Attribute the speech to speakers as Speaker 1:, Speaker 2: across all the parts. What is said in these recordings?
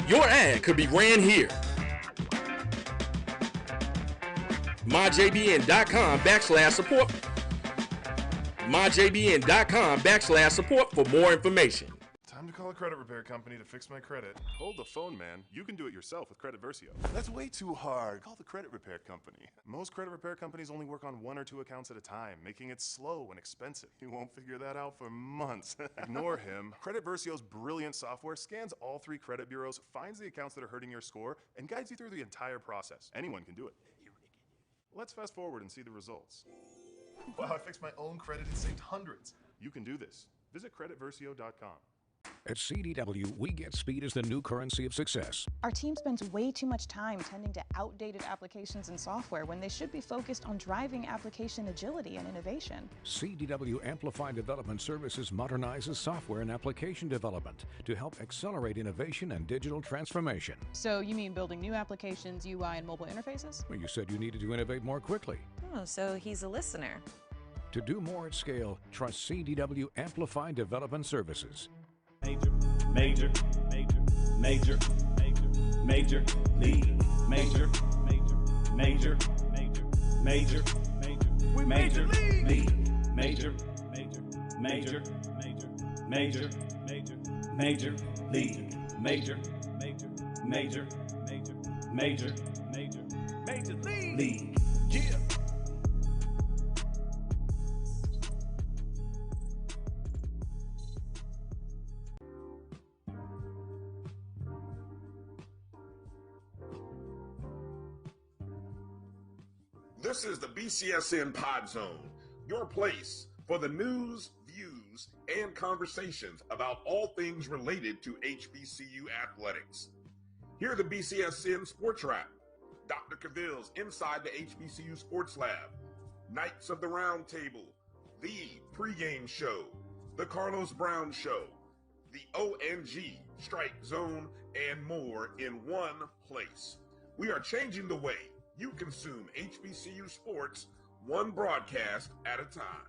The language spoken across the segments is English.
Speaker 1: Your ad could be ran here. MyJBN.com/support. MyJBN.com/support for more information.
Speaker 2: Time to call a credit repair company to fix my credit.
Speaker 3: Hold the phone, man. You can do it yourself with Credit Versio.
Speaker 2: That's way too hard. Call the credit repair company. Most credit repair companies only work on 1 or 2 accounts at a time, making it slow and expensive. You won't figure that out for months. Ignore him. Credit Versio's brilliant software scans all 3 credit bureaus, finds the accounts that are hurting your score, and guides you through the entire process. Anyone can do it. Let's fast forward and see the results. Wow, I fixed my own credit and saved hundreds. You can do this. Visit creditversio.com.
Speaker 4: At CDW, we get speed as the new currency of success.
Speaker 5: Our team spends way too much time tending to outdated applications and software when they should be focused on driving application agility and innovation.
Speaker 4: CDW Amplified Development Services modernizes software and application development to help accelerate innovation and digital transformation.
Speaker 5: So you mean building new applications, UI, and mobile interfaces?
Speaker 4: Well, you said you needed to innovate more quickly.
Speaker 6: Oh, so he's a listener.
Speaker 4: To do more at scale, trust CDW Amplified Development Services.
Speaker 7: Major league, major league, yeah.
Speaker 8: This is the BCSN Pod Zone, your place for the news, views, and conversations about all things related to HBCU athletics. Here are the BCSN SportsWrap, Dr. Cavill's Inside the HBCU Sports Lab, Knights of the Round Table, the pregame show, the Carlos Brown Show, the ONG Strike Zone, and more in one place. We are changing the way you consume HBCU sports, one broadcast at a time.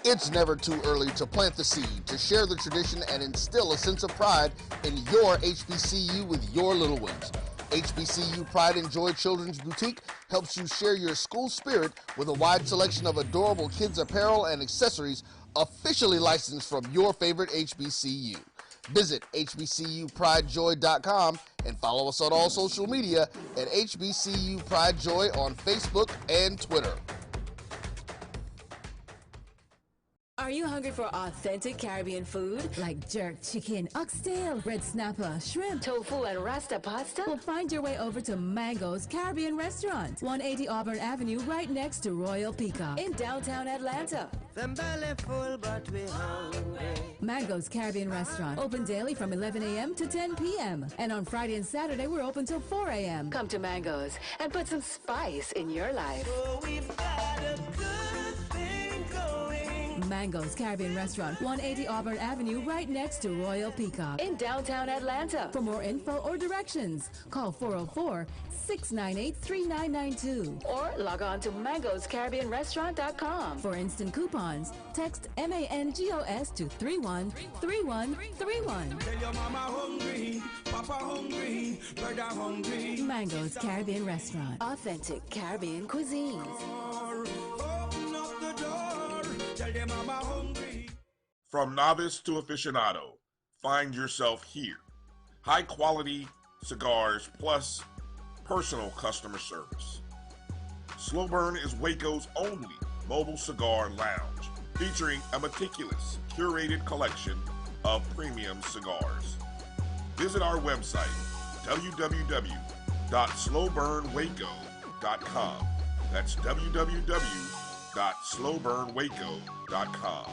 Speaker 9: It's never too early to plant the seed, to share the tradition, and instill a sense of pride in your HBCU with your little ones. HBCU Pride and Joy Children's Boutique helps you share your school spirit with a wide selection of adorable kids' apparel and accessories officially licensed from your favorite HBCU. Visit hbcupridejoy.com and follow us on all social media at HBCU Pride Joy on Facebook and Twitter.
Speaker 10: Are you hungry for authentic Caribbean food? Like jerk chicken, oxtail, red snapper, shrimp, tofu, and rasta pasta? Well, find your way over to Mango's Caribbean Restaurant, 180 Auburn Avenue, right next to Royal Peacock in downtown Atlanta.
Speaker 11: Them belly full, but we hungry.
Speaker 10: Mango's Caribbean Restaurant, open daily from 11 a.m. to 10 p.m. And on Friday and Saturday, we're open till 4 a.m. Come to Mango's and put some spice in your life.
Speaker 11: Oh, we've got a good thing going.
Speaker 10: Mango's Caribbean Restaurant, 180 Auburn Avenue, right next to Royal Peacock in downtown Atlanta. For more info or directions, call 404-698-3992 or log on to mangoscaribbeanrestaurant.com. For instant coupons, text MANGOS to 313131.
Speaker 11: Tell your mama hungry, papa hungry, brother hungry.
Speaker 10: Mango's Caribbean Restaurant, authentic Caribbean cuisines.
Speaker 11: Open up the door, tell your mama hungry.
Speaker 8: From novice to aficionado, find yourself here. High quality cigars plus personal customer service. Slow Burn is Waco's only mobile cigar lounge, featuring a meticulous, curated collection of premium cigars. Visit our website, www.slowburnwaco.com. That's www.slowburnwaco.com.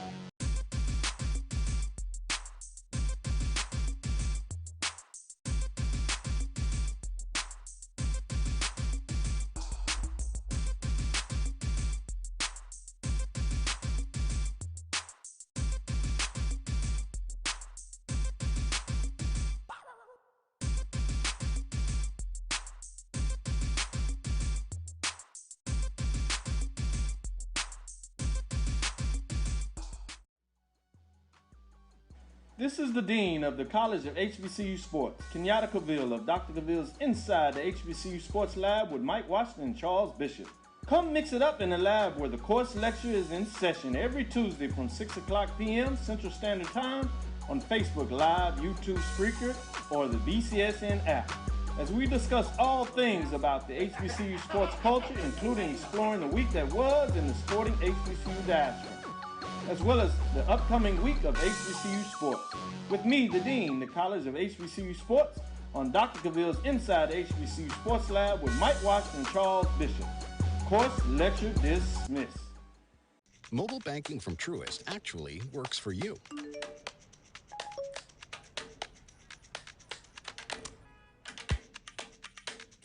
Speaker 12: This is the Dean of the College of HBCU Sports, Kenyatta Cavill of Dr. Cavill's Inside the HBCU Sports Lab with Mike Washington and Charles Bishop. Come mix it up in the lab where the course lecture is in session every Tuesday from 6 o'clock p.m. Central Standard Time on Facebook Live, YouTube Spreaker, or the BCSN app, as we discuss all things about the HBCU sports culture, including exploring the week that was in the sporting HBCU diaspora, as well as the upcoming week of HBCU Sports. With me, the Dean, the College of HBCU Sports, on Dr. Cavill's Inside the HBCU Sports Lab with Mike Washington and Charles Bishop. Course lecture dismissed.
Speaker 13: Mobile banking from Truist actually works for you.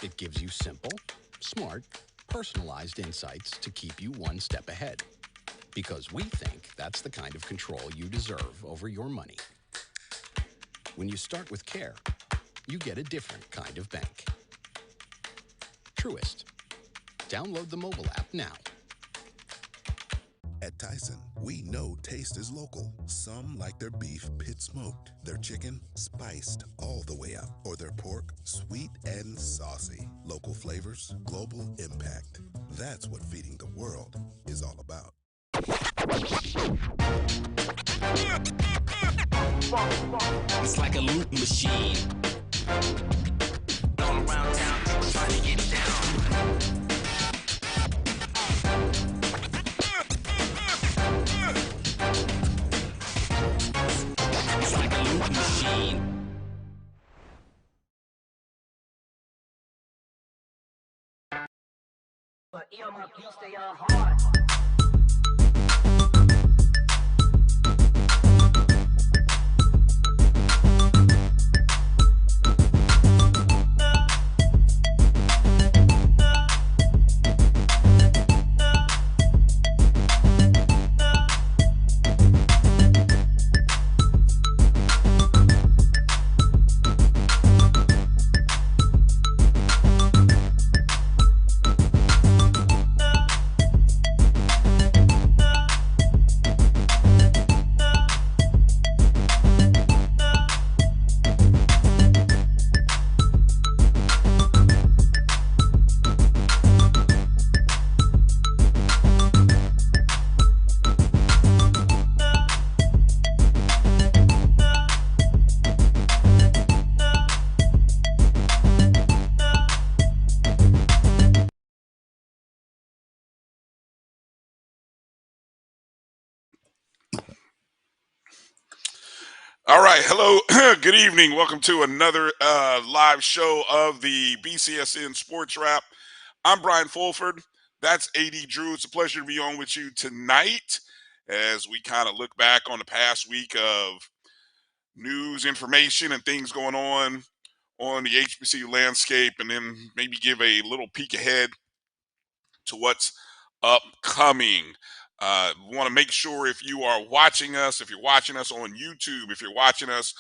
Speaker 13: It gives you simple, smart, personalized insights to keep you one step ahead. Because we think that's the kind of control you deserve over your money. When you start with care, you get a different kind of bank. Truist. Download the mobile app now.
Speaker 14: At Tyson, we know taste is local. Some like their beef pit smoked, their chicken spiced all the way up, or their pork sweet and saucy. Local flavors, global impact. That's what feeding the world is all about.
Speaker 15: It's like a loot machine. All around town, people trying to get down. It's like a loot machine.
Speaker 16: But you stay on hard.
Speaker 8: All right. Hello. Good evening. Welcome to another live show of the BCSN SportsWrap. I'm Brian Fulford. That's A.D. Drew. It's a pleasure to be on with you tonight as we kind of look back on the past week of news, information, and things going on the HBCU landscape, and then maybe give a little peek ahead to what's upcoming. Want to make sure if you are watching us, if you're watching us on YouTube, if you're watching us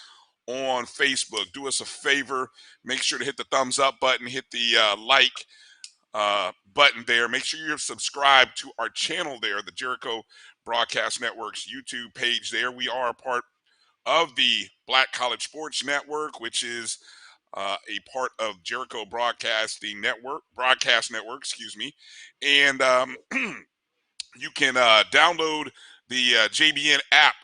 Speaker 8: on Facebook, do us a favor. Make sure to hit the thumbs up button, hit the like button there. Make sure you're subscribed to our channel there, the Jericho Broadcast Network's YouTube page there. We are a part of the Black College Sports Network, which is a part of Jericho Broadcast Network, and you can download the JBN app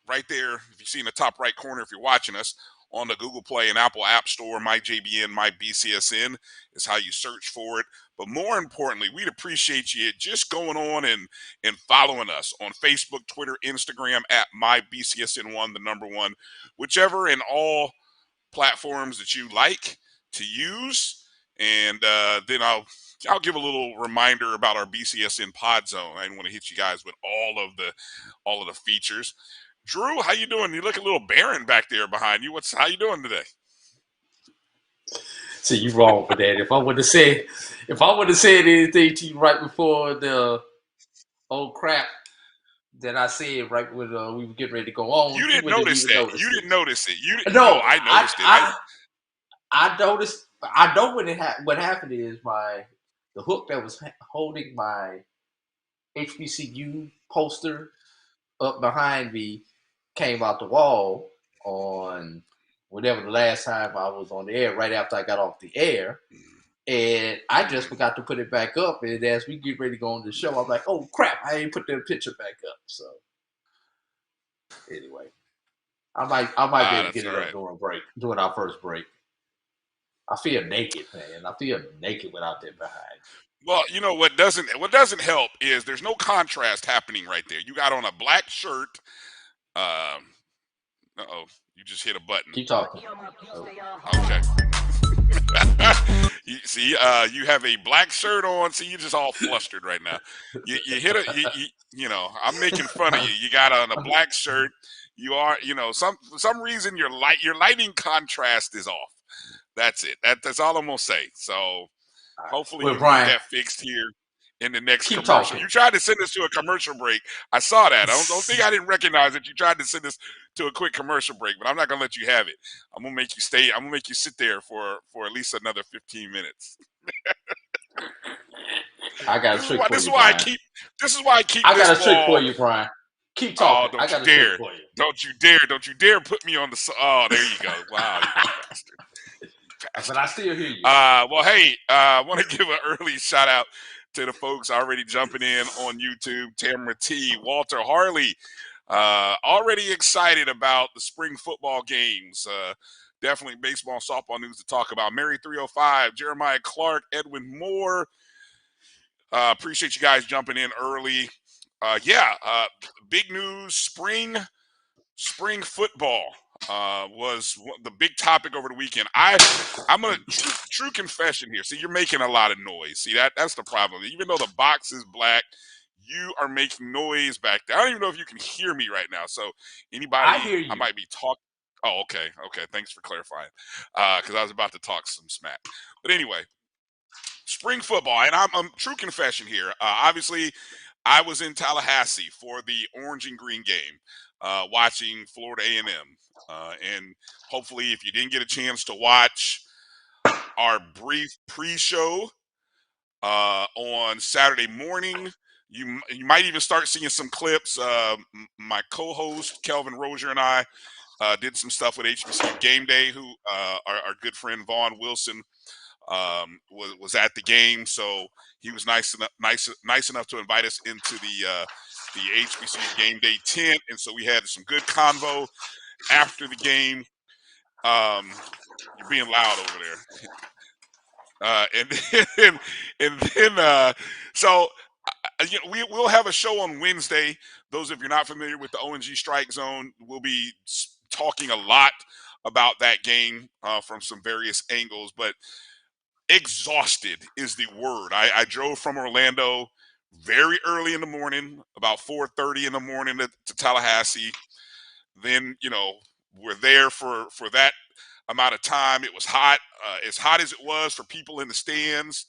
Speaker 8: right there. If you see in the top right corner, if you're watching us on the Google Play and Apple App Store, MyJBN, MyBCSN is how you search for it. But more importantly, we'd appreciate you just going on and following us on Facebook, Twitter, Instagram at MyBCSN1, the number one, whichever and all platforms that you like to use. And then I'll give a little reminder about our BCSN Pod Zone. I didn't want to hit you guys with all of the features. Drew, how you doing? You look a little barren back there behind you. How you doing today?
Speaker 17: See, you wrong for that. If I would have said anything to you right before the old crap that I said right when we were getting ready to go on,
Speaker 8: you didn't notice that. You didn't notice it.
Speaker 17: No,
Speaker 8: I noticed it.
Speaker 17: I noticed. I know what happened is the hook that was holding my HBCU poster up behind me came out the wall, on whatever the last time I was on the air, right after I got off the air. And I just forgot to put it back up. And as we get ready to go on the show, I'm like, oh, crap, I ain't put that picture back up. So anyway, I might be able to get it up during our first break. I feel naked, man. I feel naked without that behind.
Speaker 18: Well, you know what doesn't help is there's no contrast happening right there. You got on a black shirt. Uh-oh, you just hit a button.
Speaker 17: Keep talking.
Speaker 18: Okay. You see, you have a black shirt on. See, you're just all flustered right now. You hit you know, I'm making fun of you. You got on a black shirt. You are, you know, for some reason your lighting contrast is off. That's it. That's all I'm gonna say. So hopefully you get that fixed here in the next commercial.
Speaker 17: Talking.
Speaker 18: You tried to send us to a commercial break. I saw that. I don't think I didn't recognize that you tried to send us to a quick commercial break, but I'm not gonna let you have it. I'm gonna make you stay. I'm gonna make you sit there for at least another 15 minutes.
Speaker 17: I got a trick for you.
Speaker 18: This is why I keep.
Speaker 17: I got a trick for you, Brian. Keep talking.
Speaker 18: Oh, don't you dare! Don't you dare! Don't you dare put me on the. Oh, there you go. Wow, you bastard.
Speaker 17: But I still hear you.
Speaker 18: Well, hey, I want to give an early shout out to the folks already jumping in on YouTube. Tamara T, Walter Harley, already excited about the spring football games. Definitely baseball and softball news to talk about. Mary 305, Jeremiah Clark, Edwin Moore. Appreciate you guys jumping in early. Big news, spring football was the big topic over the weekend. I'm gonna true confession here. See, you're making a lot of noise. See, that's the problem. Even though the box is black, you are making noise back there. I don't even know if you can hear me right now. So anybody,
Speaker 17: I hear you.
Speaker 18: I might be talking. Oh, okay. Thanks for clarifying. Because I was about to talk some smack. But anyway, spring football, and I'm true confession here. Obviously, I was in Tallahassee for the orange and green game, watching Florida A&M. And hopefully, if you didn't get a chance to watch our brief pre-show on Saturday morning, you might even start seeing some clips. My co-host, Kelvin Rozier, and I did some stuff with HBCU Game Day, who our good friend Vaughn Wilson was at the game. So he was nice enough to invite us into the HBCU Game Day tent. And so we had some good convo after the game. You're being loud over there. So we'll have a show on Wednesday. Those of you not familiar with the ONG Strike Zone, we'll be talking a lot about that game from some various angles. But exhausted is the word. I drove from Orlando very early in the morning, about 4:30 in the morning to Tallahassee. Then, we're there for that amount of time. It was hot, as hot as it was for people in the stands.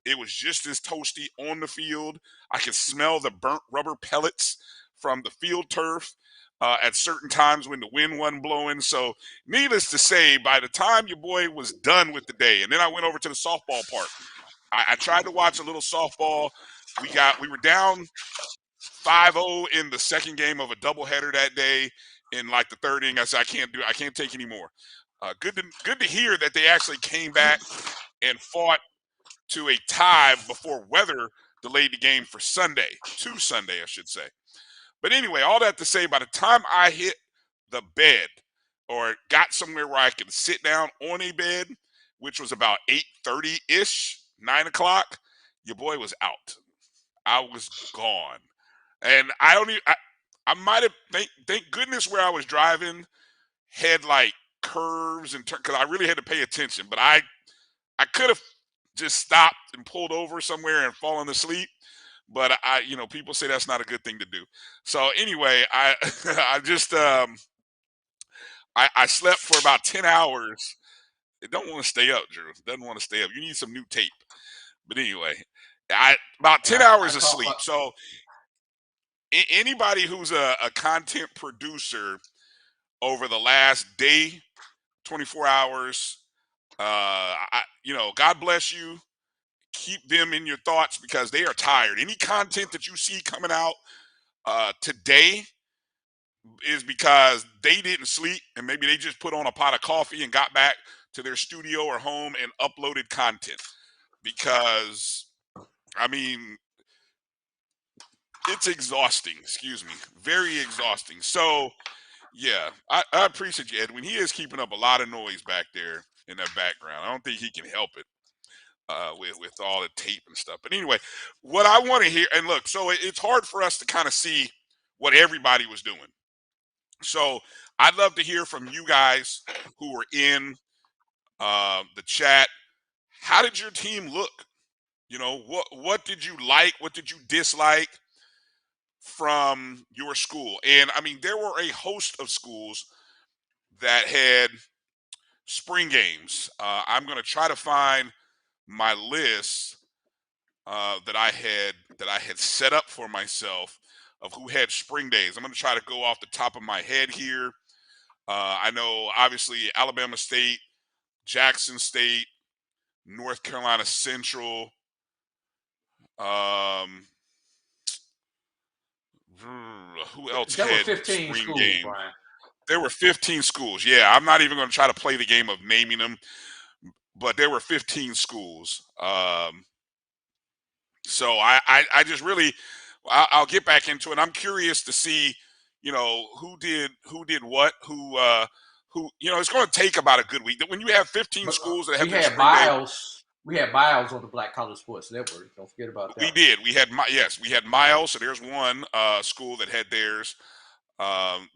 Speaker 18: It was just as toasty on the field. I could smell the burnt rubber pellets from the field turf at certain times when the wind wasn't blowing. So needless to say, by the time your boy was done with the day, and then I went over to the softball park. I tried to watch a little softball. We were down 5-0 in the second game of a doubleheader that day. In like the third inning, I said, I can't take any more. Good to hear that they actually came back and fought to a tie before weather delayed the game for Sunday, I should say. But anyway, all that to say, by the time I hit the bed or got somewhere where I could sit down on a bed, which was about 8:30-ish, 9 o'clock, your boy was out. I was gone. And I might have, thank goodness where I was driving had like curves and because I really had to pay attention. But I could have just stopped and pulled over somewhere and fallen asleep. But people say that's not a good thing to do. So anyway, I slept for about 10 hours. It don't want to stay up, Drew. It doesn't want to stay up. You need some new tape. But anyway, about 10 hours of sleep. So anybody who's a content producer over the last day, 24 hours, God bless you. Keep them in your thoughts because they are tired. Any content that you see coming out today is because they didn't sleep and maybe they just put on a pot of coffee and got back to their studio or home and uploaded content. Because, I mean, it's exhausting. Excuse me. Very exhausting. So, yeah, I appreciate you, Edwin. He is keeping up a lot of noise back there in that background. I don't think he can help it with all the tape and stuff. But anyway, what I want to hear, and look, so it's hard for us to kind of see what everybody was doing. So I'd love to hear from you guys who were in the chat. How did your team look? You know, what did you like? What did you dislike from your school? And I mean, there were a host of schools that had spring games. I'm going to try to find my list that I had set up for myself of who had spring days. I'm going to try to go off the top of my head here. I know, obviously, Alabama State, Jackson State, North Carolina Central. Who else
Speaker 17: There were
Speaker 18: had
Speaker 17: 15
Speaker 18: spring
Speaker 17: schools,
Speaker 18: games?
Speaker 17: Brian.
Speaker 18: There were 15 schools. Yeah, I'm not even going to try to play the game of naming them, but there were 15 schools. So I just really, I'll get back into it. I'm curious to see, you know, who did what, who, you know, it's going to take about a good week. When you have 15 schools that have
Speaker 17: We
Speaker 18: their
Speaker 17: had
Speaker 18: spring day.
Speaker 17: Miles. We had Miles on the Black College Sports Network. Don't forget about that.
Speaker 18: We did. We had we had Miles. So there's one school that had theirs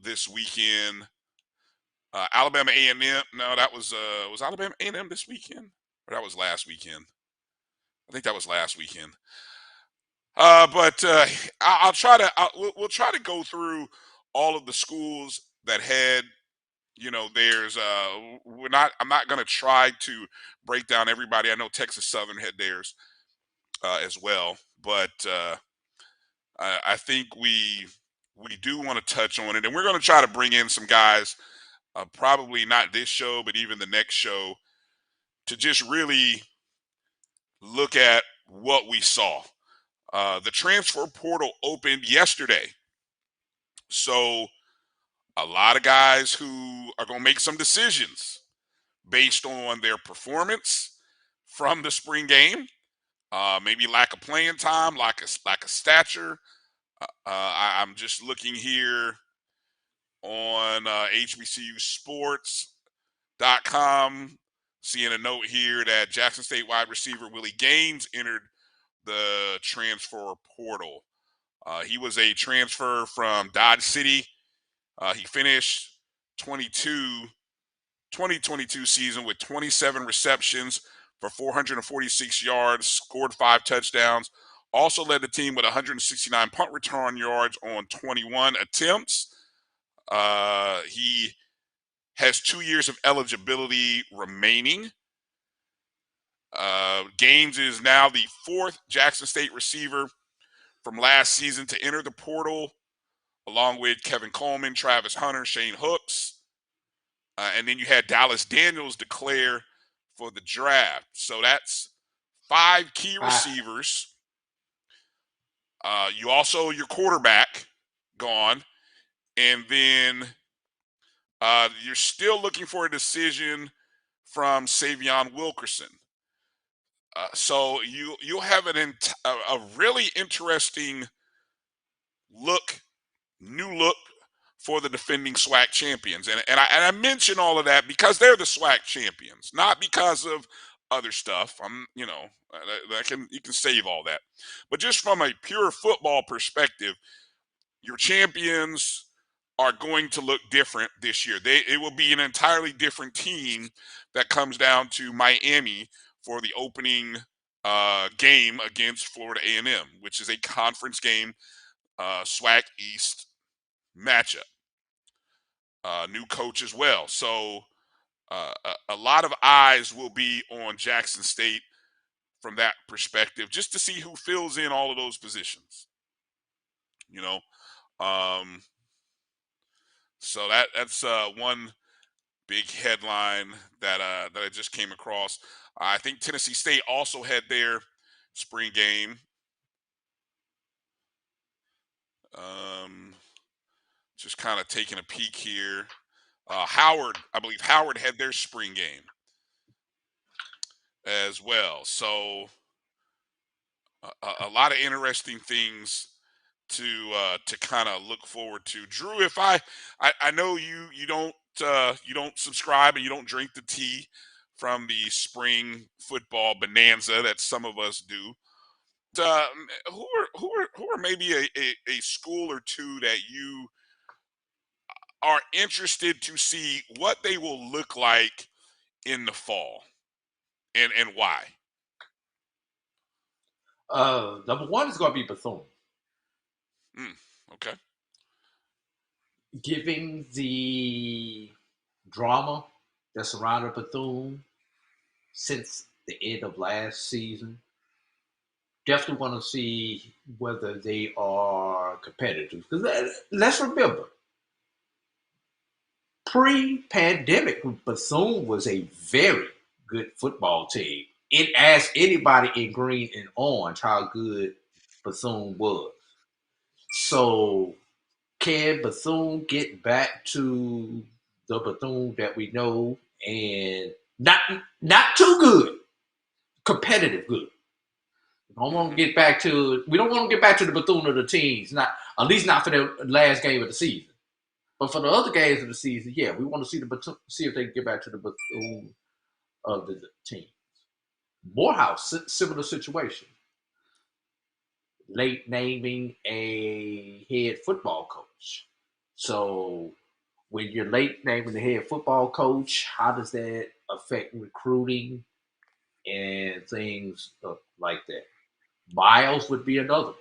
Speaker 18: this weekend. Alabama A&M. No, that was Alabama A&M this weekend, or that was last weekend. I think that was last weekend. But I'll try to. We'll try to go through all of the schools that had. You know, there's I'm not going to try to break down everybody. I know Texas Southern had theirs as well, but I think we do want to touch on it, and we're going to try to bring in some guys, probably not this show, but even the next show, to just really look at what we saw. The transfer portal opened yesterday, so a lot of guys who are going to make some decisions based on their performance from the spring game, maybe lack of playing time, lack of stature. I'm just looking here on HBCU Sports.com, seeing a note here that Jackson State wide receiver Willie Gaines entered the transfer portal. He was a transfer from Dodge City. He finished 2022 season with 27 receptions for 446 yards, scored 5 touchdowns, also led the team with 169 punt return yards on 21 attempts. He has 2 years of eligibility remaining. Gaines is now the 4th Jackson State receiver from last season to enter the portal, along with Kevin Coleman, Travis Hunter, Shane Hooks. And then you had Dallas Daniels declare for the draft. So that's 5 key receivers. You also, your quarterback gone. And then you're still looking for a decision from Savion Wilkerson. So you'll have a really interesting new look for the defending SWAC champions. And I mention all of that because they're the SWAC champions, not because of other stuff. You can save all that. But just from a pure football perspective, your champions are going to look different this year. It will be an entirely different team that comes down to Miami for the opening game against Florida A&M, which is a conference game, SWAC East matchup. New coach as well. So a lot of eyes will be on Jackson State from that perspective, just to see who fills in all of those positions. You know, so that's one big headline that I just came across. I think Tennessee State also had their spring game. Just kind of taking a peek here. Howard, I believe Howard had their spring game as well. So a lot of interesting things to kind of look forward to. Drew, if I know you don't subscribe and you don't drink the tea from the spring football bonanza that some of us do. Who are maybe a school or two that you are interested to see what they will look like in the fall, and why?
Speaker 17: Number one is going to be Bethune.
Speaker 18: Okay.
Speaker 17: Giving the drama that surrounded Bethune since the end of last season, definitely want to see whether they are competitive. Because let's remember, pre-pandemic, Bethune was a very good football team. It asked anybody in green and orange how good Bethune was. So can Bethune get back to the Bethune that we know, and not too good, competitive good? We don't want to get back to the Bethune of the teens, not at least not for the last game of the season. But for the other games of the season, yeah, we want to see the Bethune, see if they can get back to the Bethune of the teams. Morehouse, similar situation. Late naming a head football coach. So when you're late naming the head football coach, how does that affect recruiting and things like that? Miles would be another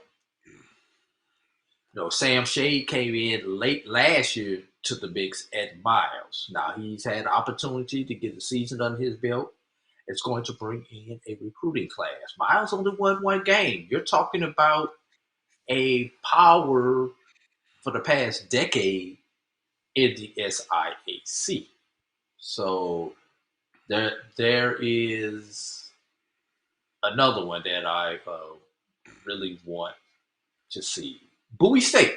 Speaker 17: one. Sam Shade came in late last year to the mix at Miles. Now he's had opportunity to get the season under his belt. It's going to bring in a recruiting class. Miles only won one game. You're talking about a power for the past decade in the SIAC. So there is another one that I really want to see. Bowie State.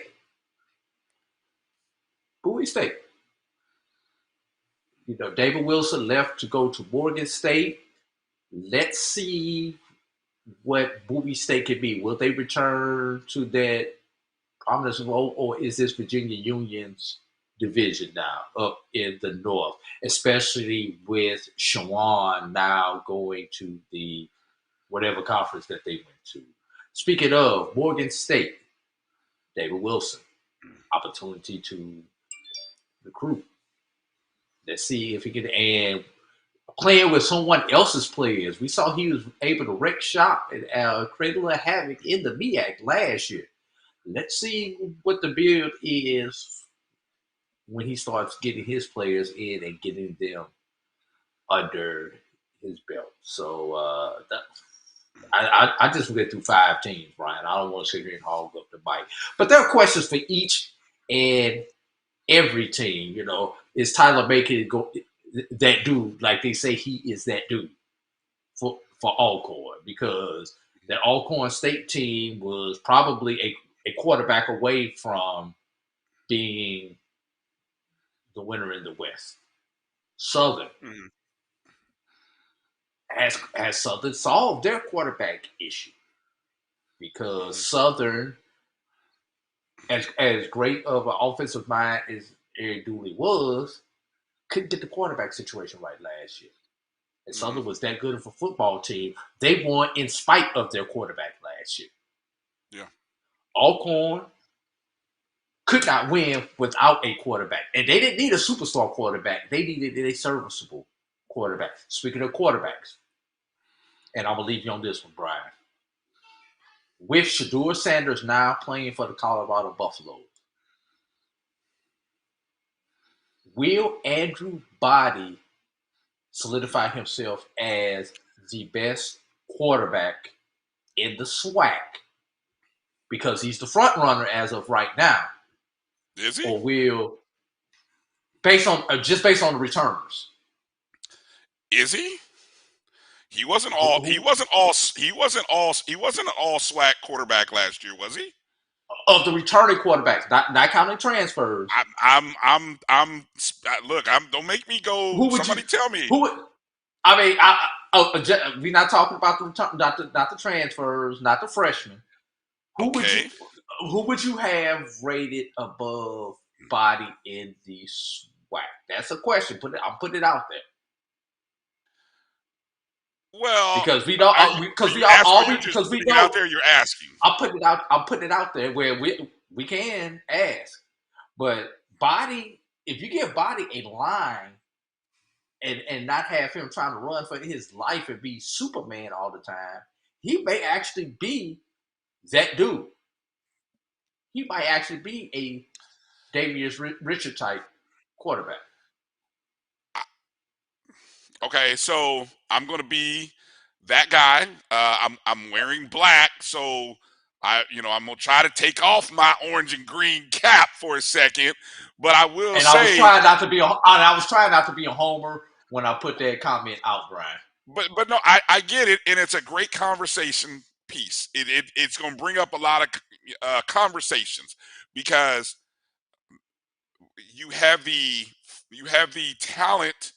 Speaker 17: David Wilson left to go to Morgan State. Let's see what Bowie State can be. Will they return to that prominence role, or is this Virginia Union's division now up in the north, especially with Shawan now going to the whatever conference that they went to? Speaking of Morgan State, David Wilson, opportunity to recruit. Let's see if he can, and playing with someone else's players. We saw he was able to wreck shop and create a little havoc in the MEAC last year. Let's see what the build is when he starts getting his players in and getting them under his belt. So I just went through 5 teams, Brian. I don't want to sit here and hog up the mic. But there are questions for each and every team. Is Tyler Baker that dude? Like they say, he is that dude for Alcorn, because the Alcorn State team was probably a quarterback away from being the winner in the West. Southern. Has Southern solved their quarterback issue? Because Southern, as great of an offensive mind as Eric Dooley was, couldn't get the quarterback situation right last year. And Southern was that good of a football team. They won in spite of their quarterback last year.
Speaker 18: Yeah.
Speaker 17: Alcorn could not win without a quarterback. And they didn't need a superstar quarterback. They needed a serviceable quarterback. Speaking of quarterbacks, and I'm going to leave you on this one, Brian. With Shedeur Sanders now playing for the Colorado Buffaloes, will Andrew Body solidify himself as the best quarterback in the SWAC because he's the front runner as of right now?
Speaker 18: Is he?
Speaker 17: Or will, based on the returners?
Speaker 18: Is he? He wasn't an all SWAC quarterback last year, was he?
Speaker 17: of the returning quarterbacks, not counting transfers.
Speaker 18: Look, don't make me go.
Speaker 17: Who would
Speaker 18: Somebody
Speaker 17: you?
Speaker 18: tell me.
Speaker 17: Who would? I mean, we're not talking about the return, not the transfers, not the freshmen. Who would you have rated above Body in the SWAC? That's a question. I'm putting it out there.
Speaker 18: Well,
Speaker 17: because we don't, because we know
Speaker 18: out there. You're asking.
Speaker 17: I'm putting it out there where we can ask, but Body, if you give Body a line and not have him trying to run for his life and be Superman all the time, he may actually be that dude. He might actually be a Damius Richard type quarterback.
Speaker 18: Okay, so I'm going to be that guy. I'm wearing black, so I'm going to try to take off my orange and green cap for a second. But I will say,
Speaker 17: I was trying not to be a homer when I put that comment out, Brian.
Speaker 18: But no, I get it, and it's a great conversation piece. It's going to bring up a lot of conversations because you have the talent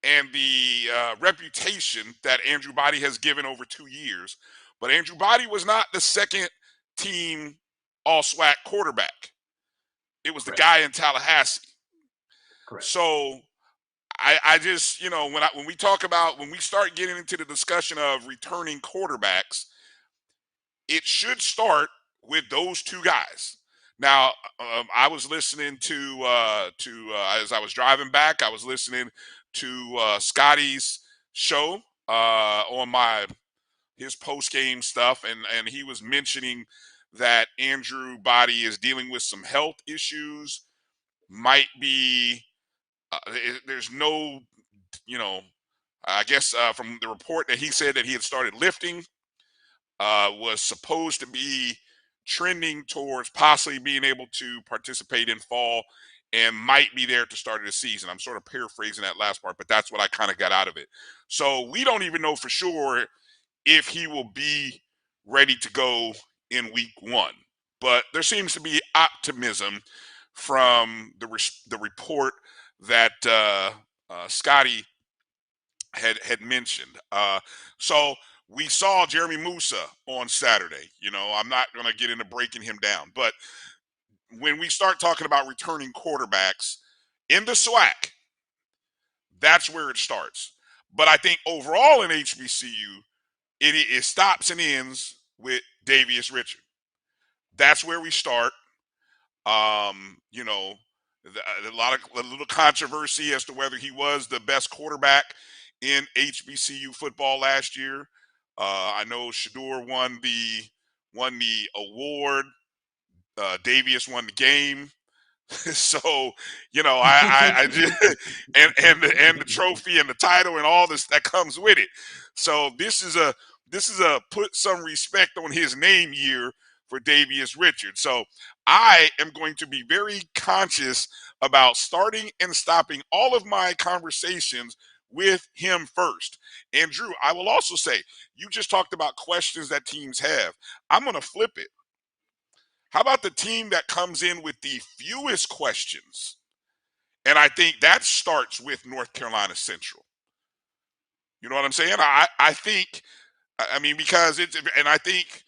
Speaker 18: and the reputation that Andrew Body has given over 2 years. But Andrew Body was not the second team all-SWAC quarterback. It was the guy in Tallahassee.
Speaker 17: Correct.
Speaker 18: So I just, when we start getting into the discussion of returning quarterbacks, it should start with those two guys. Now, I was listening to as I was driving back, I was listening to Scotty's show on his post game stuff, and he was mentioning that Andrew Body is dealing with some health issues. Might be there's no, I guess from the report that he said that he had started lifting, was supposed to be trending towards possibly being able to participate in fall and might be there to start of the season. I'm sort of paraphrasing that last part, but that's what I kind of got out of it. So we don't even know for sure if he will be ready to go in week 1. But there seems to be optimism from the report that Scotty had mentioned. So we saw Jeremy Musa on Saturday. I'm not going to get into breaking him down, but when we start talking about returning quarterbacks in the SWAC, that's where it starts. But I think overall in HBCU, it stops and ends with Davius Richard. That's where we start. A little controversy as to whether he was the best quarterback in HBCU football last year. I know Shador won the award. Davius won the game. So I just and the trophy and the title and all this that comes with it. So this is a put some respect on his name year for Davius Richard. So I am going to be very conscious about starting and stopping all of my conversations with him first. And Drew, I will also say, you just talked about questions that teams have. I'm going to flip it. How about the team that comes in with the fewest questions? And I think that starts with North Carolina Central. You know what I'm saying? I think, because and I think,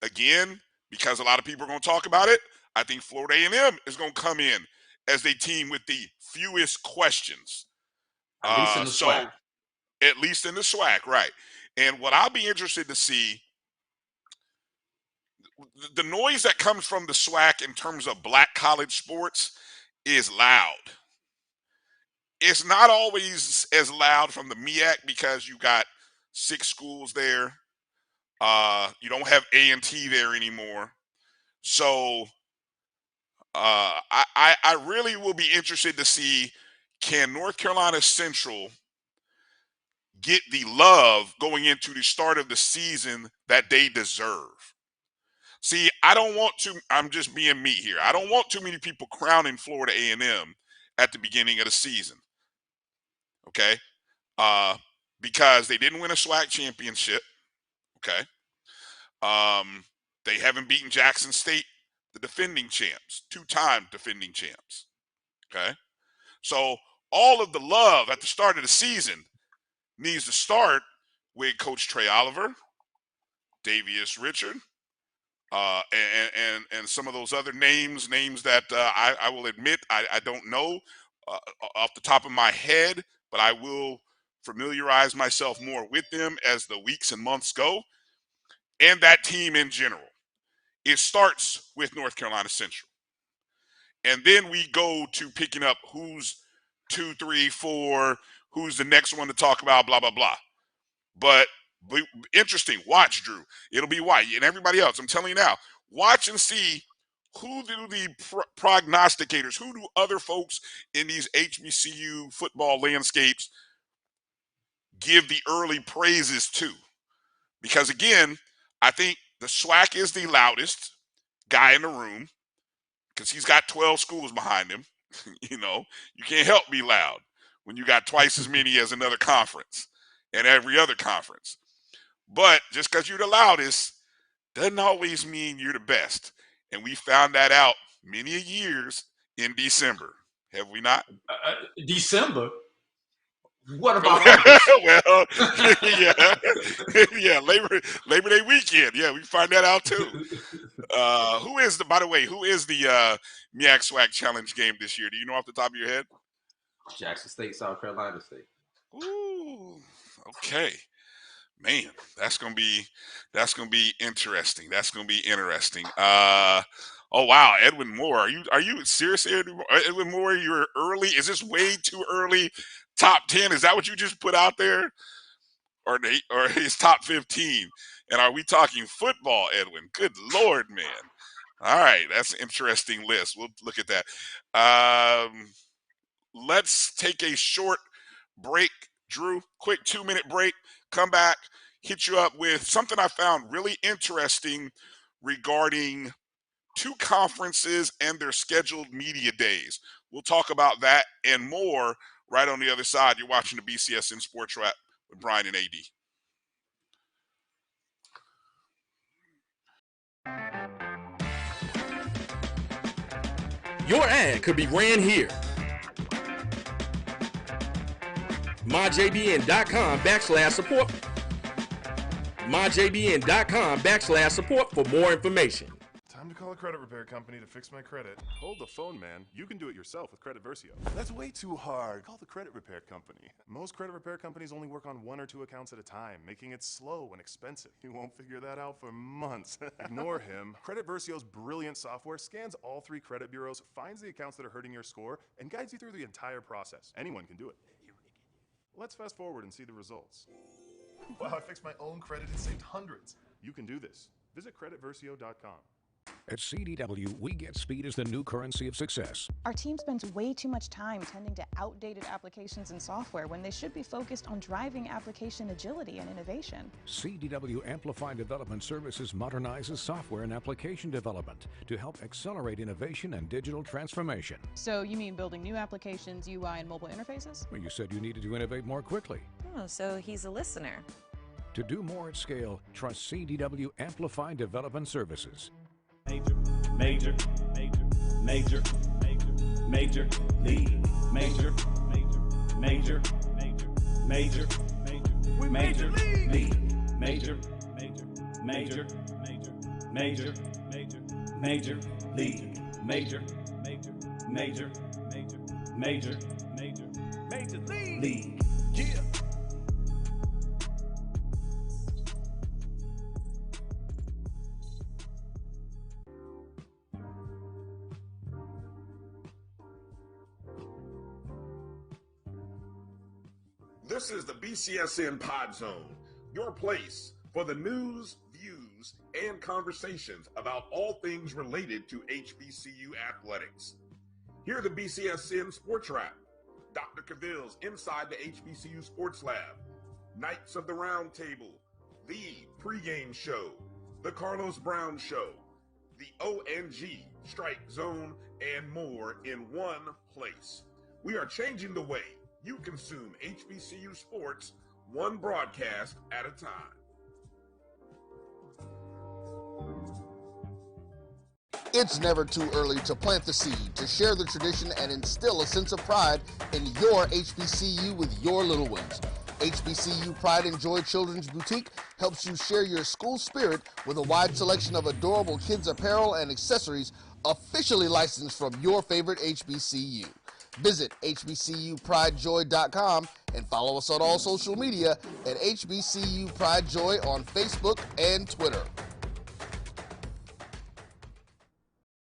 Speaker 18: again, because a lot of people are going to talk about it, I think Florida A&M is going to come in as a team with the fewest questions.
Speaker 17: At least in the SWAC.
Speaker 18: At least in the SWAC, right. And what I'll be interested to see, the noise that comes from the SWAC in terms of black college sports is loud. It's not always as loud from the MEAC because you got 6 schools there. You don't have A&T there anymore. So I really will be interested to see, can North Carolina Central get the love going into the start of the season that they deserve? See, I'm just being me here. I don't want too many people crowning Florida A&M at the beginning of the season. Okay? Because they didn't win a SWAC championship. Okay? They haven't beaten Jackson State, the defending champs, two-time defending champs. Okay? So all of the love at the start of the season needs to start with Coach Trey Oliver, Davius Richard, and some of those other names that I will admit I don't know off the top of my head, but I will familiarize myself more with them as the weeks and months go, and that team in general. It starts with North Carolina Central. And then we go to picking up who's 2, 3, 4, who's the next one to talk about, blah, blah, blah. But interesting. Watch, Drew. It'll be White and everybody else. I'm telling you now. Watch and see who do the prognosticators, who do other folks in these HBCU football landscapes give the early praises to. Because, again, I think the SWAC is the loudest guy in the room because he's got 12 schools behind him. You know, you can't help be loud when you got twice as many as another conference and every other conference. But just because you're the loudest doesn't always mean you're the best. And we found that out many years in December. Have we not?
Speaker 17: December? What about August?
Speaker 18: Well, yeah, Labor Day weekend. Yeah, we find that out too. By the way, who is the MEAC SWAC Challenge game this year? Do you know off the top of your head?
Speaker 17: Jackson State, South Carolina State.
Speaker 18: Ooh, okay. Man, that's gonna be interesting. That's gonna be interesting. Oh wow, Edwin Moore. Are you serious, Edwin Moore? You're early. Is this way too early? Top 10? Is that what you just put out there, or his top 15? And are we talking football, Edwin? Good Lord, man! All right, that's an interesting list. We'll look at that. Let's take a short break, Drew. Quick 2-minute break. Come back. Hit you up with something I found really interesting regarding two conferences and their scheduled media days. We'll talk about that and more right on the other side. You're watching the BCSN Sports Wrap with Bryan and A.D.
Speaker 1: Your ad could be ran here. MyJBN.com/support. MyJBN.com/support for more information.
Speaker 2: Time to call a credit repair company to fix my credit. Hold the phone, man. You can do it yourself with Credit Versio. That's way too hard. Call the credit repair company. Most credit repair companies only work on 1 or 2 accounts at a time, making it slow and expensive. You won't figure that out for months. Ignore him. Credit Versio's brilliant software scans all 3 credit bureaus, finds the accounts that are hurting your score, and guides you through the entire process. Anyone can do it. Let's fast forward and see the results. Wow, I fixed my own credit and saved hundreds. You can do this. Visit creditversio.com.
Speaker 4: At CDW, we get speed as the new currency of success.
Speaker 5: Our team spends way too much time tending to outdated applications and software when they should be focused on driving application agility and innovation.
Speaker 4: CDW Amplify Development Services modernizes software and application development to help accelerate innovation and digital transformation.
Speaker 5: So you mean building new applications, UI, and mobile interfaces?
Speaker 4: Well, you said you needed to innovate more quickly.
Speaker 6: Oh, so he's a listener.
Speaker 4: To do more at scale, trust CDW Amplify Development Services.
Speaker 7: Major league, major league. Yeah.
Speaker 8: This is the BCSN Pod Zone, your place for the news, views, and conversations about all things related to HBCU athletics. Here are the BCSN SportsWrap, Dr. Cavill's Inside the HBCU Sports Lab, Knights of the Round Table, the pregame show, the Carlos Brown Show, the ONG Strike Zone, and more in one place. We are changing the way you consume HBCU sports, one broadcast at a time.
Speaker 9: It's never too early to plant the seed, to share the tradition, and instill a sense of pride in your HBCU with your little ones. HBCU Pride and Joy Children's Boutique helps you share your school spirit with a wide selection of adorable kids' apparel and accessories officially licensed from your favorite HBCU. Visit hbcupridejoy.com and follow us on all social media at HBCU Pride Joy on Facebook and Twitter.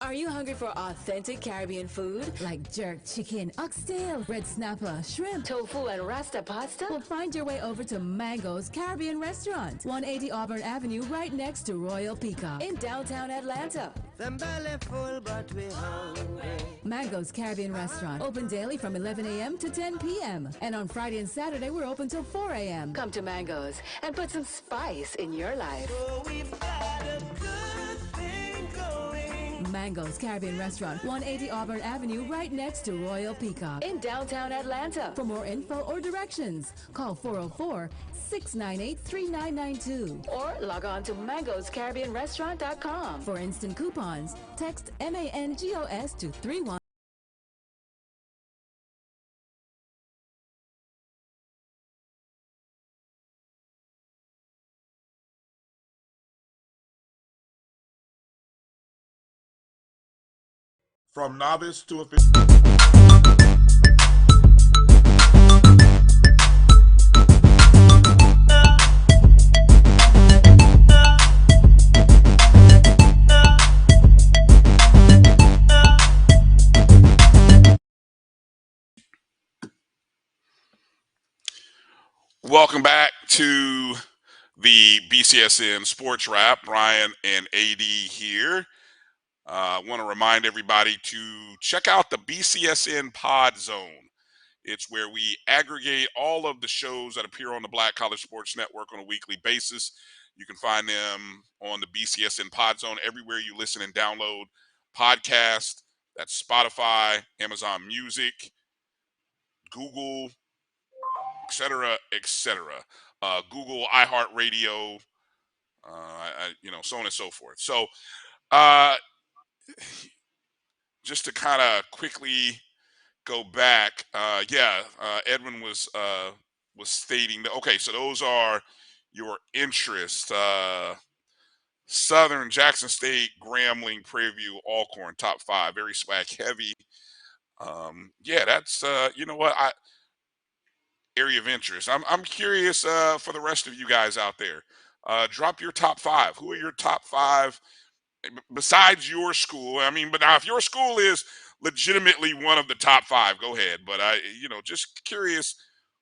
Speaker 10: Are you hungry for authentic Caribbean food like jerk chicken, oxtail, red snapper, shrimp, tofu, and rasta pasta? Well, find your way over to Mango's Caribbean Restaurant, 180 Auburn Avenue, right next to Royal Peacock in downtown Atlanta.
Speaker 11: Them belly full, but we hungry.
Speaker 10: Mango's Caribbean Restaurant, open daily from 11 a.m. to 10 p.m. And on Friday and Saturday, we're open till 4 a.m. Come to Mango's and put some spice in your life.
Speaker 11: So we've got a good thing going.
Speaker 10: Mango's Caribbean Restaurant, 180 Auburn Avenue, right next to Royal Peacock in downtown Atlanta. For more info or directions, call 404-698-3992 or log on to mangoscaribbeanrestaurant.com. For instant coupons, text MANGOS to 31.
Speaker 8: From novice to official.
Speaker 18: Welcome back to the BCSN SportsWrap. Bryan and A.D here. I want to remind everybody to check out the BCSN Pod Zone. It's where we aggregate all of the shows that appear on the Black College Sports Network on a weekly basis. You can find them on the BCSN Pod Zone everywhere you listen and download podcasts. That's Spotify, Amazon Music, Google, etc., etc. Google, iHeartRadio, so on and so forth. So, just to kind of quickly go back, Edwin was stating that. Okay, so those are your interests: Southern, Jackson State, Grambling, Prairie View, Alcorn, top 5, very swag heavy. That's area of interest. I'm curious for the rest of you guys out there. Drop your top 5. Who are your top 5 besides your school? I mean, but now if your school is legitimately one of the top 5, go ahead. But just curious,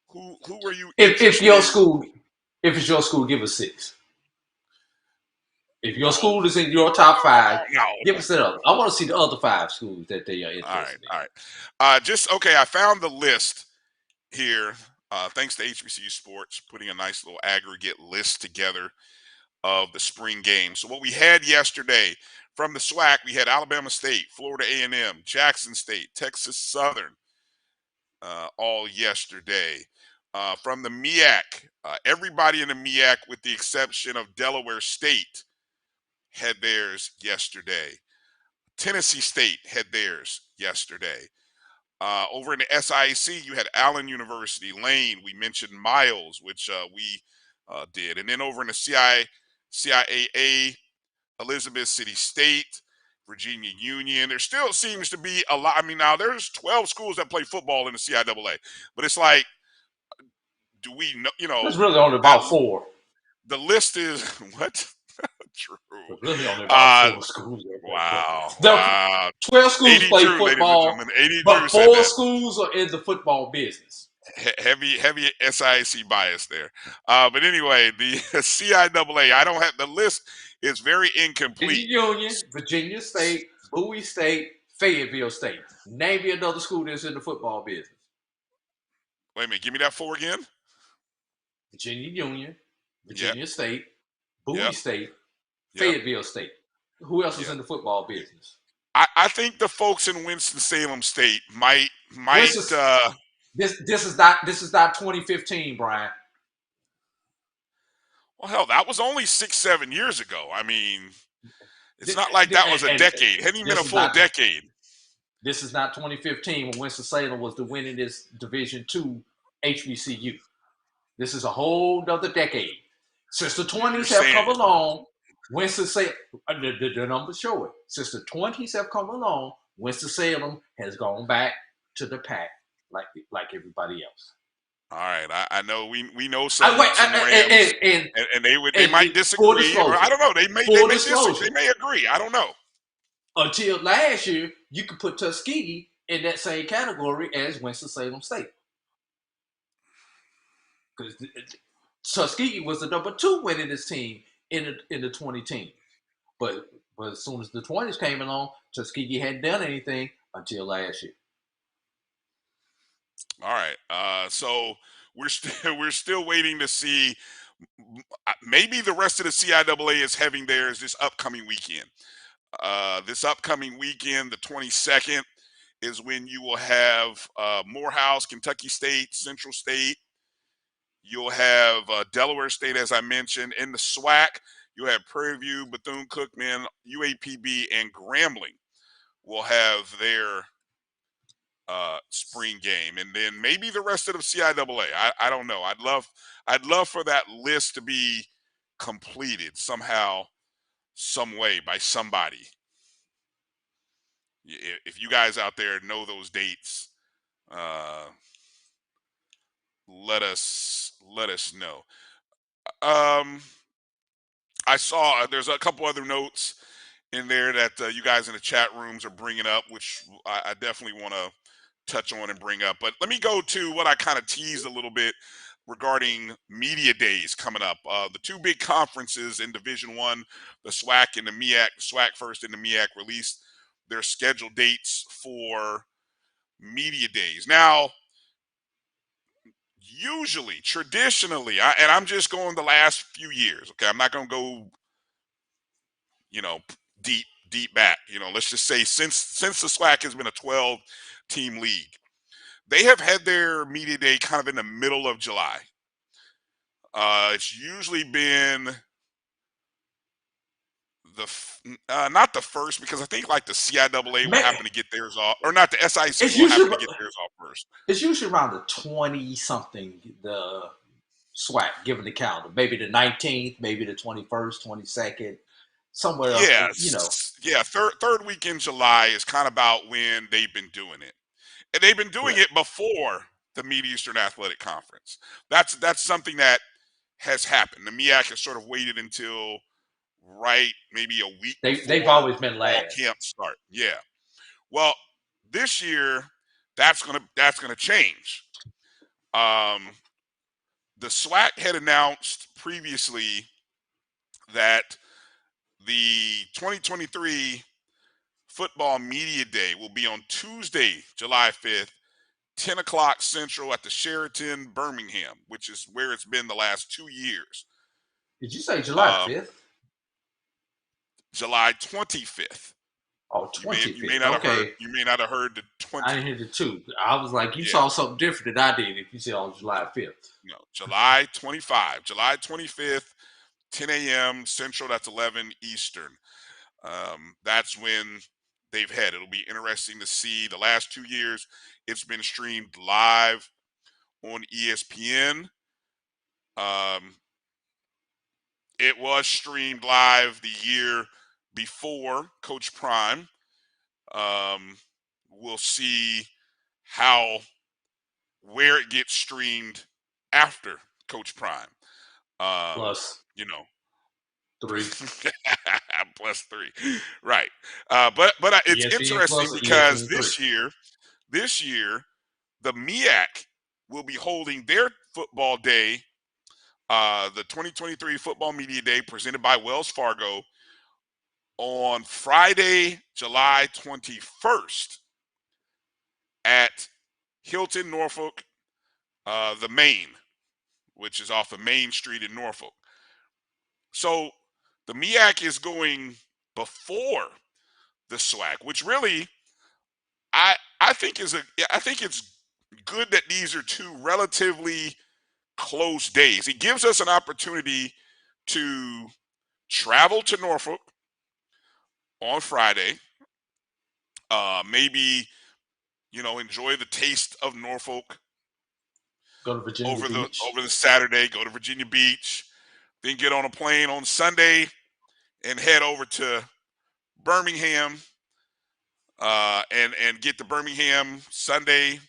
Speaker 18: who are you?
Speaker 17: If it's your school, give us 6. If your school is in your top 5, give us the other. I want to see the other 5 schools that they are interested in.
Speaker 18: All right. I found the list here. Thanks to HBCU Sports putting a nice little aggregate list together of the spring games. So what we had yesterday from the SWAC, we had Alabama State, Florida A&M, Jackson State, Texas Southern, all yesterday. From the MEAC, everybody in the MEAC with the exception of Delaware State had theirs yesterday. Tennessee State had theirs yesterday. Over in the SIAC, you had Allen University, Lane. We mentioned Miles, which we did. And then over in the CIAA, Elizabeth City State, Virginia Union. There still seems to be a lot. I mean, now there's 12 schools that play football in the CIAA, but it's like, do we know?
Speaker 17: There's really only about 4.
Speaker 18: The list is what? True.
Speaker 17: There's really only about 4 schools.
Speaker 18: Wow.
Speaker 17: 12 schools play
Speaker 18: True,
Speaker 17: football, but 4 schools are in the football business.
Speaker 18: Heavy SIAC bias there. But anyway, the CIAA, I don't have the list. Is very incomplete.
Speaker 17: Union, Virginia State, Bowie State, Fayetteville State. Name me another school that's in the football business.
Speaker 18: Wait a minute, give me that 4 again.
Speaker 17: Virginia Union, Virginia State, Bowie State, Fayetteville State. Who else is in the football business?
Speaker 18: I think the folks in Winston-Salem State might.
Speaker 17: This is not 2015, Brian.
Speaker 18: Well, hell, that was only 6-7 years ago. I mean, It's not like that was a decade. Hadn't even been a full decade.
Speaker 17: This is not 2015 when Winston-Salem was the winningest Division II HBCU. This is a whole other decade. Since the 20s have come along, Winston-Salem, the numbers show it. Since the 20s have come along, Winston-Salem has gone back to the pack like everybody else.
Speaker 18: All right, I know we know some Rams, and they might disagree, or I don't know. They may disagree. They may agree. I don't know.
Speaker 17: Until last year, you could put Tuskegee in that same category as Winston-Salem State, because Tuskegee was the number 2 winningest team in the 20 teams. But as soon as the 20s came along, Tuskegee hadn't done anything until last year.
Speaker 18: All right, so we're still waiting to see. Maybe the rest of the CIAA is having theirs this upcoming weekend. This upcoming weekend, the 22nd, is when you will have Morehouse, Kentucky State, Central State. You'll have Delaware State, as I mentioned. In the SWAC, you'll have Prairie View, Bethune-Cookman, UAPB, and Grambling will have their spring game, and then maybe the rest of the CIAA. I don't know. I'd love for that list to be completed somehow, some way by somebody. If you guys out there know those dates, let us know. I saw there's a couple other notes in there that you guys in the chat rooms are bringing up, which I definitely want to touch on and bring up. But let me go to what I kind of teased a little bit regarding media days coming up. The 2 big conferences in Division I, the SWAC and the MEAC, the SWAC first and the MEAC, released their scheduled dates for media days. Now, usually, traditionally, and I'm just going the last few years, okay? I'm not going to go, deep back. Let's just say since the SWAC has been a 12-team league, they have had their media day kind of in the middle of July. It's usually been not the first, because I think like the CIAA will happen to get theirs off, or not, the SIC will happen to get theirs off first.
Speaker 17: It's usually around the 20-something, the SWAC, given the calendar. Maybe the 19th, maybe the 21st, 22nd, somewhere else.
Speaker 18: Yeah, third week in July is kind of about when they've been doing it. And they've been doing it before the Mid-Eastern Athletic Conference. That's something that has happened. The MEAC has sort of waited until maybe a week.
Speaker 17: They've always been last.
Speaker 18: Camp start. Yeah. Well, this year that's gonna change. The SWAC had announced previously that the 2023 Football Media Day will be on Tuesday, July 5th, 10 o'clock Central at the Sheraton, Birmingham, which is where it's been the last 2 years.
Speaker 17: Did you say July 5th?
Speaker 18: July 25th.
Speaker 17: Oh, 25th.
Speaker 18: You may not have heard the 20th.
Speaker 17: I didn't hear the 2. I was like, you saw something different than I did if you said on July 5th.
Speaker 18: No, July 25. July 25th, 10 a.m. Central, that's 11 Eastern. That's when they've had. It'll be interesting to see. The last 2 years, it's been streamed live on ESPN. It was streamed live the year before Coach Prime. We'll see where it gets streamed after Coach Prime.
Speaker 17: Plus, 3.
Speaker 18: Plus 3, right? But it's
Speaker 17: ESPN
Speaker 18: interesting
Speaker 17: plus
Speaker 18: because
Speaker 17: ESPN
Speaker 18: this year, the MEAC will be holding their football day, the 2023 Football Media Day, presented by Wells Fargo, on Friday, July 21st, at Hilton, Norfolk, the Main, which is off of Main Street in Norfolk. So the MEAC is going before the SWAC, which really I think it's good that these are 2 relatively close days. It gives us an opportunity to travel to Norfolk, on Friday. Maybe, enjoy the taste of Norfolk
Speaker 17: Go to Virginia Beach.
Speaker 18: over the Saturday. Go to Virginia Beach, then get on a plane on Sunday and head over to Birmingham, and get to Birmingham Sunday,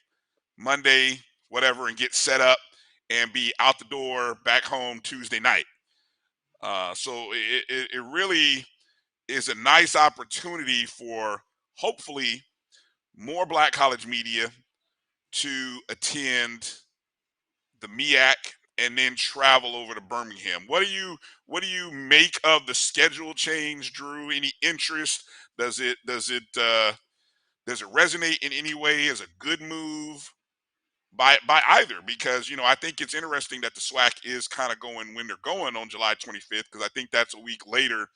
Speaker 18: Monday, whatever, and get set up and be out the door back home Tuesday night. So it really is a nice opportunity for hopefully more Black college media to attend the MEAC and then travel over to Birmingham. What do you make of the schedule change, Drew? Any interest? Does it resonate in any way as a good move by either? Because I think it's interesting that the SWAC is kind of going when they're going on July 25th, because I think that's a week later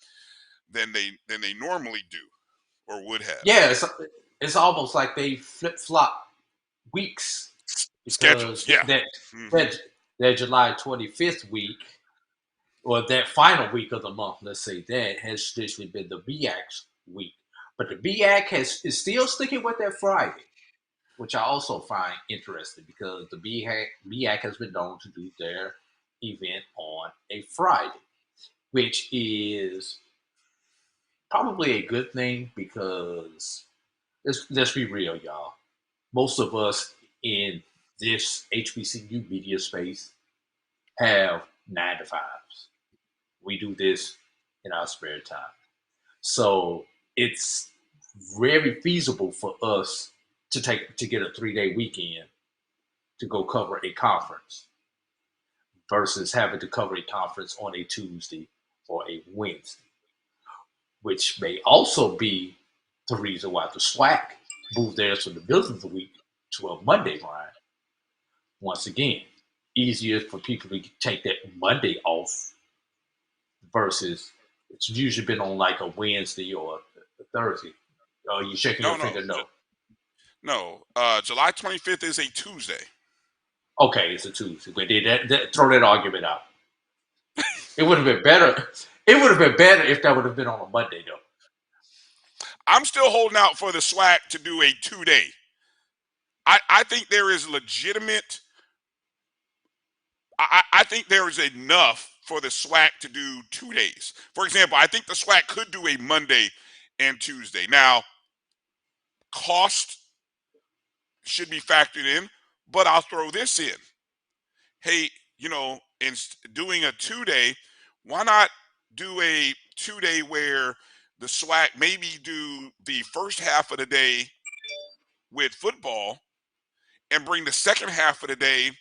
Speaker 18: than they normally do or would have.
Speaker 17: Yeah, it's almost like they flip flop weeks.
Speaker 18: Schedules, yeah.
Speaker 17: That July 25th week, or that final week of the month, let's say that, has traditionally been the BAC week. But the BAC is still sticking with that Friday, which I also find interesting because the BAC has been known to do their event on a Friday, which is probably a good thing because let's be real, y'all. Most of us in this HBCU media space have 9 to 5s. We do this in our spare time. So it's very feasible for us to get a 3-day weekend to go cover a conference versus having to cover a conference on a Tuesday or a Wednesday, which may also be the reason why the SWAC moved theirs from the middle of the week to a Monday, Brian. Once again, easier for people to take that Monday off versus it's usually been on like a Wednesday or a Thursday. Oh, you shaking your finger?
Speaker 18: No. July 25th is a Tuesday.
Speaker 17: Okay, it's a Tuesday. But throw that argument out. It would have been better. It would have been better if that would have been on a Monday, though.
Speaker 18: I'm still holding out for the SWAC to do a 2-day. I think there is legitimate. I think there is enough for the SWAC to do 2 days. For example, I think the SWAC could do a Monday and Tuesday. Now, cost should be factored in, but I'll throw this in. Hey, in doing a 2-day, why not do a 2-day where the SWAC maybe do the first half of the day with football and bring the second half of the day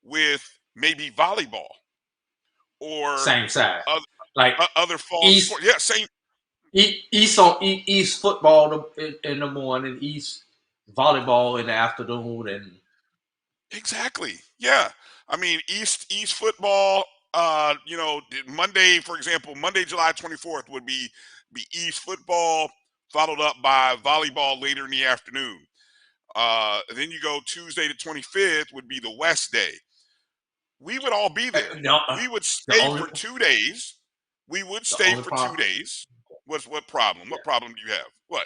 Speaker 18: with maybe volleyball or
Speaker 17: same side,
Speaker 18: other fall sports. Yeah, same.
Speaker 17: East football in the morning, East volleyball in the afternoon, and
Speaker 18: exactly, yeah. I mean, East football. Monday, for example, Monday, July 24th would be East football, followed up by volleyball later in the afternoon. Then you go Tuesday the 25th would be the West Day. We would all be there. We would stay for 2 days. We would stay for 2 days. What problem? What problem do you have? What?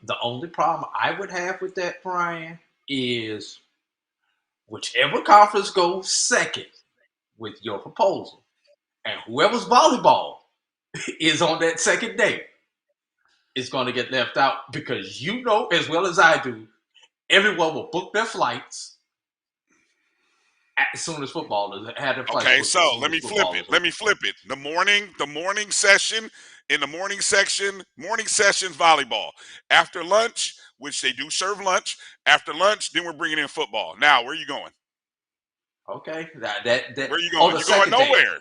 Speaker 17: The only problem I would have with that, Brian, is whichever conference goes second with your proposal, and whoever's volleyball is on that second day is going to get left out because as well as I do, everyone will book their flights as soon as football is had their flights.
Speaker 18: Okay, so let me flip it. The morning session. In the morning sessions, volleyball. After lunch, which they do serve lunch. After lunch, then we're bringing in football. Now, where are you going?
Speaker 17: Okay,
Speaker 18: where are you going? You're going nowhere.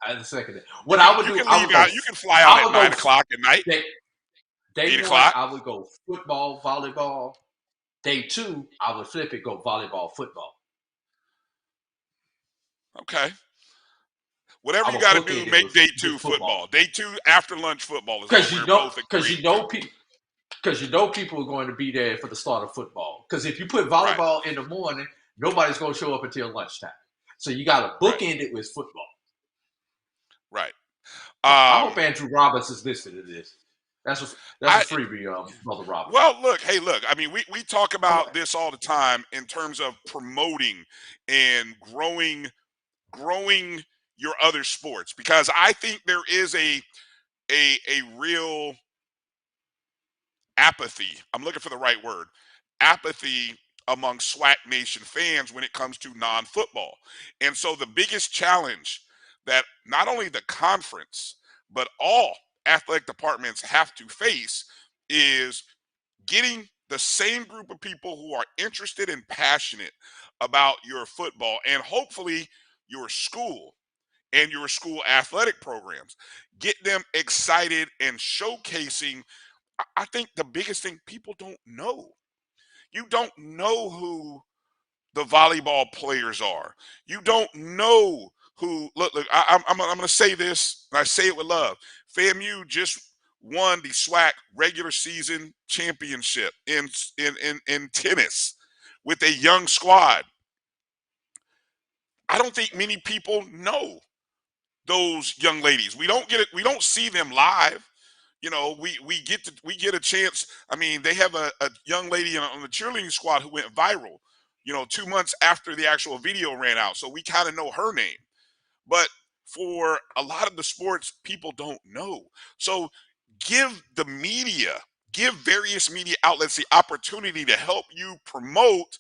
Speaker 17: The second day. What I would do,
Speaker 18: you can fly out at 9 o'clock at night.
Speaker 17: Day
Speaker 18: 8
Speaker 17: 1,
Speaker 18: o'clock.
Speaker 17: I would go football, volleyball. Day 2, I would flip it, go volleyball, football.
Speaker 18: Okay. Whatever you got to do, make day 2 football. Day 2 after lunch football is
Speaker 17: because people are going to be there for the start of football. Because if you put volleyball in the morning, nobody's going to show up until lunchtime. So you got to bookend it with football.
Speaker 18: Right.
Speaker 17: I hope Andrew Roberts is listening to this. That's a freebie, Brother Robert.
Speaker 18: Well, look, hey, look. I mean, we talk about this all the time in terms of promoting and growing your other sports, because I think there is a real apathy. I'm looking for the right word. Apathy among SWAC Nation fans when it comes to non-football. And so the biggest challenge that not only the conference, but all athletic departments have to face is getting the same group of people who are interested and passionate about your football and hopefully your school and your school athletic programs. Get them excited and showcasing. I think the biggest thing, people don't know. You don't know who the volleyball players are. You don't know who. Look. I'm going to say this, and I say it with love. FAMU just won the SWAC regular season championship in tennis with a young squad. I don't think many people know those young ladies. We don't get it. We don't see them live. You know, we get a chance. I mean, they have a young lady on the cheerleading squad who went viral, 2 months after the actual video ran out. So we kind of know her name. But for a lot of the sports, people don't know. So give the media, give various media outlets the opportunity to help you promote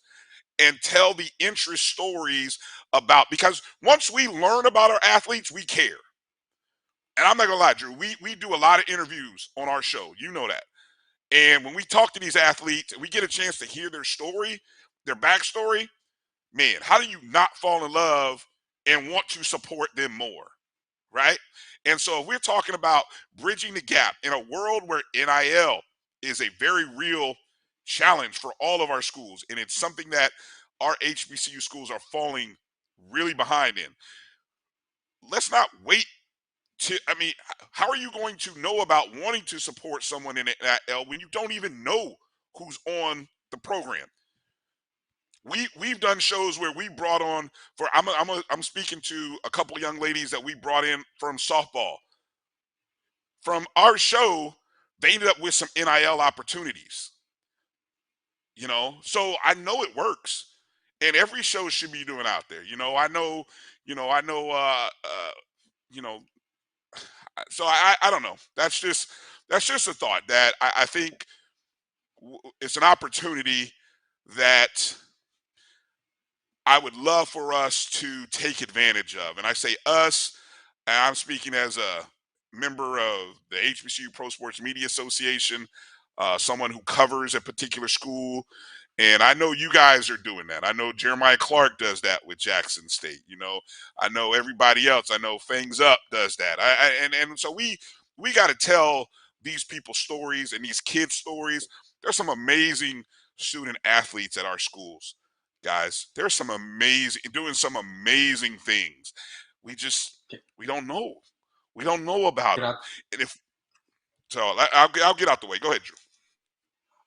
Speaker 18: and tell the interest stories about, because once we learn about our athletes, we care. And I'm not gonna lie, Drew, we do a lot of interviews on our show. You know that. And when we talk to these athletes and we get a chance to hear their story, their backstory, man, how do you not fall in love and want to support them more? Right? And so if we're talking about bridging the gap in a world where NIL is a very real challenge for all of our schools, and it's something that our HBCU schools are falling really behind in. Let's not wait how are you going to know about wanting to support someone in NIL when you don't even know who's on the program? We've done shows where we brought on I'm speaking to a couple of young ladies that we brought in from softball. From our show, they ended up with some NIL opportunities. So I know it works, and every show should be doing out there. I know. So I don't know. That's just a thought that I think it's an opportunity that I would love for us to take advantage of. And I say us, and I'm speaking as a member of the HBCU Pro Sports Media Association, someone who covers a particular school. And I know you guys are doing that. I know Jeremiah Clark does that with Jackson State. I know everybody else. I know Fangs Up does that. And so we got to tell these people's stories and these kids' stories. There's some amazing student athletes at our schools, guys. There's some doing some amazing things. We don't know. We don't know about them. And I'll get out the way. Go ahead, Drew.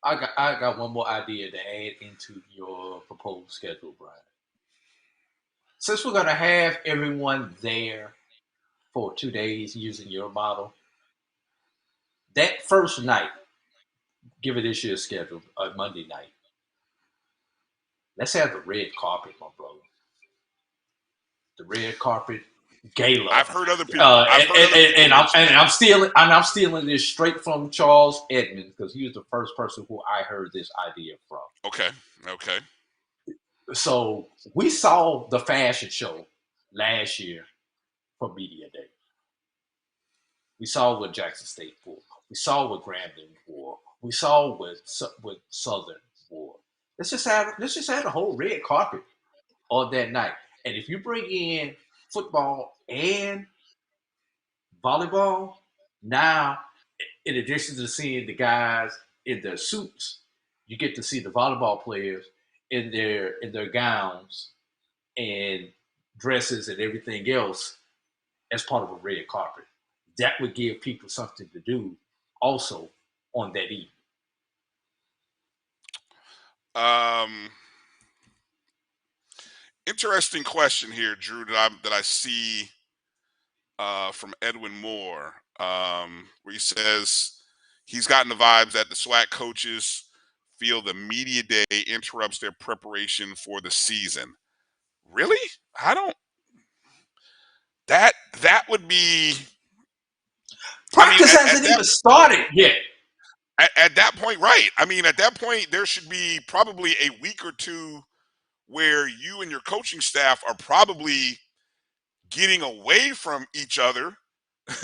Speaker 17: I got one more idea to add into your proposed schedule, Brian. Since we're gonna have everyone there for 2 days using your model, that first night, give it this year's schedule, Monday night. Let's have the red carpet, my brother. The red carpet gala.
Speaker 18: I've heard other people.
Speaker 17: I'm stealing this straight from Charles Edmonds, because he was the first person who I heard this idea from.
Speaker 18: Okay.
Speaker 17: So we saw the fashion show last year for Media Day. We saw what Jackson State wore. We saw what Grambling wore. We saw what Southern wore. Let's just have the whole red carpet on that night. And if you bring in football and volleyball, now, in addition to seeing the guys in their suits, you get to see the volleyball players in their gowns and dresses and everything else as part of a red carpet. That would give people something to do also on that evening.
Speaker 18: Interesting question here, Drew, that I see from Edwin Moore, where he says He's gotten the vibes that the SWAC coaches feel the media day interrupts their preparation for the season. Really? I don't. That would be.
Speaker 17: Practice hasn't even started yet.
Speaker 18: At that point, right. I mean, at that point, there should be probably a week or two where you and your coaching staff are probably getting away from each other,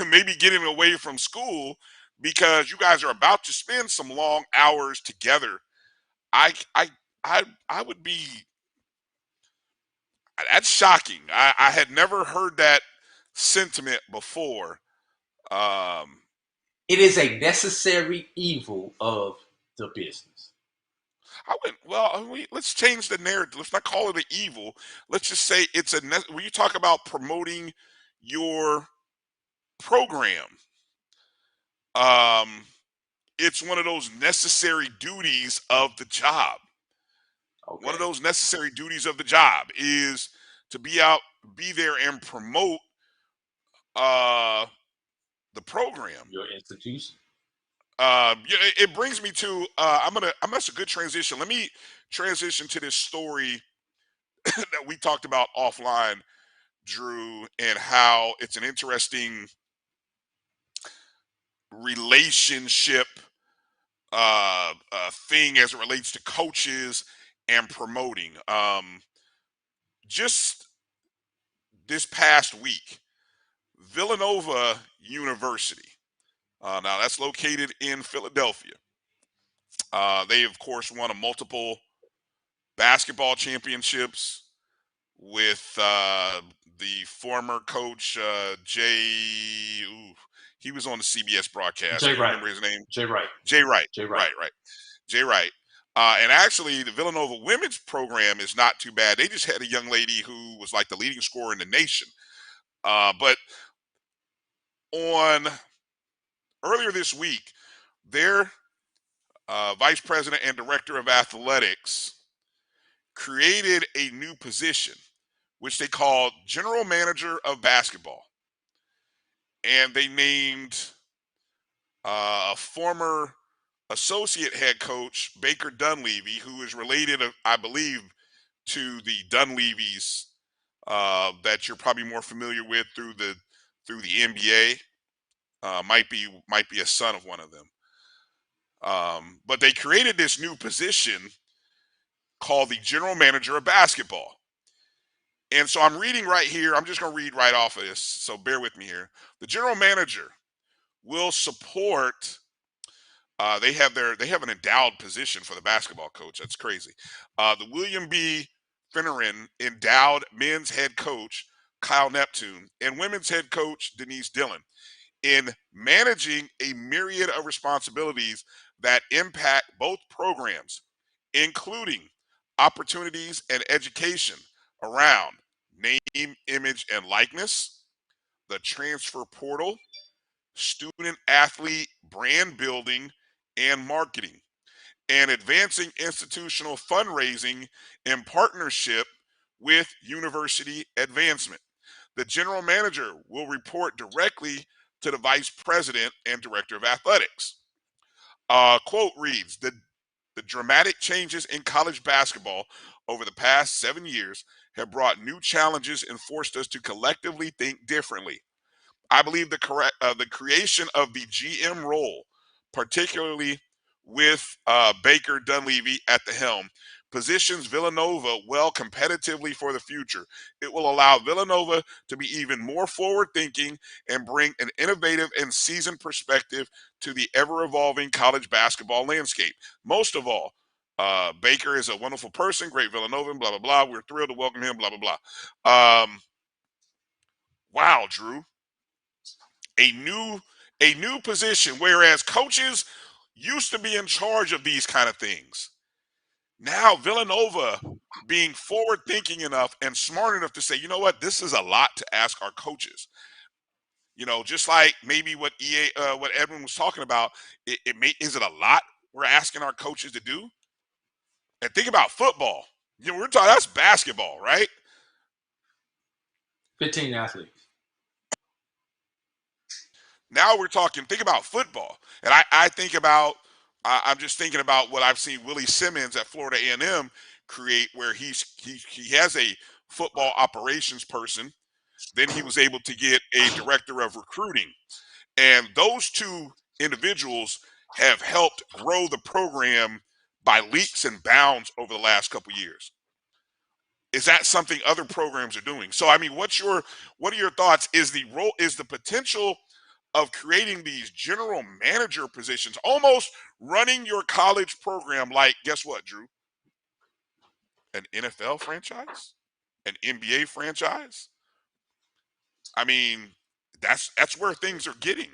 Speaker 18: maybe getting away from school, because you guys are about to spend some long hours together. I would be. That's shocking. I had never heard that sentiment before.
Speaker 17: It is a necessary evil of the business.
Speaker 18: Let's change the narrative. Let's not call it an evil. Let's just say it's when you talk about promoting your program, it's one of those necessary duties of the job. Okay. One of those necessary duties of the job is to be there and promote the program,
Speaker 17: your institution.
Speaker 18: It brings me to that's a good transition. Let me transition to this story that we talked about offline, Drew, and how it's an interesting relationship thing as it relates to coaches and promoting. Just this past week, Villanova University, now that's located in Philadelphia. They, of course, won a multiple basketball championships with the former coach, he was on the CBS broadcast.
Speaker 17: Jay Wright.
Speaker 18: Remember his name?
Speaker 17: Jay Wright.
Speaker 18: Jay Wright. Jay Wright. And actually, the Villanova women's program is not too bad. They just had a young lady who was like the leading scorer in the nation. But earlier this week, their vice president and director of athletics created a new position, which they called general manager of basketball. And they named a former associate head coach, Baker Dunleavy, who is related, I believe, to the Dunleavys that you're probably more familiar with through the NBA. Might be a son of one of them. But they created this new position called the general manager of basketball. And so I'm reading right here. I'm just going to read right off of this, so bear with me here. The general manager will support. They have an endowed position for the basketball coach. That's crazy. The William B. Finneran endowed men's head coach Kyle Neptune and women's head coach Denise Dillon in managing a myriad of responsibilities that impact both programs, including opportunities and education around name, image, and likeness, the transfer portal, student athlete brand building and marketing, and advancing institutional fundraising in partnership with university advancement. The general manager will report directly to the vice president and director of athletics. Quote reads, the dramatic changes in college basketball over the past 7 years have brought new challenges and forced us to collectively think differently. I believe the creation of the GM role, particularly with Baker Dunleavy at the helm, positions Villanova well competitively for the future. It will allow Villanova to be even more forward-thinking and bring an innovative and seasoned perspective to the ever-evolving college basketball landscape. Most of all, Baker is a wonderful person, great Villanovan, blah, blah, blah. We're thrilled to welcome him, blah, blah, blah. Wow, Drew. A new position, whereas coaches used to be in charge of these kind of things. Now Villanova being forward-thinking enough and smart enough to say, you know what, this is a lot to ask our coaches. You know, just like maybe what Edwin was talking about, is it a lot we're asking our coaches to do? And think about football. You know, we're talking, that's basketball, right?
Speaker 17: 15 athletes.
Speaker 18: Now we're talking. Think about football, and I think about. I'm just thinking about what I've seen Willie Simmons at Florida A&M create, where he has a football operations person. Then he was able to get a director of recruiting, and those two individuals have helped grow the program by leaps and bounds over the last couple years. Is that something other programs are doing? So I mean, what are your thoughts? Is the potential of creating these general manager positions almost running your college program like, guess what, Drew? An NFL franchise? An NBA franchise? I mean, that's where things are getting.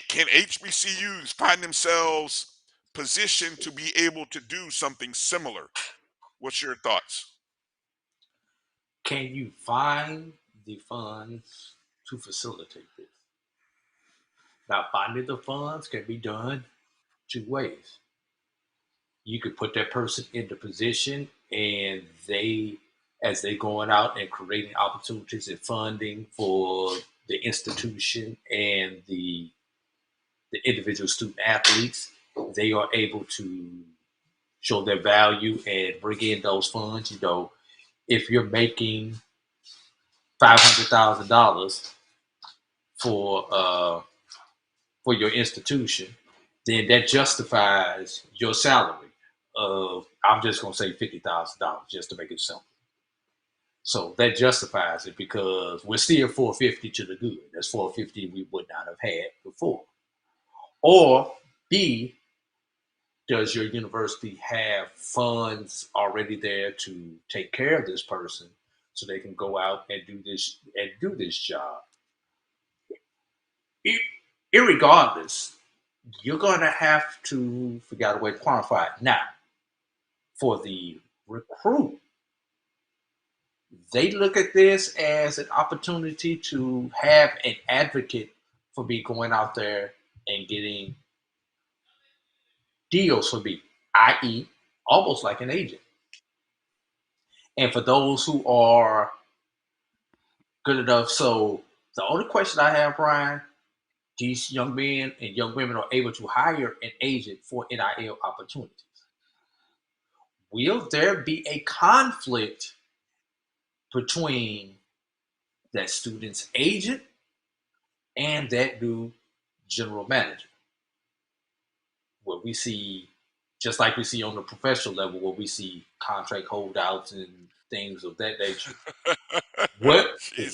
Speaker 18: Can HBCUs find themselves positioned to be able to do something similar? What's your thoughts?
Speaker 17: Can you find the funds to facilitate this? Now, finding the funds can be done two ways. You could put that person in the position, and as they going out and creating opportunities and funding for the institution and the individual student athletes, they are able to show their value and bring in those funds. You know, if you're making $500,000 for your institution, then that justifies your salary of, I'm just going to say $50,000 just to make it simple. So that justifies it because we're still 450 to the good. That's 450 we would not have had before. Or B, does your university have funds already there to take care of this person so they can go out and do this job? Irregardless, you're going to have to figure out a way to quantify it. Now, for the recruit, they look at this as an opportunity to have an advocate for me going out there and getting deals for me, i.e., almost like an agent. And for those who are good enough, so the only question I have, Brian, these young men and young women are able to hire an agent for NIL opportunities. Will there be a conflict between that student's agent and that new general manager? Where we see, just like we see on the professional level, where we see contract holdouts and things of that nature.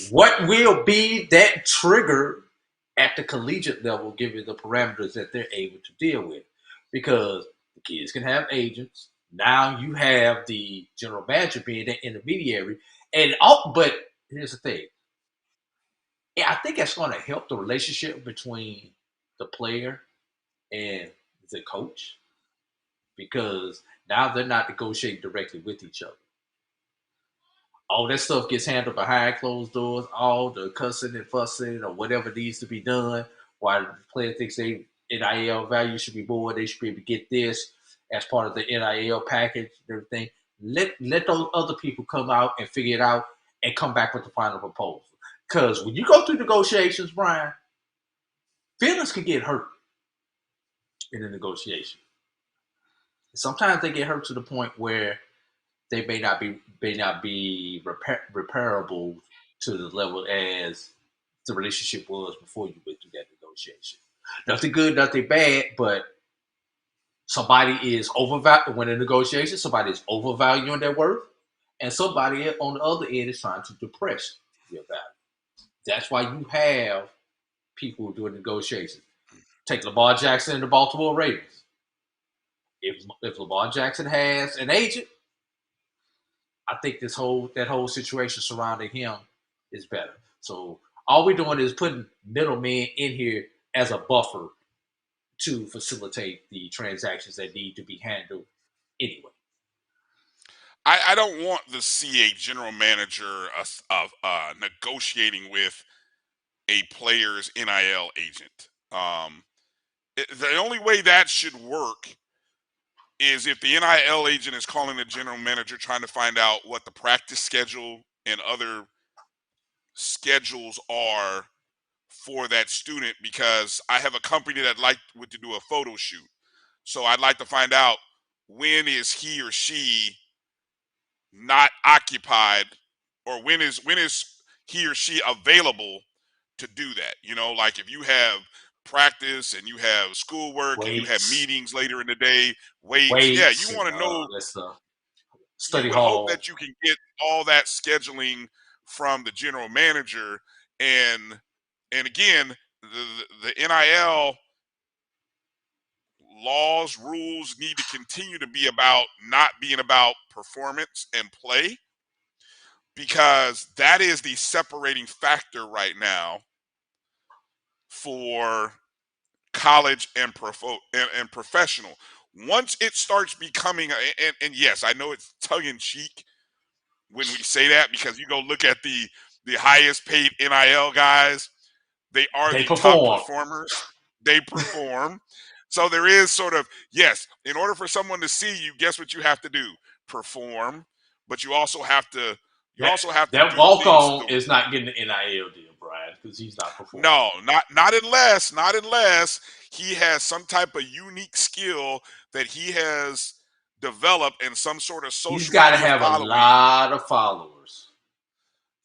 Speaker 17: What will be that trigger at the collegiate level, given the parameters that they're able to deal with? Because the kids can have agents. Now you have the general manager being the intermediary. But here's the thing. Yeah, I think that's going to help the relationship between the player and the coach, because now they're not negotiating directly with each other. All that stuff gets handled behind closed doors, all the cussing and fussing or whatever needs to be done, while the player thinks they NIL value should be more, they should be able to get this as part of the NIL package and everything. Let those other people come out and figure it out and come back with the final proposal. Because when you go through negotiations, Brian, feelings can get hurt in a negotiation. Sometimes they get hurt to the point where they may not be repairable to the level as the relationship was before you went through that negotiation. Nothing good, nothing bad, but somebody is overvalued when in negotiation. Somebody is overvaluing their worth, and somebody on the other end is trying to depress your value. That's why you have people doing negotiations. Take Lamar Jackson and the Baltimore Ravens. If Lamar Jackson has an agent, I think that whole situation surrounding him is better. So all we're doing is putting middlemen in here as a buffer to facilitate the transactions that need to be handled anyway.
Speaker 18: I don't want to see a general manager of negotiating with a player's NIL agent. The only way that should work is if the NIL agent is calling the general manager trying to find out what the practice schedule and other schedules are for that student, because I have a company that would to do a photo shoot. So I'd like to find out, when is he or she not occupied, or when is he or she available to do that? Like if you have practice and you have schoolwork and you have
Speaker 17: Weights,
Speaker 18: meetings later in the day, weights. Yeah, you
Speaker 17: and
Speaker 18: want to know.
Speaker 17: that's
Speaker 18: You
Speaker 17: study
Speaker 18: would hope
Speaker 17: hall.
Speaker 18: that you can get all that scheduling from the general manager, and again, the NIL laws, rules need to continue to be about not being about performance and play, because that is the separating factor right now for college and professional. Once it starts becoming and yes, I know it's tongue in cheek when we say that, because you go look at the highest paid NIL guys, they are
Speaker 17: They
Speaker 18: the top
Speaker 17: perform.
Speaker 18: performers. They perform. So there is sort of, yes, in order for someone to see you, guess what you have to do? Perform. But you also have to
Speaker 17: That
Speaker 18: do
Speaker 17: walk
Speaker 18: things
Speaker 17: on is not getting the NIL deal, Brian, because he's not performing.
Speaker 18: No, not unless he has some type of unique skill that he has developed in some sort of social
Speaker 17: He's got to
Speaker 18: media
Speaker 17: have
Speaker 18: following.
Speaker 17: a lot of followers.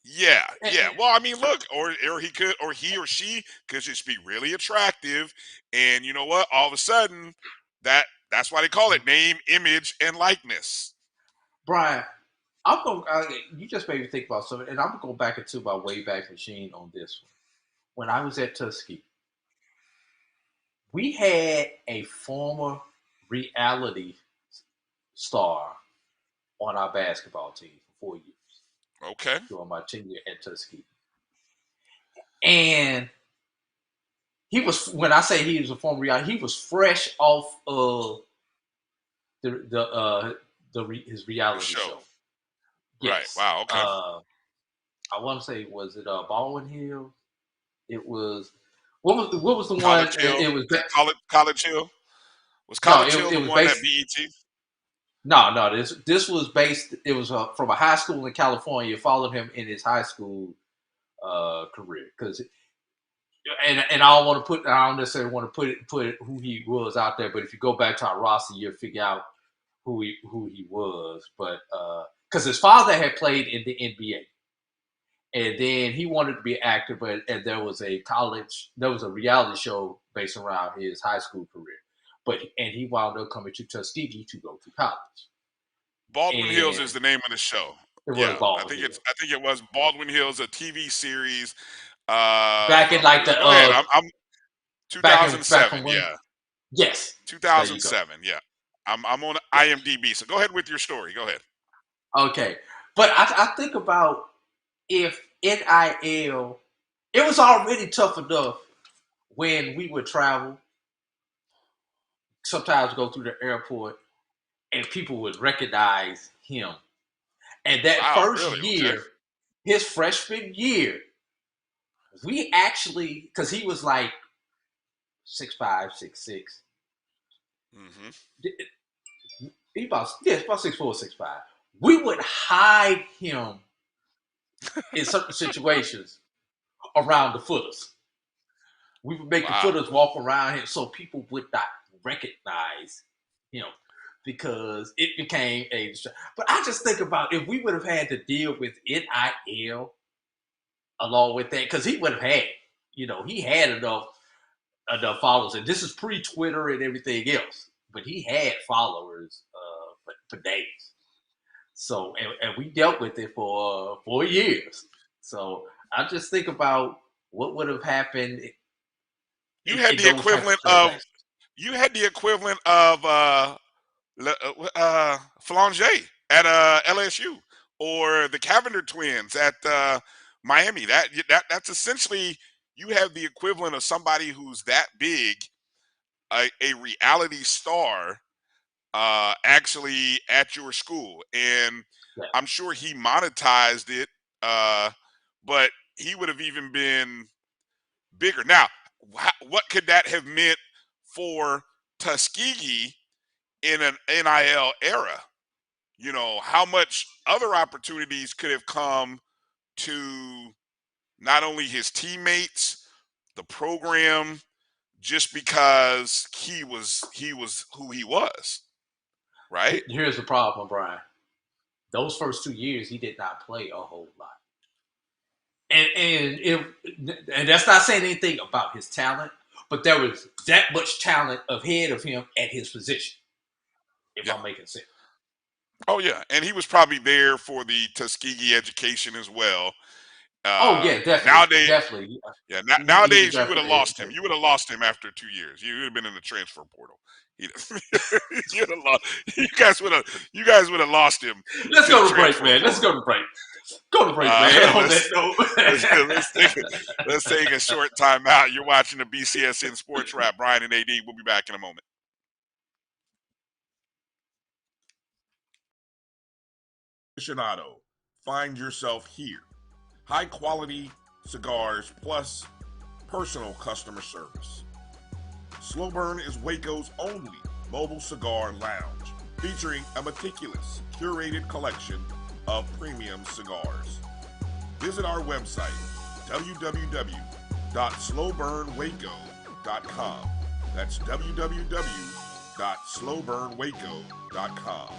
Speaker 18: Yeah. Well, I mean, look, or he or she could just be really attractive, and you know what? All of a sudden, that's why they call it name, image, and likeness.
Speaker 17: Brian, you just made me think about something, and I'm gonna go back into my Wayback Machine on this one. When I was at Tuskegee, we had a former reality star on our basketball team for 4 years.
Speaker 18: Okay.
Speaker 17: During my tenure at Tuskegee. And he was, when I say he was a former reality, he was fresh off of his reality show. Yes.
Speaker 18: Right. Wow. Okay.
Speaker 17: I want to say, was it Baldwin Hill? It was what was the
Speaker 18: College
Speaker 17: one?
Speaker 18: Hill.
Speaker 17: It was
Speaker 18: College Hill. Was College Hill
Speaker 17: it
Speaker 18: the
Speaker 17: was
Speaker 18: one
Speaker 17: based,
Speaker 18: at BET?
Speaker 17: No. This was based. It was from a high school in California. Followed him in his high school career, because. And I don't necessarily want to put who he was out there, but if you go back to our roster, you'll figure out who he was. But because his father had played in the NBA, and then he wanted to be an actor, and there was a reality show based around his high school career. And he wound up coming to Tuskegee to go to college.
Speaker 18: Baldwin Hills is the name of the show.
Speaker 17: It was Baldwin Hills.
Speaker 18: I think it was Baldwin Hills, a TV series.
Speaker 17: Back in like the
Speaker 18: go ahead. I'm 2007.
Speaker 17: Yeah. Yes.
Speaker 18: 2007. Yeah. I'm on IMDb. So go ahead with your story. Go ahead.
Speaker 17: Okay, but I think about if NIL, it was already tough enough when we would travel. Sometimes go through the airport and people would recognize him. And that first year, his freshman year, we actually, because he was like 6'5", 6'6". Mm-hmm. He about 6'4", 6'5". We would hide him in certain situations around the footers. We would make the footers walk around him so people would not recognize him, because it became a. But I just think about if we would have had to deal with NIL along with that, because he would have had, he had enough followers, and this is pre-Twitter and everything else, but he had followers for days. So, and we dealt with it for 4 years. So I just think about what would have happened.
Speaker 18: You had the equivalent of Flanger at LSU, or the Cavender twins at Miami. That's essentially, you have the equivalent of somebody who's that big, a reality star, actually at your school. And I'm sure he monetized it, but he would have even been bigger. Now, what could that have meant for Tuskegee in an NIL era? How much other opportunities could have come to not only his teammates, the program just because he was who he was, right?
Speaker 17: Here's the problem, Brian. Those first 2 years, he did not play a whole lot. And that's not saying anything about his talent, but there was that much talent ahead of him at his position, if I'm making sense.
Speaker 18: Oh, yeah. And he was probably there for the Tuskegee education as well.
Speaker 17: Definitely.
Speaker 18: Nowadays you would have lost him. You would have lost him after 2 years. You would have been in the transfer portal. You guys would have lost him.
Speaker 17: Let's go to break, man. Let's go to break. Go to break, man.
Speaker 18: Let's take a short time out. You're watching the BCSN SportsWrap. Bryan and A.D. We'll be back in a moment.
Speaker 8: Aficionado, find yourself here. High quality cigars plus personal customer service. Slow Burn is Waco's only mobile cigar lounge, featuring a meticulous, curated collection of premium cigars. Visit our website, www.slowburnwaco.com. That's www.slowburnwaco.com.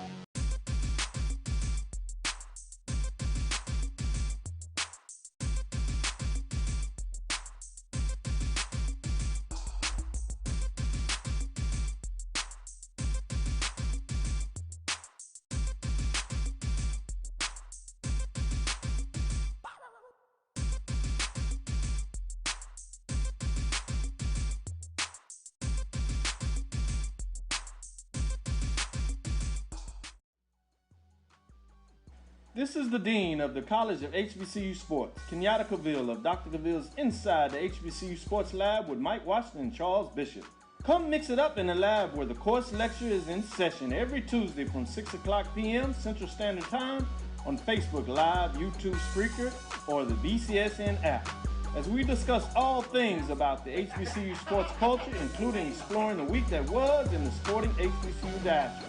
Speaker 12: This is the Dean of the College of HBCU Sports, Kenyatta Cavill of Dr. Cavill's Inside the HBCU Sports Lab with Mike Washington and Charles Bishop. Come mix it up in the lab where the course lecture is in session every Tuesday from 6 o'clock p.m. Central Standard Time on Facebook Live, YouTube Spreaker, or the BCSN app, as we discuss all things about the HBCU sports culture, including exploring the week that was in the sporting HBCU diaspora,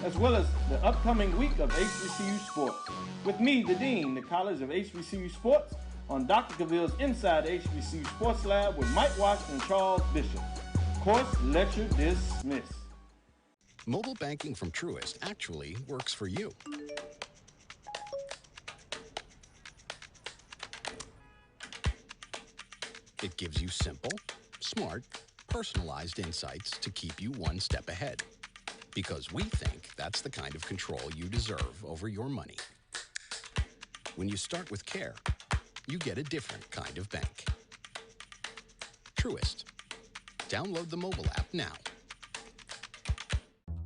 Speaker 12: as well as the upcoming week of HBCU Sports. With me, the Dean, the College of HBCU Sports, on Dr. Cavill's Inside the HBCU Sports Lab with Mike Washington and Charles Bishop. Course lecture dismissed.
Speaker 13: Mobile banking from Truist actually works for you. It gives you simple, smart, personalized insights to keep you one step ahead. Because we think that's the kind of control you deserve over your money. When you start with care, you get a different kind of bank. Truist. Download the mobile app now.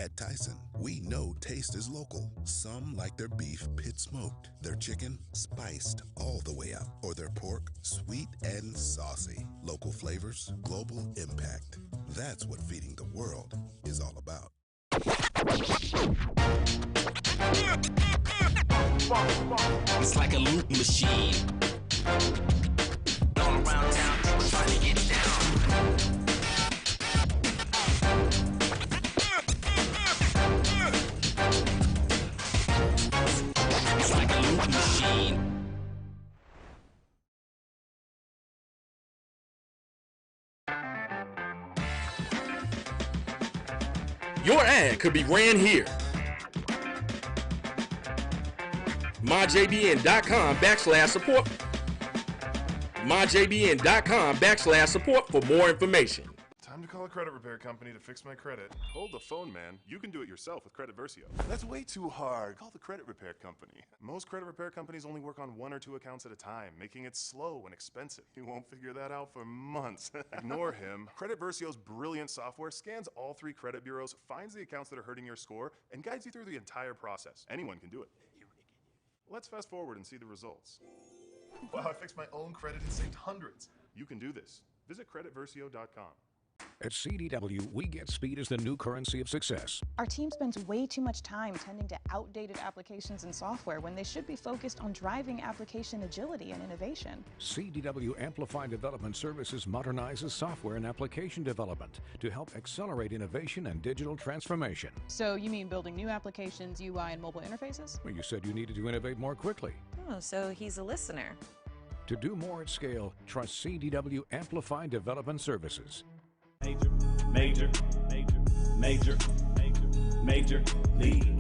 Speaker 14: At Tyson, we know taste is local. Some like their beef pit smoked, their chicken spiced all the way up, or their pork sweet and saucy. Local flavors, global impact. That's what feeding the world is all about.
Speaker 15: It's like a loop machine. All around town, people trying to get down. It's like a loop machine.
Speaker 1: Your ad could be ran here. MyJBN.com/support. MyJBN.com/support for more information.
Speaker 2: Time to call a credit repair company to fix my credit.
Speaker 3: Hold the phone, man. You can do it yourself with Credit Versio.
Speaker 2: That's way too hard. Call the credit repair company. Most credit repair companies only work on 1 or 2 accounts at a time, making it slow and expensive. You won't figure that out for months. Ignore him. Credit Versio's brilliant software scans all 3 credit bureaus, finds the accounts that are hurting your score, and guides you through the entire process. Anyone can do it. Let's fast forward and see the results. Wow, I fixed my own credit and saved hundreds. You can do this. Visit creditversio.com.
Speaker 4: At CDW, we get speed as the new currency of success.
Speaker 5: Our team spends way too much time tending to outdated applications and software when they should be focused on driving application agility and innovation.
Speaker 4: CDW Amplified Development Services modernizes software and application development to help accelerate innovation and digital transformation.
Speaker 5: So you mean building new applications, UI, and mobile interfaces?
Speaker 4: Well, you said you needed to innovate more quickly.
Speaker 6: Oh, so he's a listener.
Speaker 4: To do more at scale, trust CDW Amplified Development Services.
Speaker 7: Major league, major league.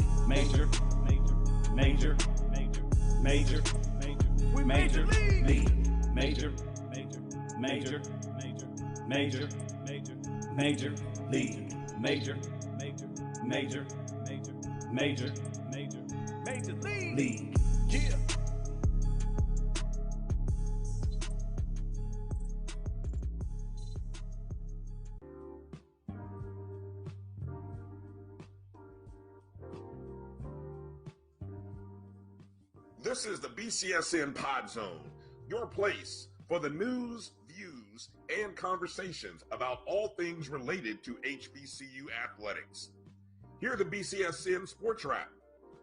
Speaker 7: Yeah.
Speaker 8: This is the BCSN Pod Zone, your place for the news, views, and conversations about all things related to HBCU athletics. Here are the BCSN SportsWrap,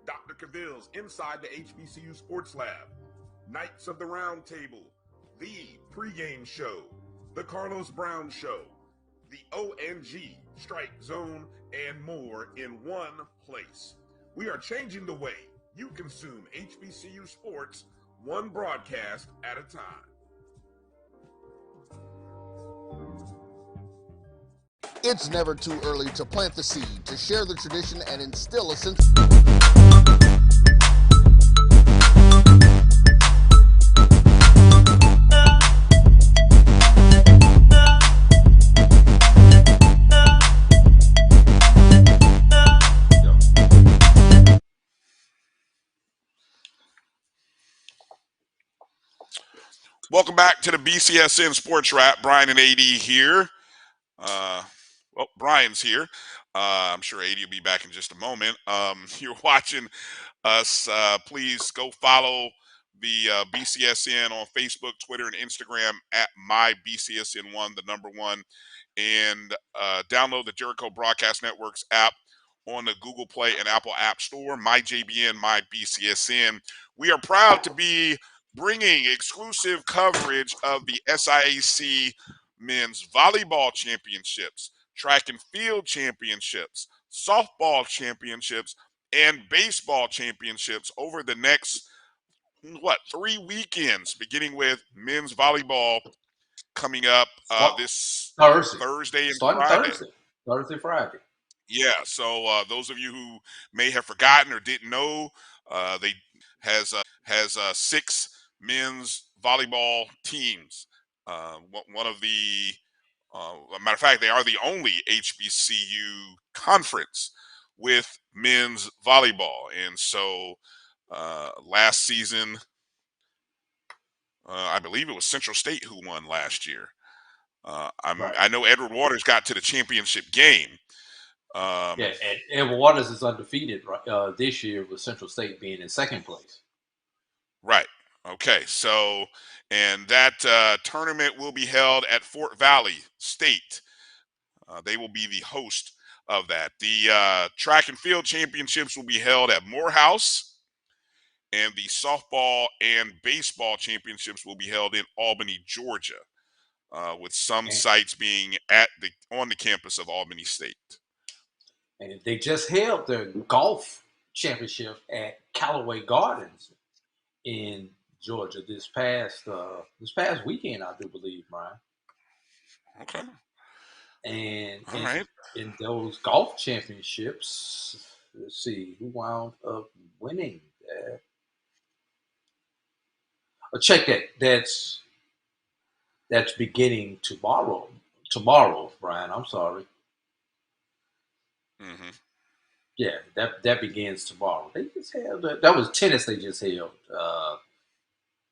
Speaker 8: Dr. Cavill's Inside the HBCU Sports Lab, Knights of the Round Table, the pregame show, the Carlos Brown Show, the ONG Strike Zone, and more in one place. We are changing the way you consume HBCU sports, one broadcast at a time.
Speaker 9: It's never too early to plant the seed, to share the tradition, and instill a sense.
Speaker 18: Welcome back to the BCSN Sports Wrap. Bryan and A.D. here. Well, Brian's here. I'm sure A.D. will be back in just a moment. You're watching us. Please go follow the BCSN on Facebook, Twitter, and Instagram at MyBCSN1, the number one. And download the Jericho Broadcast Network's app on the Google Play and Apple App Store. MyJBN, MyBCSN. We are proud to be bringing exclusive coverage of the SIAC Men's Volleyball Championships, Track and Field Championships, Softball Championships, and Baseball Championships over the next, 3 weekends, beginning with Men's Volleyball coming up this Thursday and Friday.
Speaker 17: Friday.
Speaker 18: Yeah, so those of you who may have forgotten or didn't know, they has 6 men's volleyball teams. One of the, a matter of fact, they are the only HBCU conference with men's volleyball. And so last season, I believe it was Central State who won last year. I know Edward Waters got to the championship game.
Speaker 17: And Edward Waters is undefeated this year, with Central State being in second place.
Speaker 18: Right. Okay. So, and that tournament will be held at Fort Valley State. They will be the host of that. The track and field championships will be held at Morehouse, and the softball and baseball championships will be held in Albany, Georgia, with some sites being on the campus of Albany State.
Speaker 17: And they just held their golf championship at Callaway Gardens in Georgia this past weekend, I do believe, Brian.
Speaker 18: Okay.
Speaker 17: And in those golf championships, let's see who wound up winning that. Check that. That's beginning tomorrow. Tomorrow, Brian. I'm sorry.
Speaker 18: Mm-hmm.
Speaker 17: Yeah, that begins tomorrow. They just held that was tennis. They just held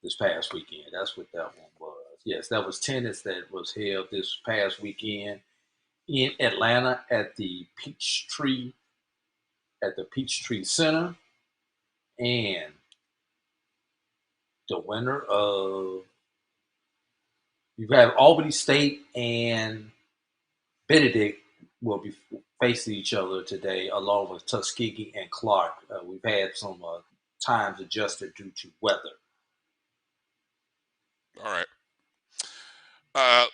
Speaker 17: this past weekend. That's what that one was. Yes, that was tennis that was held this past weekend in Atlanta at the Peachtree Center, and the winner of you have Albany State and Benedict will be facing each other today, along with Tuskegee and Clark. We've had some times adjusted due to weather.
Speaker 18: All right.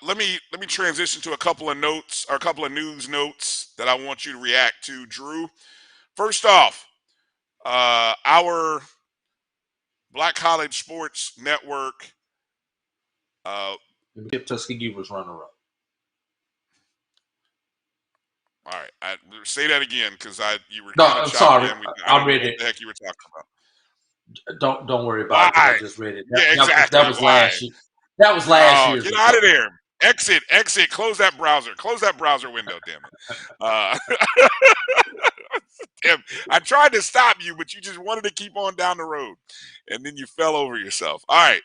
Speaker 18: Let me transition to a couple of notes, or a couple of news notes that I want you to react to, Drew. First off, our Black College Sports Network
Speaker 17: Tuskegee was runner-up.
Speaker 18: All right, say that again because you were
Speaker 17: No,
Speaker 18: kind of
Speaker 17: I'm
Speaker 18: choppy.
Speaker 17: sorry.
Speaker 18: I
Speaker 17: I
Speaker 18: didn't know
Speaker 17: read
Speaker 18: what
Speaker 17: it.
Speaker 18: the heck you were talking about.
Speaker 17: Don't worry about it because
Speaker 18: Why?
Speaker 17: I just read it.
Speaker 18: Yeah,
Speaker 17: That
Speaker 18: exactly.
Speaker 17: was
Speaker 18: Why?
Speaker 17: last year. That was last
Speaker 18: Oh,
Speaker 17: year's
Speaker 18: get out of
Speaker 17: result.
Speaker 18: there. Exit. Close that browser. Close that browser window, damn it. Damn, I tried to stop you, but you just wanted to keep on down the road. And then you fell over yourself. All right.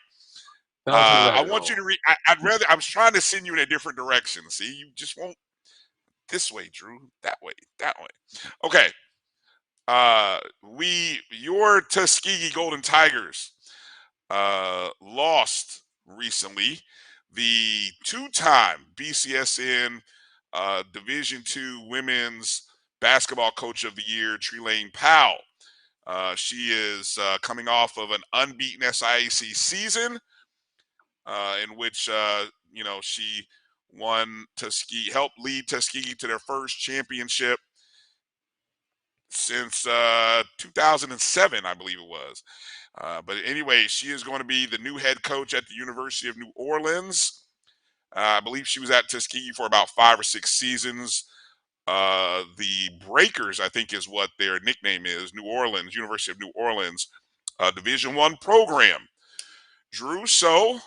Speaker 18: I want you to read. I was trying to send you in a different direction. See, you just won't. This way, Drew. That way. Okay. Your Tuskegee Golden Tigers lost recently. The two-time BCSN Division II Women's Basketball Coach of the Year, Trelane Powell. She is coming off of an unbeaten SIAC season in which she won Tuskegee, helped lead Tuskegee to their first championship since 2007, I believe it was. But anyway, she is going to be the new head coach at the University of New Orleans. I believe she was at Tuskegee for about 5 or 6 seasons. The Breakers, I think, is what their nickname is. New Orleans, University of New Orleans, Division I program. Drew, so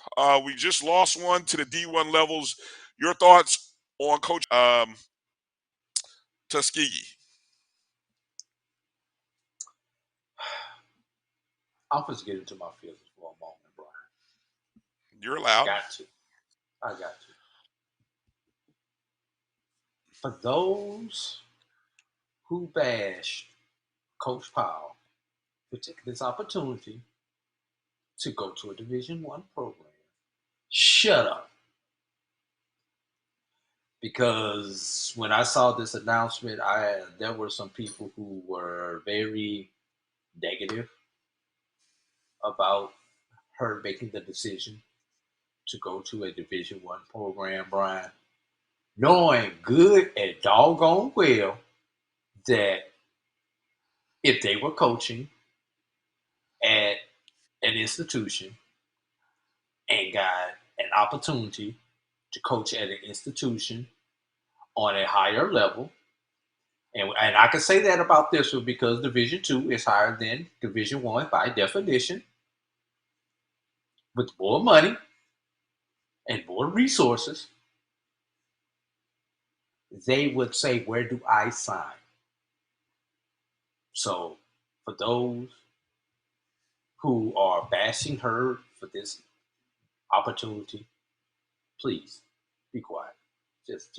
Speaker 18: we just lost one to the D1 levels. Your thoughts on Coach Tuskegee?
Speaker 17: I'm supposed to get into my feelings for a moment, Brian.
Speaker 18: You're allowed.
Speaker 17: I got to. For those who bash Coach Powell for taking this opportunity to go to a Division I program, shut up. Because when I saw this announcement, there were some people who were very negative about her making the decision to go to a Division I program, Brian, knowing good and doggone well that if they were coaching at an institution and got an opportunity to coach at an institution on a higher level, and I can say that about this one because Division II is higher than Division I by definition, with more money and more resources, they would say, where do I sign? So for those who are bashing her for this opportunity, please be quiet. Just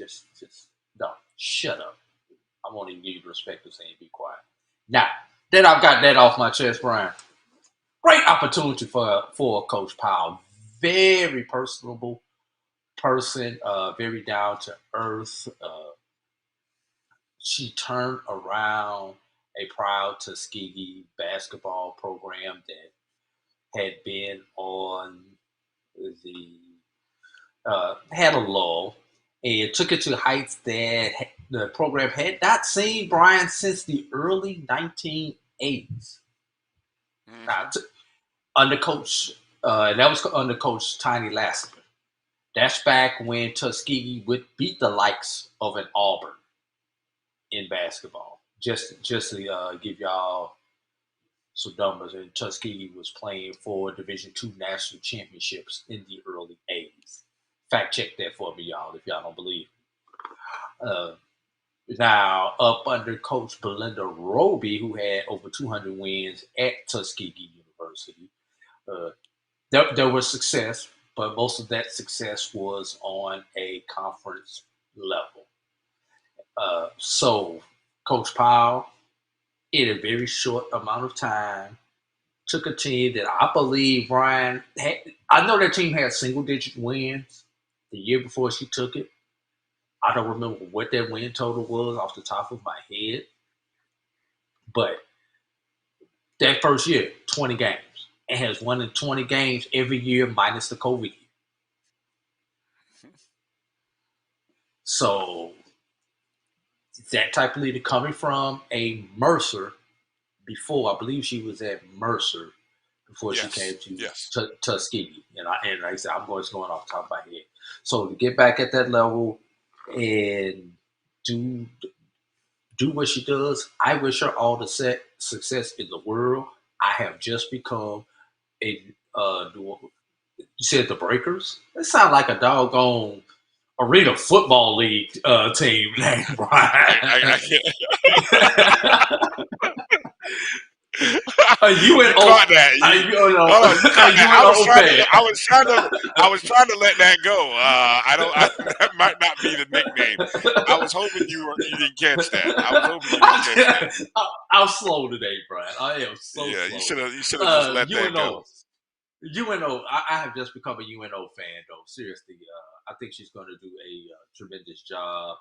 Speaker 17: don't. Shut up. I won't even give you the respect of saying be quiet. Now, that I've got that off my chest, Brian. Great opportunity for Coach Powell. Very personable person, very down to earth. She turned around a proud Tuskegee basketball program that had been on the had a lull and took it to heights that the program had not seen, Brian, since the early 1980s. Mm-hmm. Under Coach, that was under Coach Tiny Lassiter. That's back when Tuskegee would beat the likes of an Auburn in basketball. Just to give y'all some numbers, and Tuskegee was playing for Division II national championships in the early 80s. Fact check that for me, y'all, if y'all don't believe me. Now, up under Coach Belinda Roby, who had over 200 wins at Tuskegee University, there was success, but most of that success was on a conference level. So Coach Powell, in a very short amount of time, took a team that I believe, Ryan, I know that team had single-digit wins the year before she took it. I don't remember what that win total was off the top of my head. But that first year, 20 games. And has won in 20 games every year minus the COVID year. So that type of leader coming from a Mercer before, I believe she was at Mercer before she came to
Speaker 18: Yes.
Speaker 17: Tuskegee. And like I said, I'm going off the top of my head. So to get back at that level and do what she does, I wish her all the success in the world. I have just become a you said the Breakers? That sounds like a doggone Arena Football League team name, Brian. You went
Speaker 18: caught that. I was trying to let that go. That might not be the nickname. I was hoping you didn't catch that. I was hoping you didn't catch that.
Speaker 17: I'm slow today, Brian. I am so slow.
Speaker 18: You should have just let that go.
Speaker 17: UNO, I have just become a UNO fan, though. Seriously, I think she's going to do a tremendous job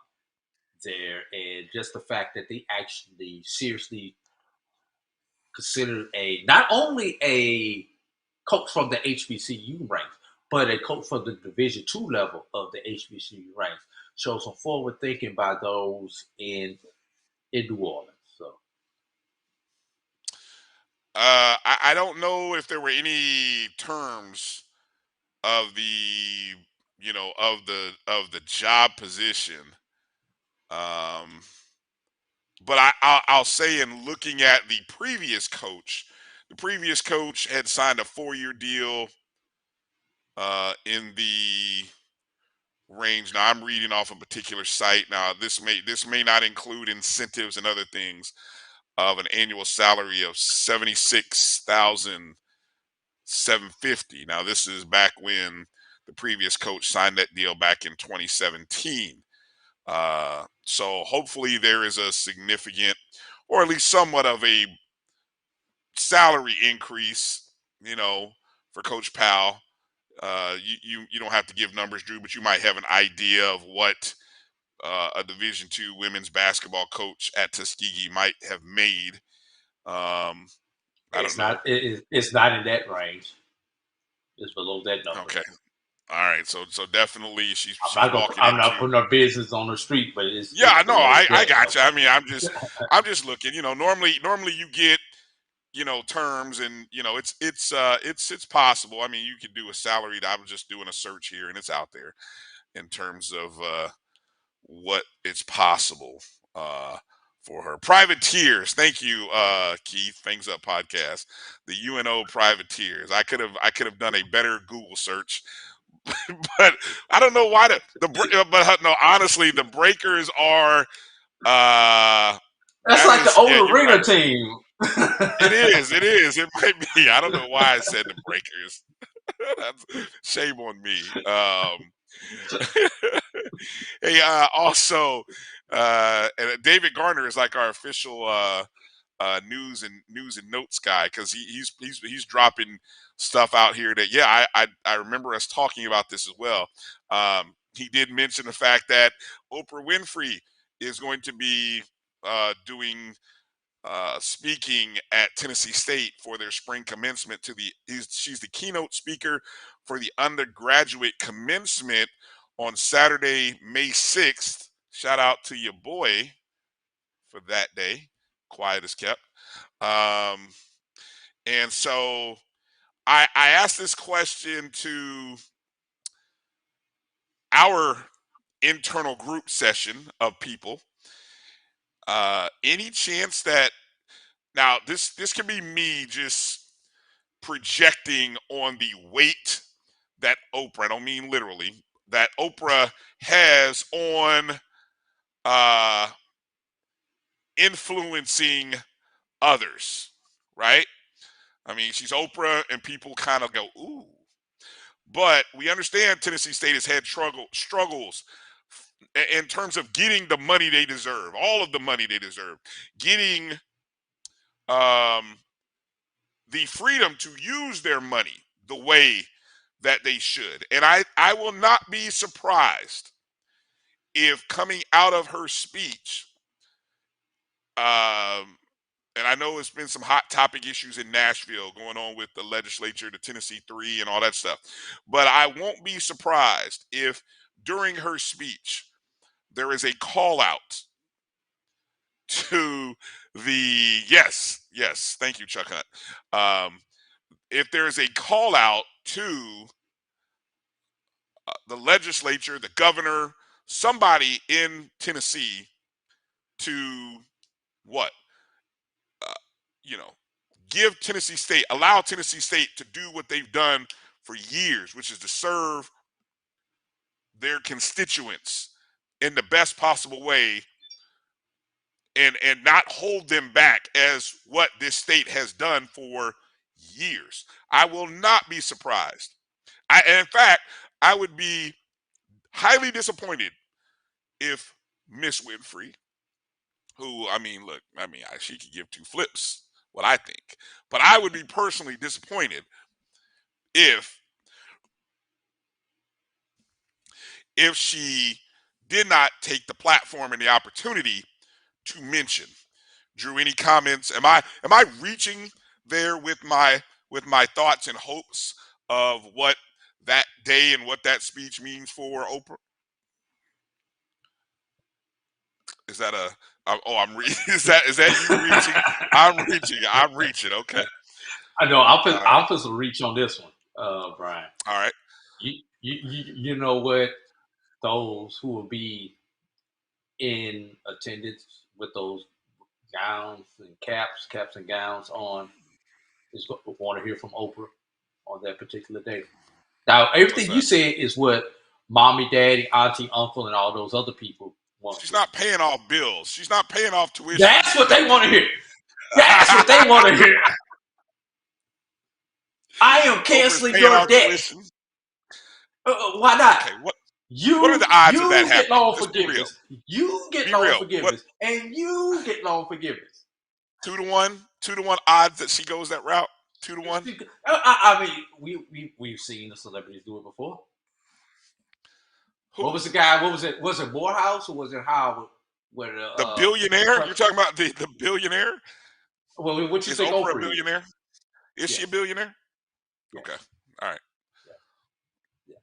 Speaker 17: there, and just the fact that they actually seriously considered not only a coach from the HBCU ranks, but a coach from the Division II level of the HBCU ranks shows some forward thinking by those in New Orleans. So,
Speaker 18: I don't know if there were any terms of the of the job position. But I'll say, in looking at the previous coach had signed a 4-year deal in the range. Now I'm reading off a particular site. Now this may not include incentives and other things, of an annual salary of $76,750. Now this is back when the previous coach signed that deal back in 2017. So hopefully there is a significant, or at least somewhat of a salary increase, for Coach Powell. You don't have to give numbers, Drew, but you might have an idea of what a Division II women's basketball coach at Tuskegee might have made. I don't know.
Speaker 17: It's not in that range. It's below that number.
Speaker 18: Okay. All right. So definitely she's
Speaker 17: I'm
Speaker 18: walking
Speaker 17: not putting her business on the street, but it's
Speaker 18: I got you. I mean, I'm just looking. Normally you get terms, and it's possible. I mean, you could do a salaried. I was just doing a search here, and it's out there in terms of what it's possible for her. Privateers. Thank you, Keith. Things Up podcast. The UNO Privateers. I could have done a better Google search, but I don't know why honestly, the Breakers are.
Speaker 17: That's like the old arena team.
Speaker 18: It is. It might be. I don't know why I said the Breakers. That's shame on me. Hey, also, and David Garner is like our official news and notes guy, because he's dropping stuff out here that I remember us talking about this as well. He did mention the fact that Oprah Winfrey is going to be doing speaking at Tennessee State for their spring commencement. She's the keynote speaker for the undergraduate commencement on Saturday, May 6th. Shout out to your boy for that day. Quiet as kept. And so I asked this question to our internal group session of people. Any chance that, now this can be me just projecting on the weight that Oprah, I don't mean literally, that Oprah has on influencing others, right? I mean, she's Oprah, and people kind of go, ooh. But we understand Tennessee State has had struggles in terms of getting the money they deserve, all of the money they deserve, getting the freedom to use their money the way that they should. And I will not be surprised if, coming out of her speech, and I know it's been some hot topic issues in Nashville going on with the legislature, the Tennessee 3 and all that stuff, but I won't be surprised if during her speech there is a call out to the, yes, thank you, Chuck Hunt, if there's a call out to the legislature, the governor, somebody in Tennessee to what? You know, allow Tennessee State to do what they've done for years, which is to serve their constituents in the best possible way and not hold them back as what this state has done for years. I will not be surprised. And in fact, I would be highly disappointed if Miss Winfrey, who, she could give two flips what I think, but I would be personally disappointed if she did not take the platform and the opportunity to mention. Drew, any comments? Am I reaching there with my thoughts and hopes of what that day and what that speech means for Oprah? Is that is that you reaching? I'm reaching. Okay.
Speaker 17: I know. I'll put some reach on this one, Brian.
Speaker 18: All right.
Speaker 17: You know what? Those who will be in attendance with those gowns and caps and gowns on is want to hear from Oprah on that particular day. Now, everything you said is what mommy, daddy, auntie, uncle, and all those other people want.
Speaker 18: She's not paying off bills. She's not paying off tuition.
Speaker 17: That's what they want to hear. That's what they want to hear. I am canceling your debt. Why not?
Speaker 18: Okay, what are the odds of that happening?
Speaker 17: Loan forgiveness. You get loan forgiveness. And you get loan forgiveness.
Speaker 18: 2-to-1 odds that she goes that route. 2-to-1.
Speaker 17: I mean, we've seen the celebrities do it before. Who? What was the guy? What was it? Was it Morehouse or was it Howard? Where
Speaker 18: the billionaire? You're talking about the billionaire?
Speaker 17: Well, what you
Speaker 18: is
Speaker 17: think?
Speaker 18: Oprah a billionaire? Is she a billionaire?
Speaker 17: Yes.
Speaker 18: Okay. All right.
Speaker 17: Yes.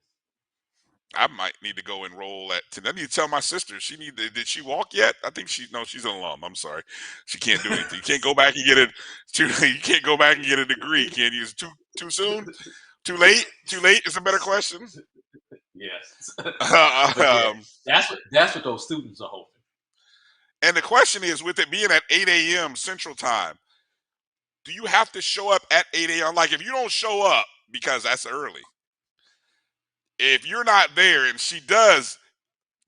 Speaker 18: I might need to go enroll at. I need to tell my sister. Did she walk yet? I think she's an alum. I'm sorry. She can't do anything. You can't go back and get it. You can't go back and get a degree. Can you? Too soon? Too late? Too late is a better question.
Speaker 17: Yes. That's what those students are hoping.
Speaker 18: And the question is, with it being at 8 a.m. Central Time, do you have to show up at 8 a.m.? Like, if you don't show up because that's early, if you're not there and she does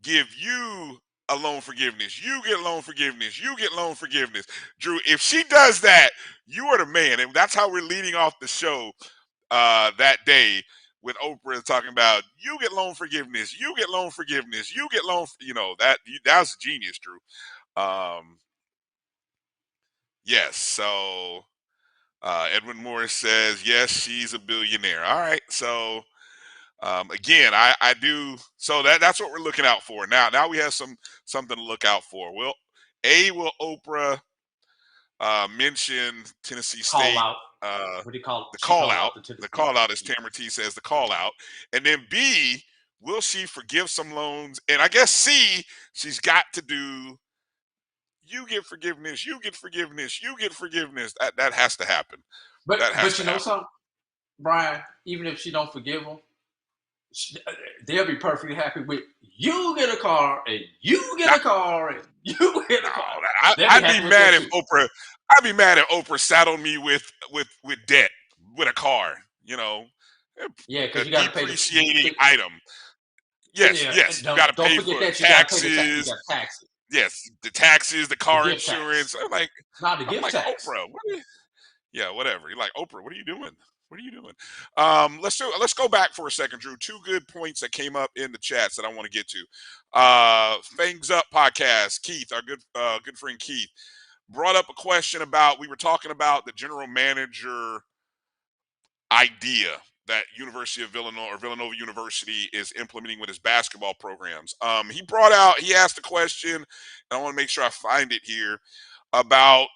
Speaker 18: give you a loan forgiveness, you get loan forgiveness, you get loan forgiveness. Drew, if she does that, you are the man. And that's how we're leading off the show that day with Oprah talking about you get loan forgiveness, you get loan forgiveness, you get loan, that's genius, Drew. Yes, so Edwin Morris says, yes, she's a billionaire. All right, so again, I do, so that's what we're looking out for. Now we have something to look out for. Will Oprah mention Tennessee State?
Speaker 17: What do you call it?
Speaker 18: The call out. The call out, as Tamara T says, the call out. And then B, will she forgive some loans? And I guess C, she's got to do, you get forgiveness, you get forgiveness, you get forgiveness. That has to happen.
Speaker 17: But you know something, Brian, even if she don't forgive them, they'll be perfectly happy with you get a car and you get a car and you get a car.
Speaker 18: I'd be mad if Oprah. I'd be mad if Oprah saddled me with debt with a car. Yeah,
Speaker 17: because you got to pay
Speaker 18: depreciating item. Yes, you got to pay for taxes. Yes, the taxes, the car insurance. I'm like,
Speaker 17: tax.
Speaker 18: Oprah, whatever. You're like, Oprah, what are you doing? What are you doing? Let's go back for a second, Drew. Two good points that came up in the chats that I want to get to. Fangs Up podcast. Keith, our good friend Keith, brought up a question about, we were talking about the general manager idea that University of Villanova or Villanova University is implementing with is basketball programs. He asked a question, and I want to make sure I find it here, about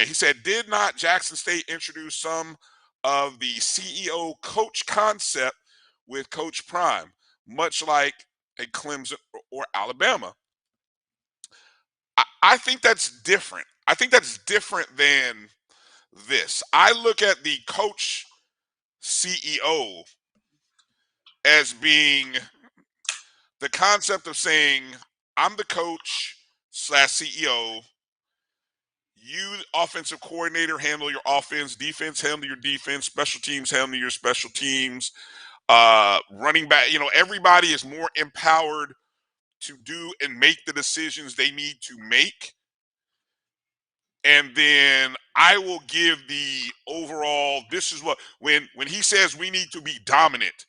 Speaker 18: he said, did not Jackson State introduce some of the CEO coach concept with Coach Prime, much like a Clemson or Alabama? I think that's different. I think that's different than this. I look at the coach CEO as being the concept of saying, I'm the coach / CEO. You, offensive coordinator, handle your offense. Defense, handle your defense. Special teams, handle your special teams. Running back, everybody is more empowered to do and make the decisions they need to make. And then I will give the overall, this is what, when he says we need to be dominant.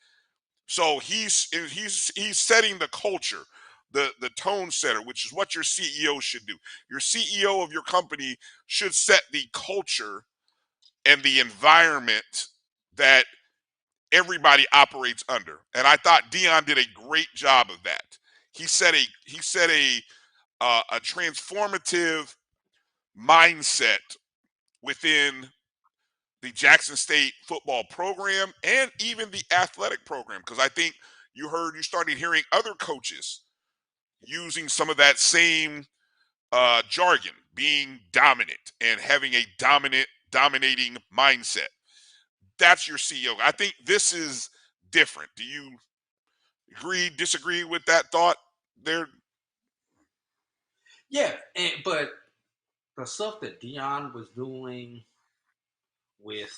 Speaker 18: So he's setting the culture, the tone setter, which is what your CEO should do. Your CEO of your company should set the culture and the environment that everybody operates under. And I thought Dion did a great job of that. He set a transformative mindset within the Jackson State football program and even the athletic program, because I think you started hearing other coaches using some of that same jargon, being dominant and having a dominating mindset. That's your CEO. I think this is different. Do you agree, disagree with that thought there?
Speaker 17: Yeah, but the stuff that Dion was doing with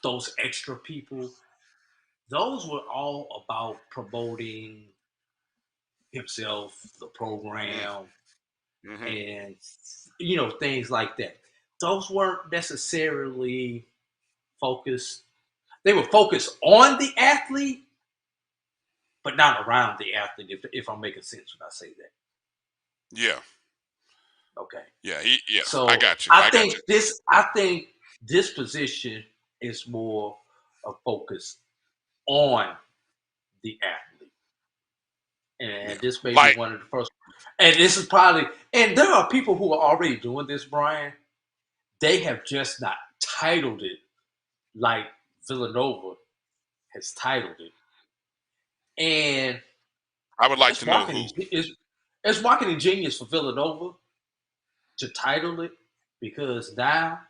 Speaker 17: those extra people, those were all about promoting himself, the program, and things like that. Those weren't necessarily focused. They were focused on the athlete, but not around the athlete. If I'm making sense when I say that.
Speaker 18: Yeah.
Speaker 17: Okay.
Speaker 18: Yeah. Yeah.
Speaker 17: So
Speaker 18: I got you.
Speaker 17: I think this position is more a focus on the athlete, and this may be one of the first. And this is probably, and there are people who are already doing this, Brian. They have just not titled it like Villanova has titled it. And
Speaker 18: I would like to know who.
Speaker 17: It's marketing genius for Villanova to title it, because now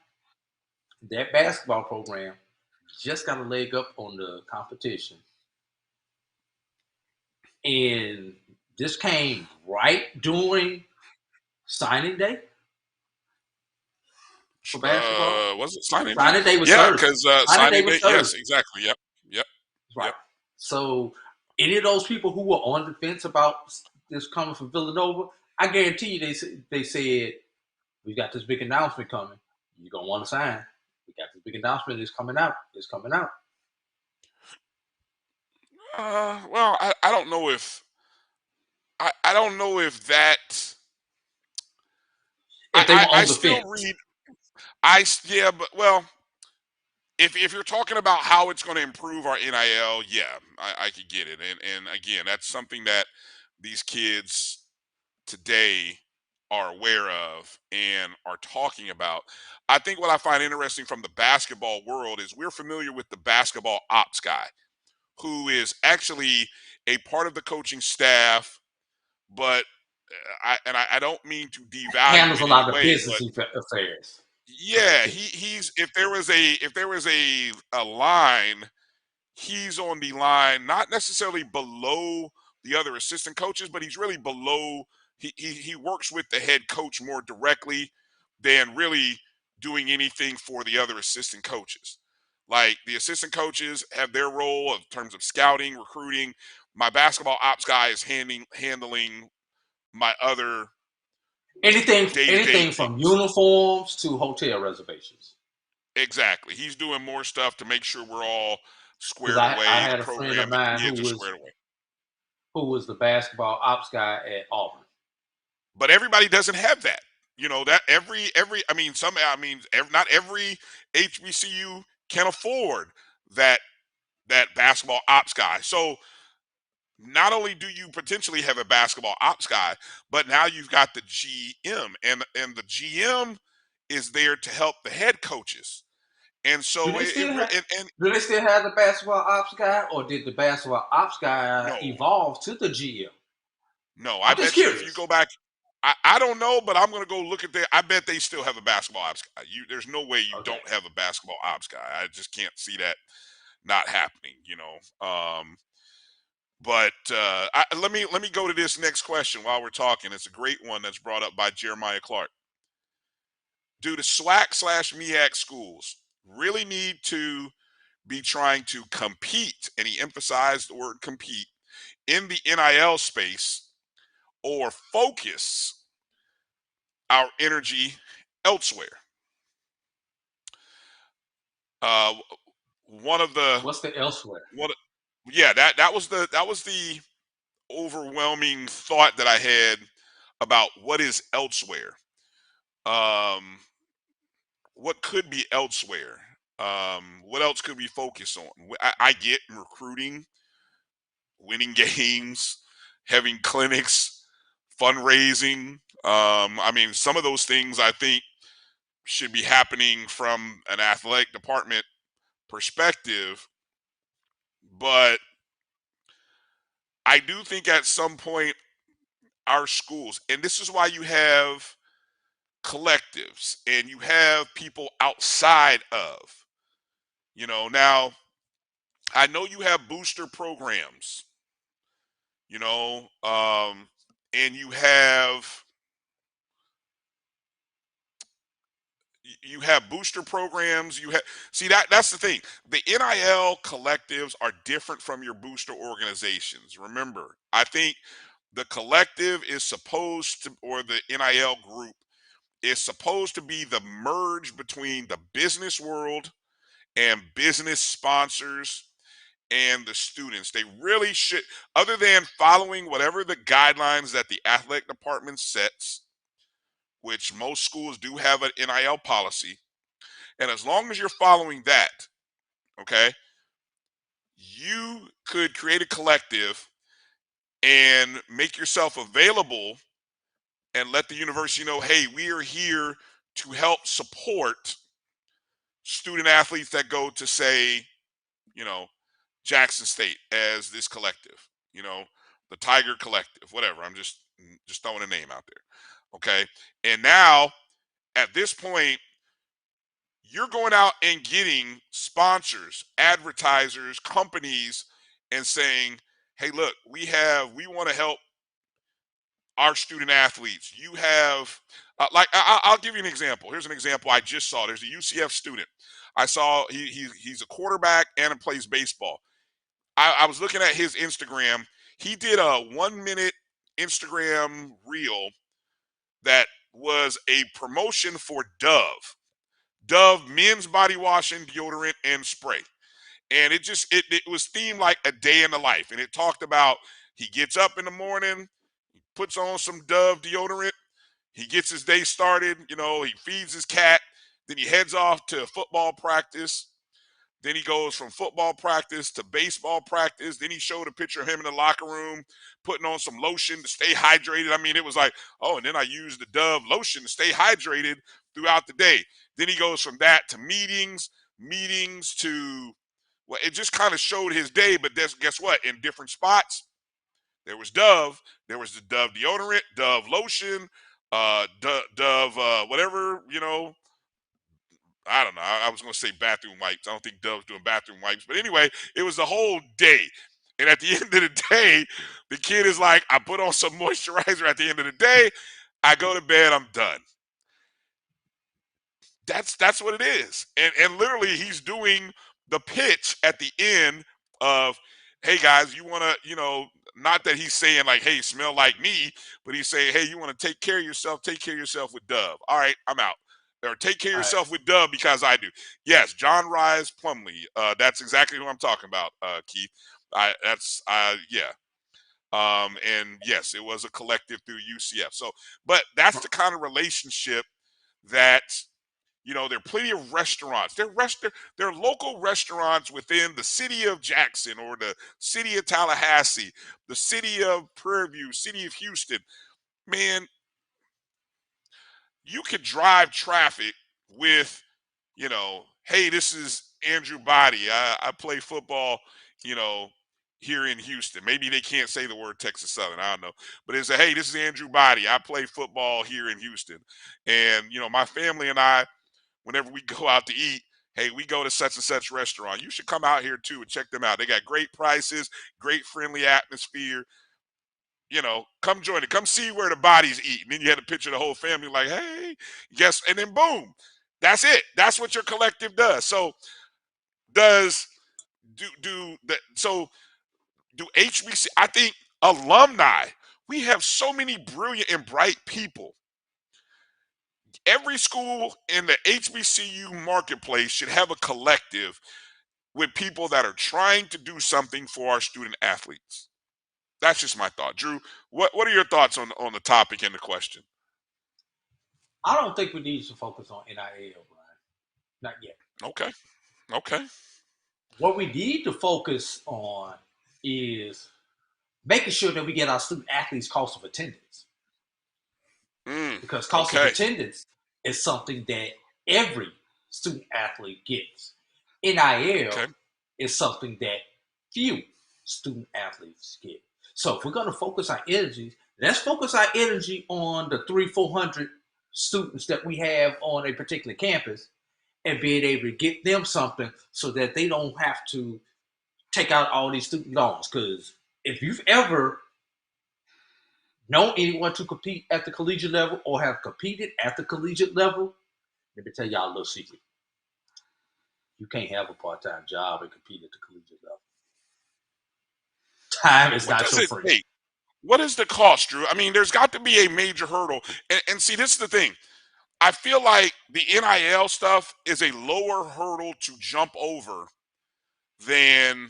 Speaker 17: that basketball program just got a leg up on the competition. And this came right during signing day for basketball.
Speaker 18: Was it signing day?
Speaker 17: Signing day was
Speaker 18: yeah,
Speaker 17: Thursday.
Speaker 18: because signing day, yes, exactly. Yep.
Speaker 17: Right.
Speaker 18: Yep.
Speaker 17: So any of those people who were on the fence about this coming from Villanova, I guarantee you they said, we got this big announcement coming. You're going to want to sign. We got this big announcement. It's coming out. It's coming out.
Speaker 18: Well, I don't know if I don't know if that.
Speaker 17: If they were on
Speaker 18: I
Speaker 17: the
Speaker 18: still
Speaker 17: fence.
Speaker 18: read. But well, if you're talking about how it's going to improve our NIL, yeah, I could get it. And again, that's something that these kids today are aware of and are talking about. I think what I find interesting from the basketball world is we're familiar with the basketball ops guy, who is actually a part of the coaching staff, but I don't mean to devalue
Speaker 17: handles
Speaker 18: it
Speaker 17: a lot
Speaker 18: in
Speaker 17: of
Speaker 18: any way,
Speaker 17: business affairs.
Speaker 18: Yeah, he's if there was a line, he's on the line, not necessarily below the other assistant coaches, but he's really below. He works with the head coach more directly than really doing anything for the other assistant coaches. Like, the assistant coaches have their role in terms of scouting, recruiting. My basketball ops guy is handling my other
Speaker 17: anything from uniforms to hotel reservations.
Speaker 18: Exactly. He's doing more stuff to make sure we're all squared
Speaker 17: I
Speaker 18: away.
Speaker 17: had
Speaker 18: The
Speaker 17: a friend
Speaker 18: program,
Speaker 17: of mine
Speaker 18: the kids are squared away.
Speaker 17: who was the basketball ops guy at Auburn.
Speaker 18: But everybody doesn't have that. That not every HBCU can afford that basketball ops guy. So not only do you potentially have a basketball ops guy, but now you've got the GM, and the GM is there to help the head coaches. And so
Speaker 17: do they still have the basketball ops guy, or did the basketball ops guy evolve to the GM?
Speaker 18: No, I bet you if you go back I don't know, but I'm going to go look at I bet they still have a basketball ops guy. There's no way you don't have a basketball ops guy. I just can't see that not happening, But let me go to this next question while we're talking. It's a great one that's brought up by Jeremiah Clark. Do the SWAC/MEAC schools really need to be trying to compete, and he emphasized the word compete, in the NIL space, or focus our energy elsewhere? One of the
Speaker 17: What's the elsewhere?
Speaker 18: That was the overwhelming thought that I had about what is elsewhere. What could be elsewhere? What else could we focus on? I get recruiting, winning games, having clinics, fundraising. I mean, some of those things I think should be happening from an athletic department perspective, but I do think at some point our schools, and this is why you have collectives and you have people outside of, now I know you have booster programs, and you have booster programs. That's the thing. The NIL collectives are different from your booster organizations. Remember, I think the collective is supposed to, or the NIL group is supposed to be the merge between the business world and business sponsors and the students. They really should, other than following whatever the guidelines that the athletic department sets, which most schools do have an NIL policy. And as long as you're following that, okay, you could create a collective and make yourself available and let the university know, hey, we are here to help support student athletes that go to, say, Jackson State as this collective, the Tiger Collective, whatever. I'm just throwing a name out there. Okay. And now at this point, you're going out and getting sponsors, advertisers, companies, and saying, hey, look, we want to help our student athletes. You have, I'll give you an example. Here's an example I just saw. There's a UCF student. I saw he's a quarterback and plays baseball. I was looking at his Instagram. He did a 1-minute Instagram reel that was a promotion for Dove men's body wash and deodorant and spray. And it was themed like a day in the life. And it talked about he gets up in the morning, he puts on some Dove deodorant, he gets his day started, he feeds his cat, then he heads off to football practice. Then he goes from football practice to baseball practice. Then he showed a picture of him in the locker room putting on some lotion to stay hydrated. I mean, it was like, oh, and then I used the Dove lotion to stay hydrated throughout the day. Then he goes from that to meetings to, well, it just kind of showed his day. But guess what? In different spots, there was Dove. There was the Dove deodorant, Dove lotion, Dove whatever, I don't know. I was going to say bathroom wipes. I don't think Dove's doing bathroom wipes. But anyway, it was the whole day. And at the end of the day, the kid is like, I put on some moisturizer at the end of the day. I go to bed. I'm done. That's what it is. And literally, he's doing the pitch at the end of, hey, guys, you want to, not that he's saying like, hey, smell like me, but he's saying, hey, you want to take care of yourself with Dove. All right, I'm out. Or take care of yourself with Dove because I do. Yes, John Rise Plumley. That's exactly who I'm talking about, Keith. Yeah. And yes, it was a collective through UCF. So, but that's the kind of relationship that, there are plenty of restaurants. There are local restaurants within the city of Jackson or the city of Tallahassee, the city of Prairie View, city of Houston. Man, you could drive traffic with, hey, this is Andrew Body. I play football, here in Houston. Maybe they can't say the word Texas Southern. I don't know. But it's hey, this is Andrew Body. I play football here in Houston. And, my family and I, whenever we go out to eat, hey, we go to such and such restaurant. You should come out here too and check them out. They got great prices, great friendly atmosphere. Come join it. Come see where the Bodies eat. And then you had a picture of the whole family like, hey, yes. And then boom, that's it. That's what your collective does. So do HBC, I think alumni, we have so many brilliant and bright people. Every school in the HBCU marketplace should have a collective with people that are trying to do something for our student athletes. That's just my thought. Drew, what are your thoughts on the topic and the question?
Speaker 17: I don't think we need to focus on NIL, Brian. Not yet.
Speaker 18: Okay.
Speaker 17: What we need to focus on is making sure that we get our student athletes cost of attendance. Because cost of attendance is something that every student athlete gets. NIL is something that few student athletes get. So if we're going to focus our energies, let's focus our energy on the 300-400 students that we have on a particular campus and being able to get them something so that they don't have to take out all these student loans. Because if you've ever known anyone to compete at the collegiate level or have competed at the collegiate level, let me tell y'all a little secret. You can't have a part-time job and compete at the collegiate level. Time is not your friend.
Speaker 18: What is the cost, Drew? I mean, there's got to be a major hurdle. And see, this is the thing. I feel like the NIL stuff is a lower hurdle to jump over than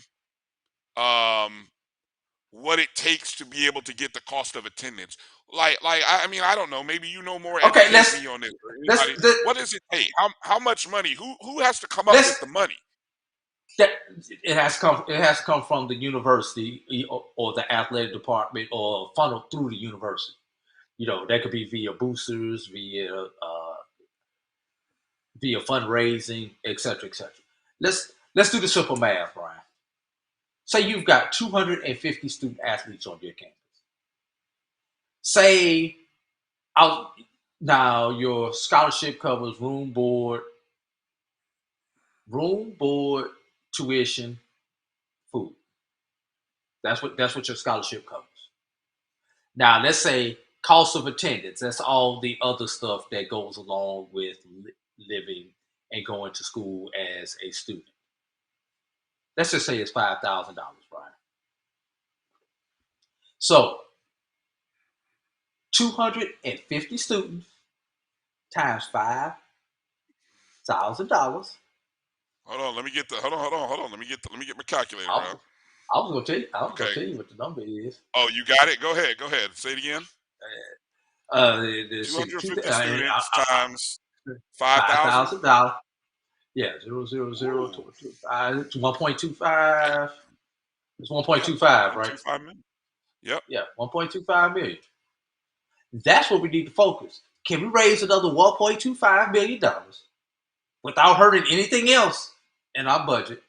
Speaker 18: what it takes to be able to get the cost of attendance. I mean, I don't know. Maybe you know more.
Speaker 17: Okay,
Speaker 18: me on this. What does it take? How much money? Who has to come up with the money?
Speaker 17: It has to come from the university or the athletic department or funneled through the university. That could be via boosters, via fundraising, et cetera, et cetera. Let's do the simple math, Brian. Say you've got 250 student athletes on your campus. Say now your scholarship covers room, board, tuition, food. That's what your scholarship covers. Now let's say cost of attendance. That's all the other stuff that goes along with living and going to school as a student. Let's just say it's $5,000, Brian. So 250 students times $5,000.
Speaker 18: Hold on, let me get Hold on. Let me get my calculator out.
Speaker 17: I was gonna tell you what the number is.
Speaker 18: Oh, you got it. Go ahead. Say it again. 250 students times $5,000.
Speaker 17: Yeah, 0.002. It's 1.25. It's 1.25, right?
Speaker 18: 1.25 million. Yep.
Speaker 17: Yeah, 1.25 million. That's what we need to focus. Can we raise another $1.25 million without hurting anything else in our budget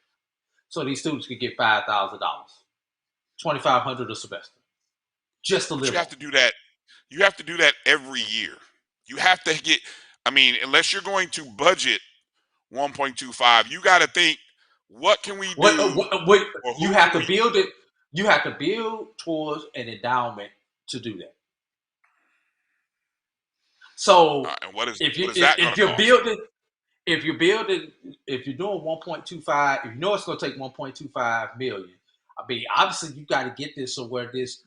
Speaker 17: so these students can get $5,000, $2,500 a semester, just to live?
Speaker 18: You have to do that. You have to do that every year. You have to get. I mean, unless you're going to budget 1.25, you got to think, what can we do?
Speaker 17: You have to build it. You have to build towards an endowment to do that. So if you're doing 1.25, if you know it's going to take 1.25 million, I mean, obviously you got to get this so where this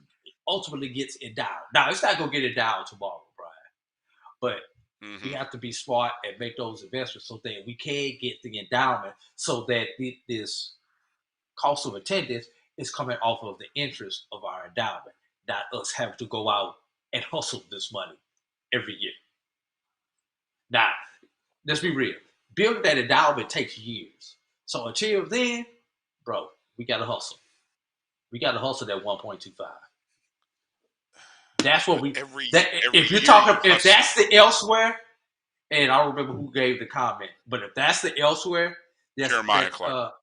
Speaker 17: ultimately gets endowed. Now it's not going to get endowed tomorrow, Brian, but we have to be smart and make those investments so that we can get the endowment so that this cost of attendance is coming off of the interest of our endowment, not us having to go out and hustle this money every year. Now, let's be real. Building that endowment takes years. So until then, bro, we got to hustle. We got to hustle that 1.25. That's what if that's the elsewhere, and I don't remember who gave the comment, but if that's the elsewhere, that's
Speaker 18: Jeremiah Clark.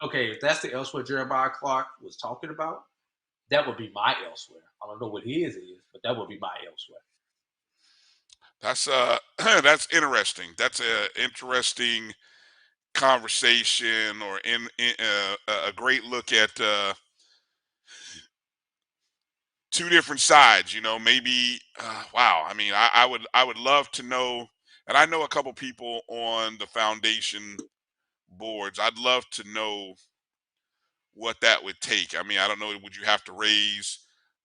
Speaker 17: Okay, if that's the elsewhere Jeremiah Clark was talking about, that would be my elsewhere. I don't know what his is, but that would be my elsewhere.
Speaker 18: That's that's interesting. That's a interesting conversation, or a great look at two different sides. Maybe wow. I mean, I would love to know, and I know a couple people on the foundation boards. I'd love to know what that would take. I mean, I don't know. Would you have to raise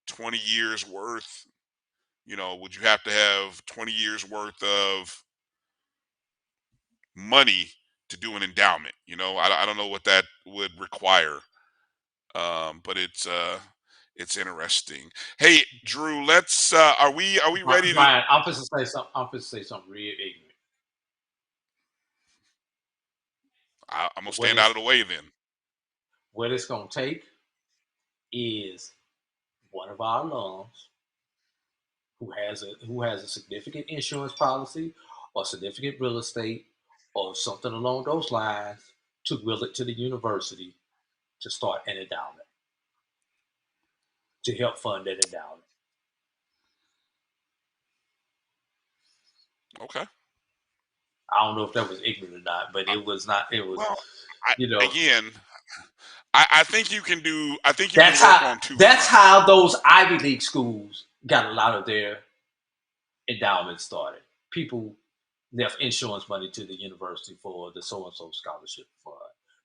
Speaker 18: 20 years worth? Would you have to have 20 years worth of money to do an endowment? I don't know what that would require. But it's interesting. Hey, Drew, let's are we ready to
Speaker 17: Brian, I'm supposed to say something. I'm supposed to say something real ignorant.
Speaker 18: I'm gonna stand out of the way then.
Speaker 17: What it's gonna take is one of our alums who has a significant insurance policy or significant real estate or something along those lines to will it to the university to start an endowment to help fund that endowment.
Speaker 18: Okay.
Speaker 17: I don't know if that was ignorant or not, but it was not. It was,
Speaker 18: Well,
Speaker 17: again.
Speaker 18: I think you can do. I think you
Speaker 17: That's
Speaker 18: can work
Speaker 17: how.
Speaker 18: on two.
Speaker 17: That's how those Ivy League schools got a lot of their endowments started. People left insurance money to the university for the so-and-so scholarship fund.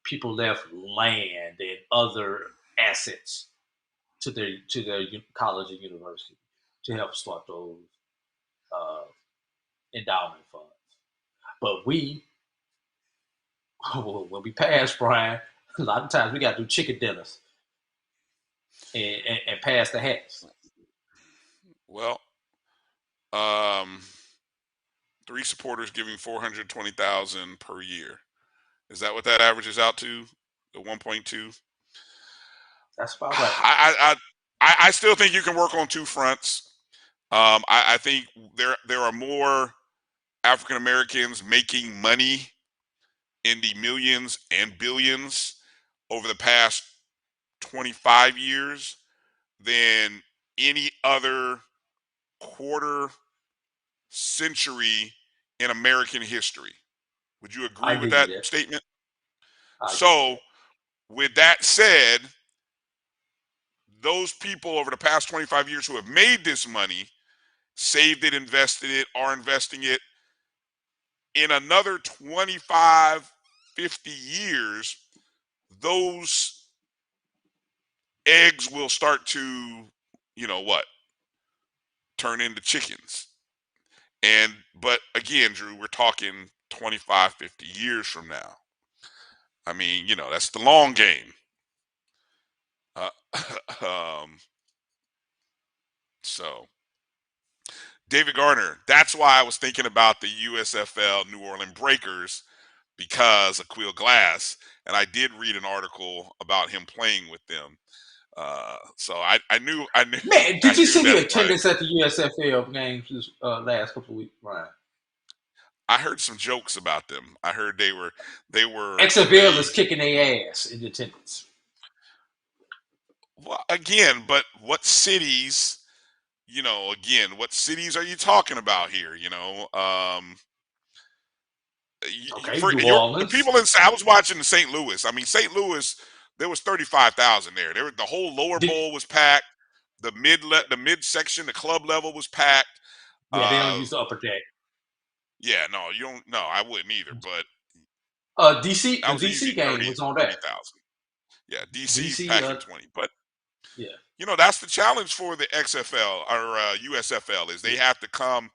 Speaker 17: People left land and other assets to their college and university to help start those endowment funds. But when we pass, Brian, a lot of times we got to do chicken dinners and pass the hats.
Speaker 18: Well, 3 supporters giving $420,000 per year. Is that what that averages out to? The 1.2.
Speaker 17: That's about right.
Speaker 18: I still think you can work on two fronts. I think there are more African Americans making money in the millions and billions over the past 25 years than any other quarter century in American history. Would you agree with that statement? So, with that said, those people over the past 25 years who have made this money, saved it, invested it, are investing it in another 25, 50 years, those eggs will start to, turn into chickens. But again, Drew, we're talking 25, 50 years from now. I mean, that's the long game. So, David Garner, that's why I was thinking about the USFL New Orleans Breakers, because of Quill Glass, and I did read an article about him playing with them. So I knew.
Speaker 17: Man, did you see the attendance at the USFL games this last couple of weeks, Brian?
Speaker 18: I heard some jokes about them. I heard they were.
Speaker 17: XFL is kicking their ass in attendance.
Speaker 18: Well, again, but what cities? What cities are you talking about here?
Speaker 17: New Orleans.
Speaker 18: The people I was watching in St. Louis. I mean, St. Louis, there was 35,000 there. The whole lower bowl was packed. The mid section, the club level was packed.
Speaker 17: Yeah, they don't use the upper deck.
Speaker 18: Yeah, no, you don't. No, I wouldn't either. But
Speaker 17: DC, the DC game
Speaker 18: 30,
Speaker 17: was on that.
Speaker 18: 30,000. Yeah, DC packing 20. But
Speaker 17: yeah,
Speaker 18: that's the challenge for the XFL or USFL is they have to come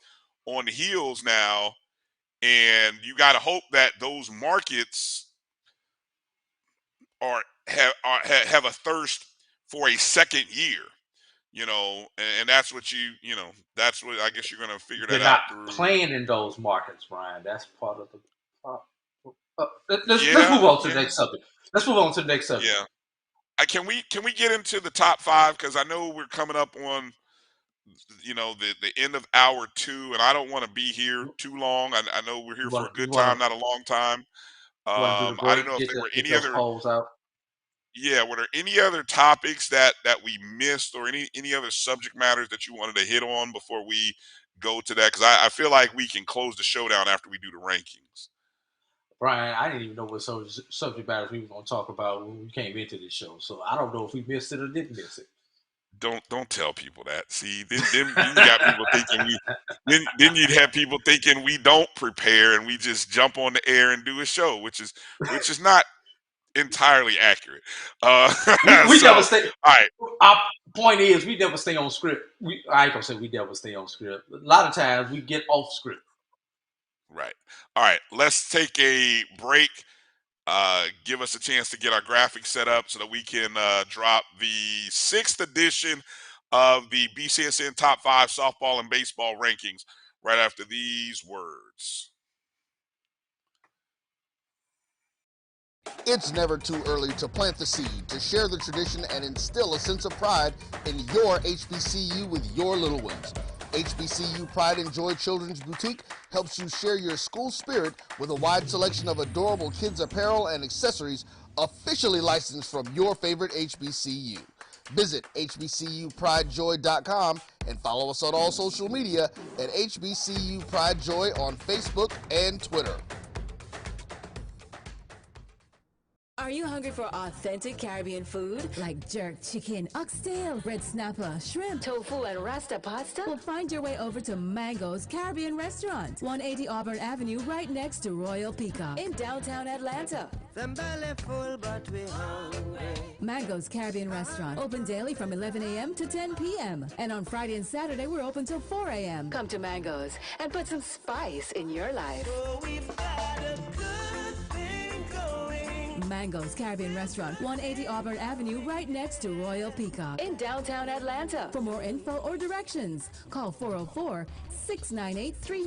Speaker 18: on the heels now, and you got to hope that those markets have a thirst for a second year. And that's what that's what I guess you're going to figure that out through.
Speaker 17: They're not playing in those markets, Brian. That's part of the. Let's move on to the next subject.
Speaker 18: Yeah. Can we get into the top 5? Because I know we're coming up on the end of hour 2, and I don't want to be here too long. I know we're here for a good time, not a long time. I don't know if there were any other polls out. yeah, were there any other topics that we missed, or any other subject matters that you wanted to hit on before we go to that? Because I feel like we can close the showdown after we do the rankings.
Speaker 17: Brian, I didn't even know what subject matters we were going to talk about when we came into this show. So I don't know if we missed it or didn't miss it.
Speaker 18: Don't tell people that. See, then you got people thinking then you'd have people thinking we don't prepare and we just jump on the air and do a show, which is not entirely accurate.
Speaker 17: We
Speaker 18: so,
Speaker 17: never stay.
Speaker 18: All right.
Speaker 17: Our point is, we never stay on script. I ain't gonna say we never stay on script. A lot of times we get off script.
Speaker 18: Right. All right. Let's take a break. Give us a chance to get our graphics set up so that we can drop the 6th edition of the BCSN Top 5 Softball and Baseball Rankings right after these words.
Speaker 9: It's never too early to plant the seed, to share the tradition, and instill a sense of pride in your HBCU with your little ones. HBCU Pride and Joy Children's Boutique helps you share your school spirit with a wide selection of adorable kids apparel and accessories officially licensed from your favorite HBCU. Visit hbcupridejoy.com and follow us on all social media at HBCU Pride Joy on Facebook and Twitter.
Speaker 10: Are you hungry for authentic Caribbean food like jerk chicken, oxtail, red snapper, shrimp, tofu, and rasta pasta? Well, find your way over to Mango's Caribbean Restaurant, 180 Auburn Avenue, right next to Royal Peacock in downtown Atlanta.
Speaker 11: Them belly full, but we hungry.
Speaker 10: Mango's Caribbean Restaurant, open daily from 11 a.m. to 10 p.m. And on Friday and Saturday, we're open till 4 a.m. Come to Mango's and put some spice in your life.
Speaker 11: So we've got a good thing going.
Speaker 10: Mango's Caribbean Restaurant, 180 Auburn Avenue, right next to Royal Peacock in downtown Atlanta. For more info or directions, call 404-698-3.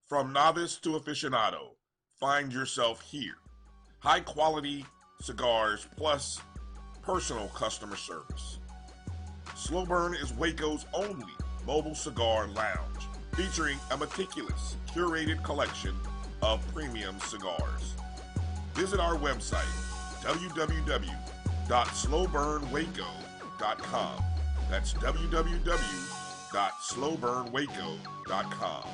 Speaker 8: From novice to aficionado, find yourself here. High quality cigars plus personal customer service. Slow Burn is Waco's only mobile cigar lounge, featuring a meticulous, curated collection of premium cigars. Visit our website, www.slowburnwaco.com. That's www.slowburnwaco.com.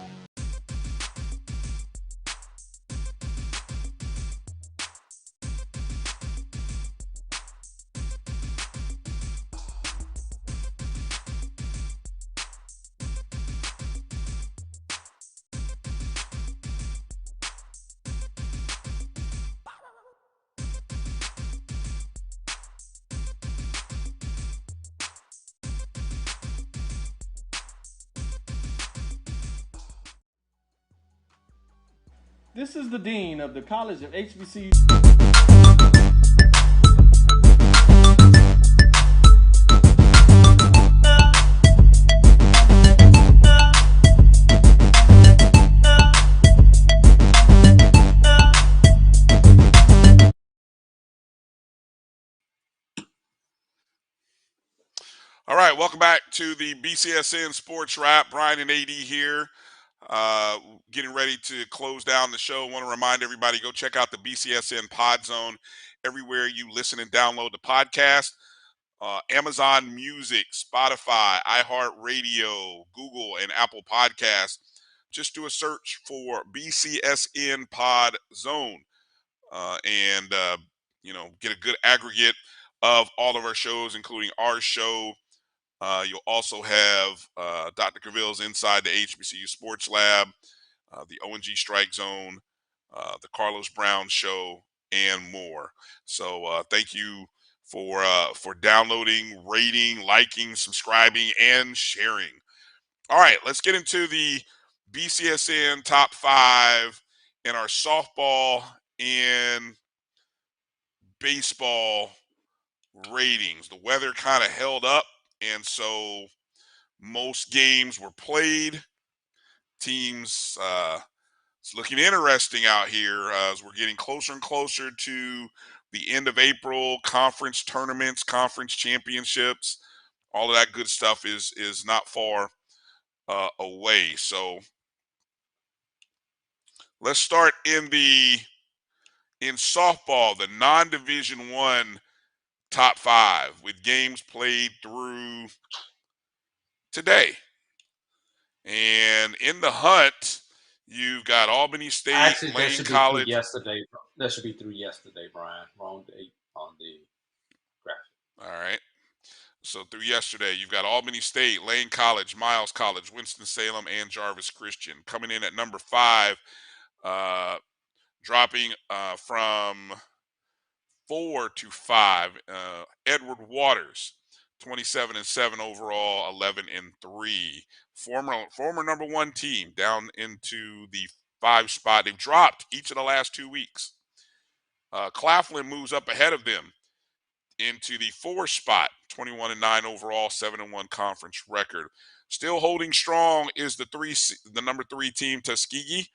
Speaker 12: This is the Dean of the College of HBCU.
Speaker 18: All right, welcome back to the BCSN Sports Wrap. Bryan and A.D. here. Getting ready to close down the show. Want to remind everybody, go check out the BCSN Pod Zone everywhere you listen and download the podcast. Amazon Music, Spotify, iHeartRadio, Google, and Apple Podcasts. Just do a search for BCSN Pod Zone and get a good aggregate of all of our shows, including our show. You'll also have Dr. Cavill's Inside the HBCU Sports Lab, the ONG Strike Zone, the Carlos Brown Show, and more. So thank you for downloading, rating, liking, subscribing, and sharing. All right, let's get into the BCSN Top 5 in our softball and baseball ratings. The weather kind of held up, and so most games were played. Teams It's looking interesting out here as we're getting closer and closer to the end of April. Conference tournaments, conference championships, all of that good stuff is not far away. So let's start in softball, the non-Division I top 5 with games played through today. And in the hunt, you've got Albany State,
Speaker 17: Actually, that
Speaker 18: Lane
Speaker 17: should be through
Speaker 18: College.
Speaker 17: yesterday. That should be through yesterday, Brian. Wrong date on the graphic.
Speaker 18: All right. So through yesterday, you've got Albany State, Lane College, Miles College, Winston-Salem, and Jarvis Christian. Coming in at number 5, dropping from 4 to 5, Edward Waters, 27-7 overall, 11-3. Former number 1 team down into the 5 spot. They've dropped each of the last 2 weeks. Claflin moves up ahead of them into the 4 spot, 21-9 overall, 7-1 conference record. Still holding strong is the number 3 team, Tuskegee,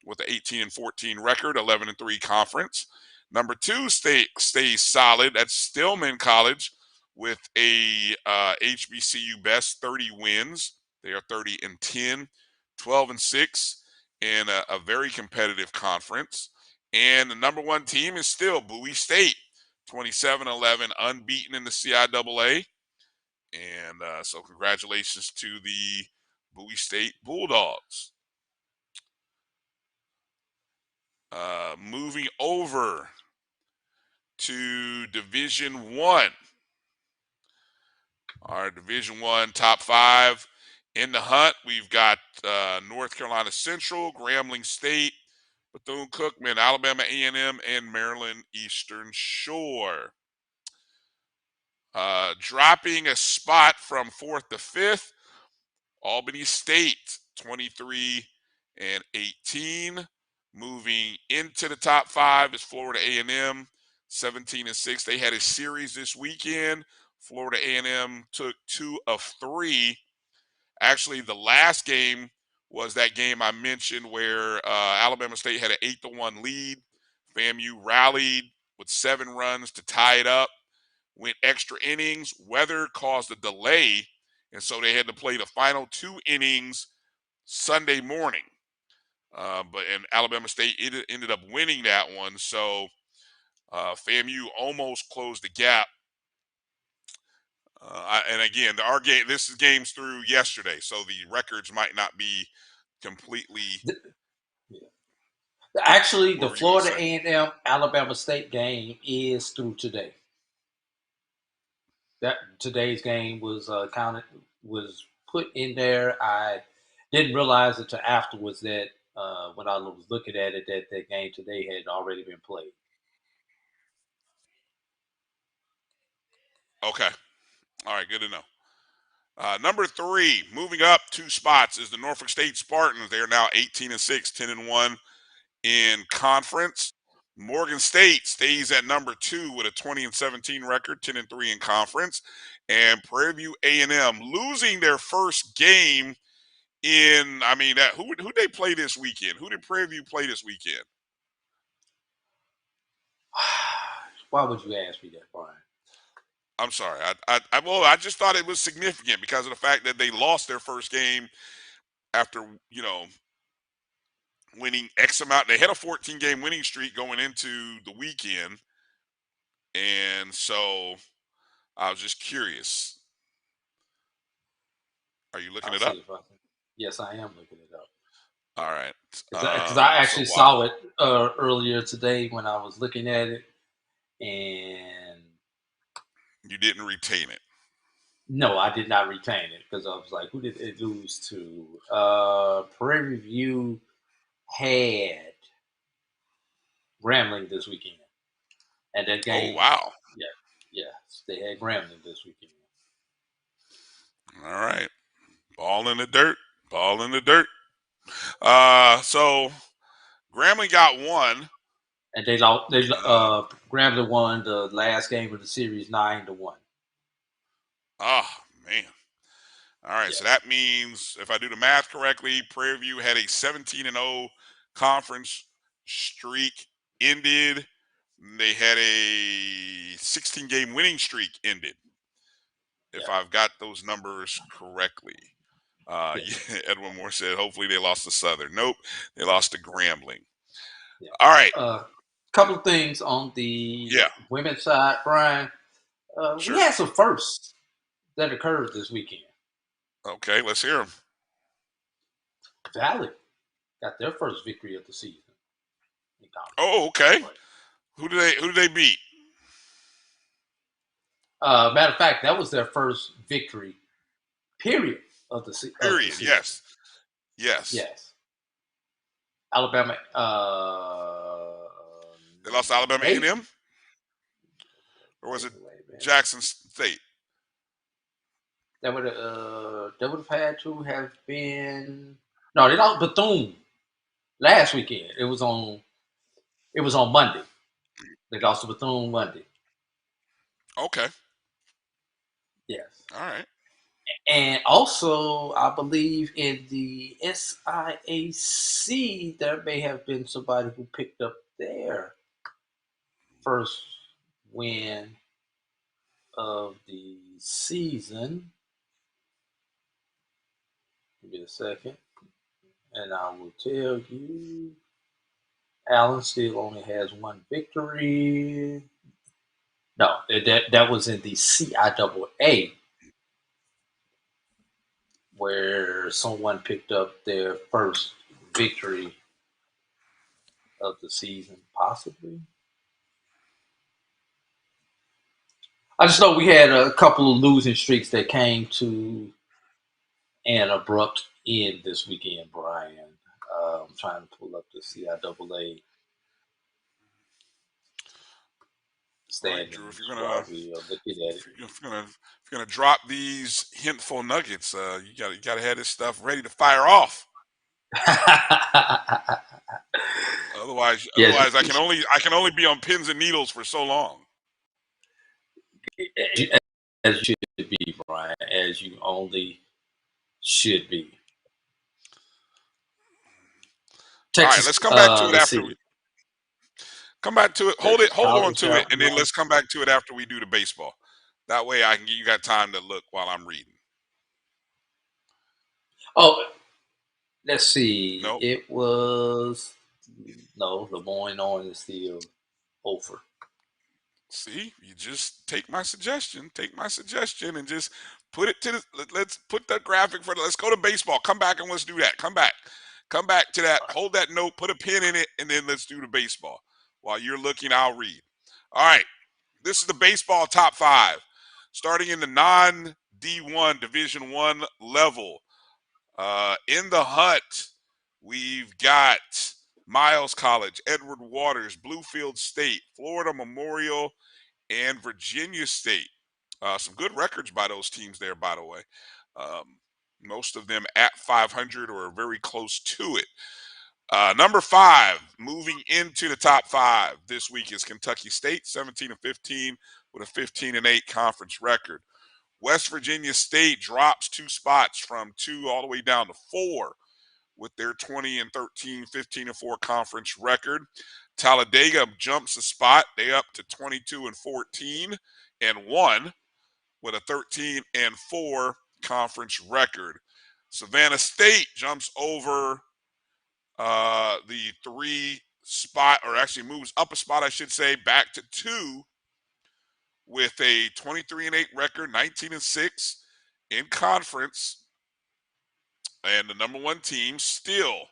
Speaker 18: with an 18-14 record, 11-3 conference. Number 2 stays solid. That's Stillman College with a HBCU best, 30 wins. They are 30-10, 12-6 in a very competitive conference. And the number 1 team is still Bowie State, 27-11, unbeaten in the CIAA. And so congratulations to the Bowie State Bulldogs. Moving over to Division I. Our Division I top 5 in the hunt. We've got North Carolina Central, Grambling State, Bethune-Cookman, Alabama A&M, and Maryland Eastern Shore. Dropping a spot from 4th to 5th, Albany State, 23-18. Moving into the top 5 is Florida A&M, 17-6. They had a series this weekend. Florida A&M took 2 of 3. Actually, the last game was that game I mentioned where Alabama State had an 8-1 lead. FAMU rallied with 7 runs to tie it up. Went extra innings. Weather caused a delay, and so they had to play the final 2 innings Sunday morning. And Alabama State ended up winning that one. So FAMU almost closed the gap. And again, this is games through yesterday, so the records might not be completely.
Speaker 17: Actually, the Florida A&M Alabama State game is through today. That today's game was put in there. I didn't realize until afterwards that when I was looking at it that game today had already been played.
Speaker 18: Okay. All right, good to know. Number 3, moving up 2 spots, is the Norfolk State Spartans. They are now 18-6, 10-1 in conference. Morgan State stays at number 2 with a 20-17 record, 10-3 in conference. And Prairie View A&M losing their first game in, who they play this weekend? Who did Prairie View play this weekend?
Speaker 17: Why would you ask me that, Brian?
Speaker 18: I'm sorry. I just thought it was significant because of the fact that they lost their first game after, winning X amount. They had a 14-game winning streak going into the weekend. And so I was just curious. Are you looking it up?
Speaker 17: Yes, I am looking it up.
Speaker 18: All right.
Speaker 17: Because I actually saw it earlier today when I was looking at it. And
Speaker 18: you didn't retain it?
Speaker 17: No, I did not retain it because I was like, who did it lose to? Prairie View had Grambling this weekend. And that game.
Speaker 18: Oh, wow.
Speaker 17: Yeah. They had Grambling this weekend.
Speaker 18: All right. Ball in the dirt. So Grambling got 1.
Speaker 17: And they Grambling won the last game of the series 9-1.
Speaker 18: Oh, man. All right, so that means, if I do the math correctly, Prairie View had a 17-0 conference streak ended. They had a 16-game winning streak ended, if I've got those numbers correctly. Edwin Moore said, hopefully they lost to Southern. Nope, they lost to Grambling. All right.
Speaker 17: Couple of things on the women's side, Brian.
Speaker 18: Sure.
Speaker 17: We had some firsts that occurred this weekend.
Speaker 18: Okay, let's hear them.
Speaker 17: Valley got their first victory of the season.
Speaker 18: Oh, okay. Who did they beat?
Speaker 17: Matter of fact, that was their first victory, period, of the season.
Speaker 18: Yes.
Speaker 17: Alabama.
Speaker 18: They lost to Alabama A&M? Or was it Jackson State?
Speaker 17: That would have had to have been. No, they lost Bethune last weekend. It was on Monday. They lost to Bethune Monday.
Speaker 18: Okay.
Speaker 17: Yes.
Speaker 18: All right.
Speaker 17: And also, I believe in the SIAC, there may have been somebody who picked up their first win of the season. Give me a second, and I will tell you. Allen still only has one victory. No, that was in the CIAA, where someone picked up their first victory of the season, possibly. I just know we had a couple of losing streaks that came to an abrupt end this weekend, Brian. I'm trying to pull up the CIAA standings.
Speaker 18: Drew, if you're gonna drop these hintful nuggets, you gotta have this stuff ready to fire off. Otherwise, I can only be on pins and needles for so long.
Speaker 17: As you should be, Brian. As you only should be.
Speaker 18: Texas, all right, let's come back to it after we come back to it. Hold on to it, and then let's come back to it after we do the baseball. That way, you got time to look while I'm reading.
Speaker 17: Oh, let's see.
Speaker 18: Nope.
Speaker 17: It was the Moines on is still over.
Speaker 18: See, you just take my suggestion, and just put it to let's put the graphic for let's go to baseball. Come back and let's do that. Come back to that. Hold that note, put a pin in it, and then let's do the baseball. While you're looking, I'll read. All right, this is the baseball top 5, starting in the non-D1 Division I level. In the hut, we've got Miles College, Edward Waters, Bluefield State, Florida Memorial, and Virginia State. Some good records by those teams there, by the way. Most of them at 500 or very close to it. Number 5, moving into the top 5 this week is Kentucky State, 17-15 with a 15-8 conference record. West Virginia State drops 2 spots from 2 all the way down to 4 with their 20-13, 15-4 conference record. Talladega jumps a spot. They up to 22-14 and 1 with a 13-4 conference record. Savannah State jumps over the 3 spot, or actually moves up a spot, I should say, back to 2 with a 23-8 record, 19-6 in conference. And the number 1 team, still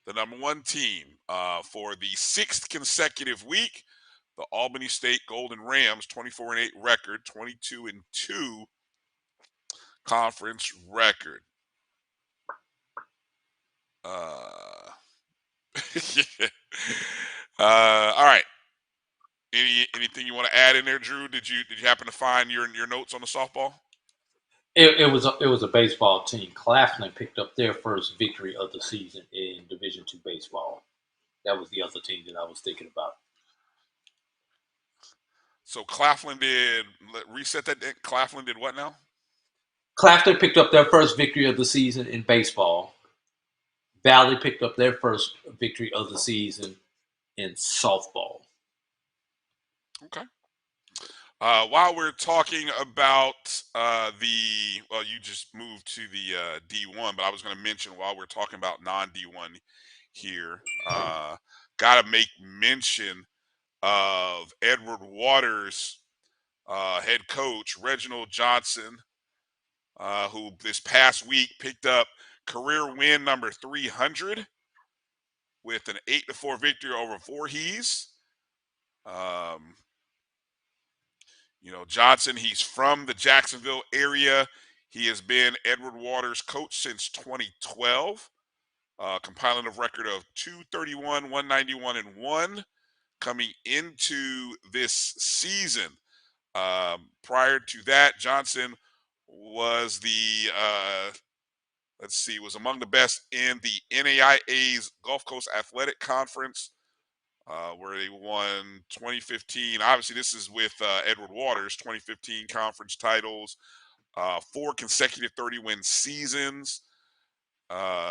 Speaker 18: the number 1 team for the 6th consecutive week, the Albany State Golden Rams, 24-8 record, 22-2 conference record. All right. Anything you want to add in there, Drew? Did you happen to find your notes on the softball?
Speaker 17: It was a baseball team. Claflin picked up their first victory of the season in Division II baseball. That was the other team that I was thinking about.
Speaker 18: So Claflin did reset that. Claflin did what now?
Speaker 17: Claflin picked up their first victory of the season in baseball. Valley picked up their first victory of the season in softball.
Speaker 18: Okay. While we're talking about you just moved to the D1, but I was going to mention while we're talking about non-D1 here, got to make mention of Edward Waters' head coach, Reginald Johnson, who this past week picked up career win number 300 with an 8-4 victory over Voorhees. Johnson, he's from the Jacksonville area. He has been Edward Waters' coach since 2012, compiling a record of 231, 191, and 1 coming into this season. Prior to that, Johnson was was among the best in the NAIA's Gulf Coast Athletic Conference, where they won 2015. Obviously, this is with Edward Waters, 2015 conference titles, 4 consecutive 30-win seasons.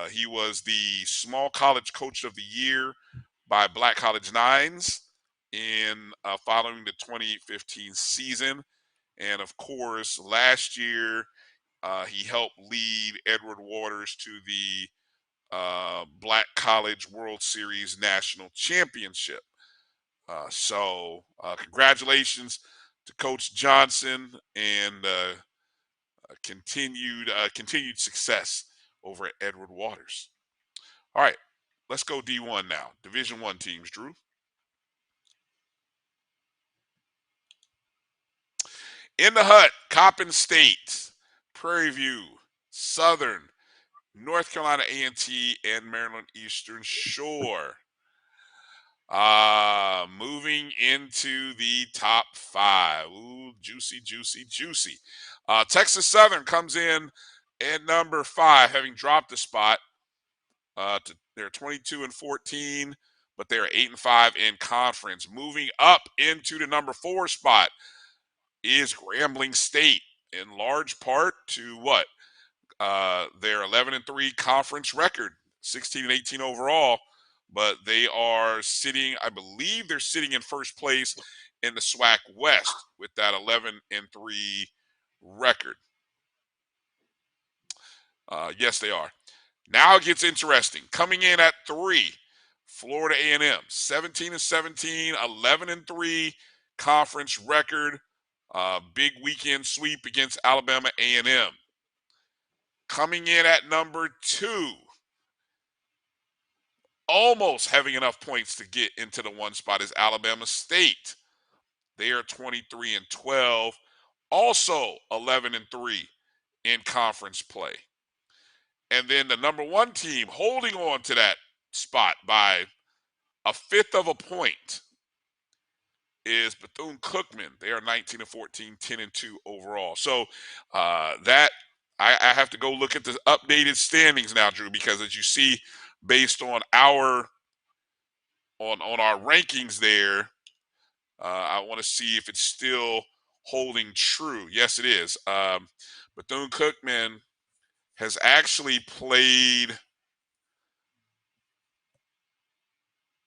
Speaker 18: He was the Small College Coach of the Year by Black College Nines in following the 2015 season. And, of course, last year he helped lead Edward Waters to the Black College World Series National Championship. So congratulations to Coach Johnson and continued success over at Edward Waters. All right, let's go D1 now. Division I teams, Drew. In the Hut, Coppin State, Prairie View, Southern, North Carolina A&T, and Maryland Eastern Shore. Moving into the top 5. Ooh, juicy, juicy, juicy. Texas Southern comes in at number 5, having dropped a spot. They're 22-14, but they're 8-5 in conference. Moving up into the number 4 spot is Grambling State, in large part to what? Their 11-3 conference record, 16-18 overall. But they are sitting, I believe they're sitting in first place in the SWAC West with that 11-3 record. Yes, they are. Now it gets interesting. Coming in at 3, Florida A&M, 17-17, 11-3 conference record. Big weekend sweep against Alabama A&M. Coming in at number 2, almost having enough points to get into the 1 spot, is Alabama State. They are 23-12, also 11-3 in conference play. And then the number 1 team holding on to that spot by a 1/5 of a point is Bethune-Cookman. They are 19-14, 10-2 overall. So I have to go look at the updated standings now, Drew, because as you see, based on our rankings there, I want to see if it's still holding true. Yes, it is. Bethune-Cookman has actually played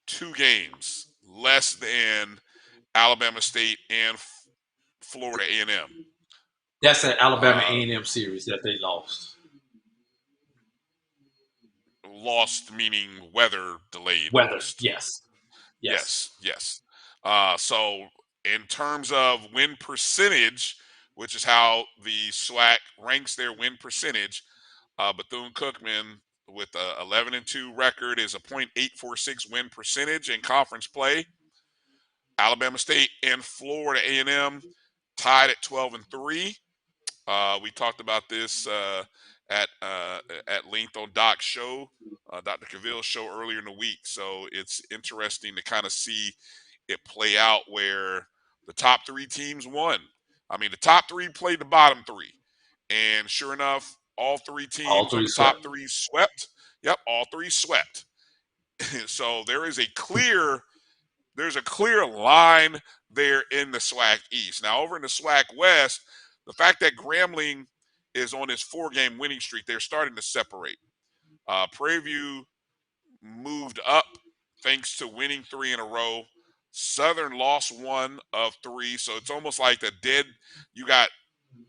Speaker 18: 2 games less than Alabama State and Florida A&M.
Speaker 17: That's an Alabama A&M series that they lost.
Speaker 18: Lost meaning weather delayed.
Speaker 17: Weather,
Speaker 18: lost.
Speaker 17: yes.
Speaker 18: So in terms of win percentage, which is how the SWAC ranks their win percentage, Bethune-Cookman with a 11-2 record is a .846 win percentage in conference play. Alabama State and Florida A&M tied at 12-3. We talked about this at length on Doc's show, Dr. Cavill's show earlier in the week. So it's interesting to kind of see it play out where the top 3 teams won. I mean, the top 3 played the bottom 3. And sure enough, all 3 teams on the top 3 swept. Yep, all 3 swept. So there's a clear line there in the SWAC East. Now, over in the SWAC West, the fact that Grambling is on his 4-game winning streak, they're starting to separate. Prairie View moved up thanks to winning 3 in a row. Southern lost 1 of 3, so it's almost like you got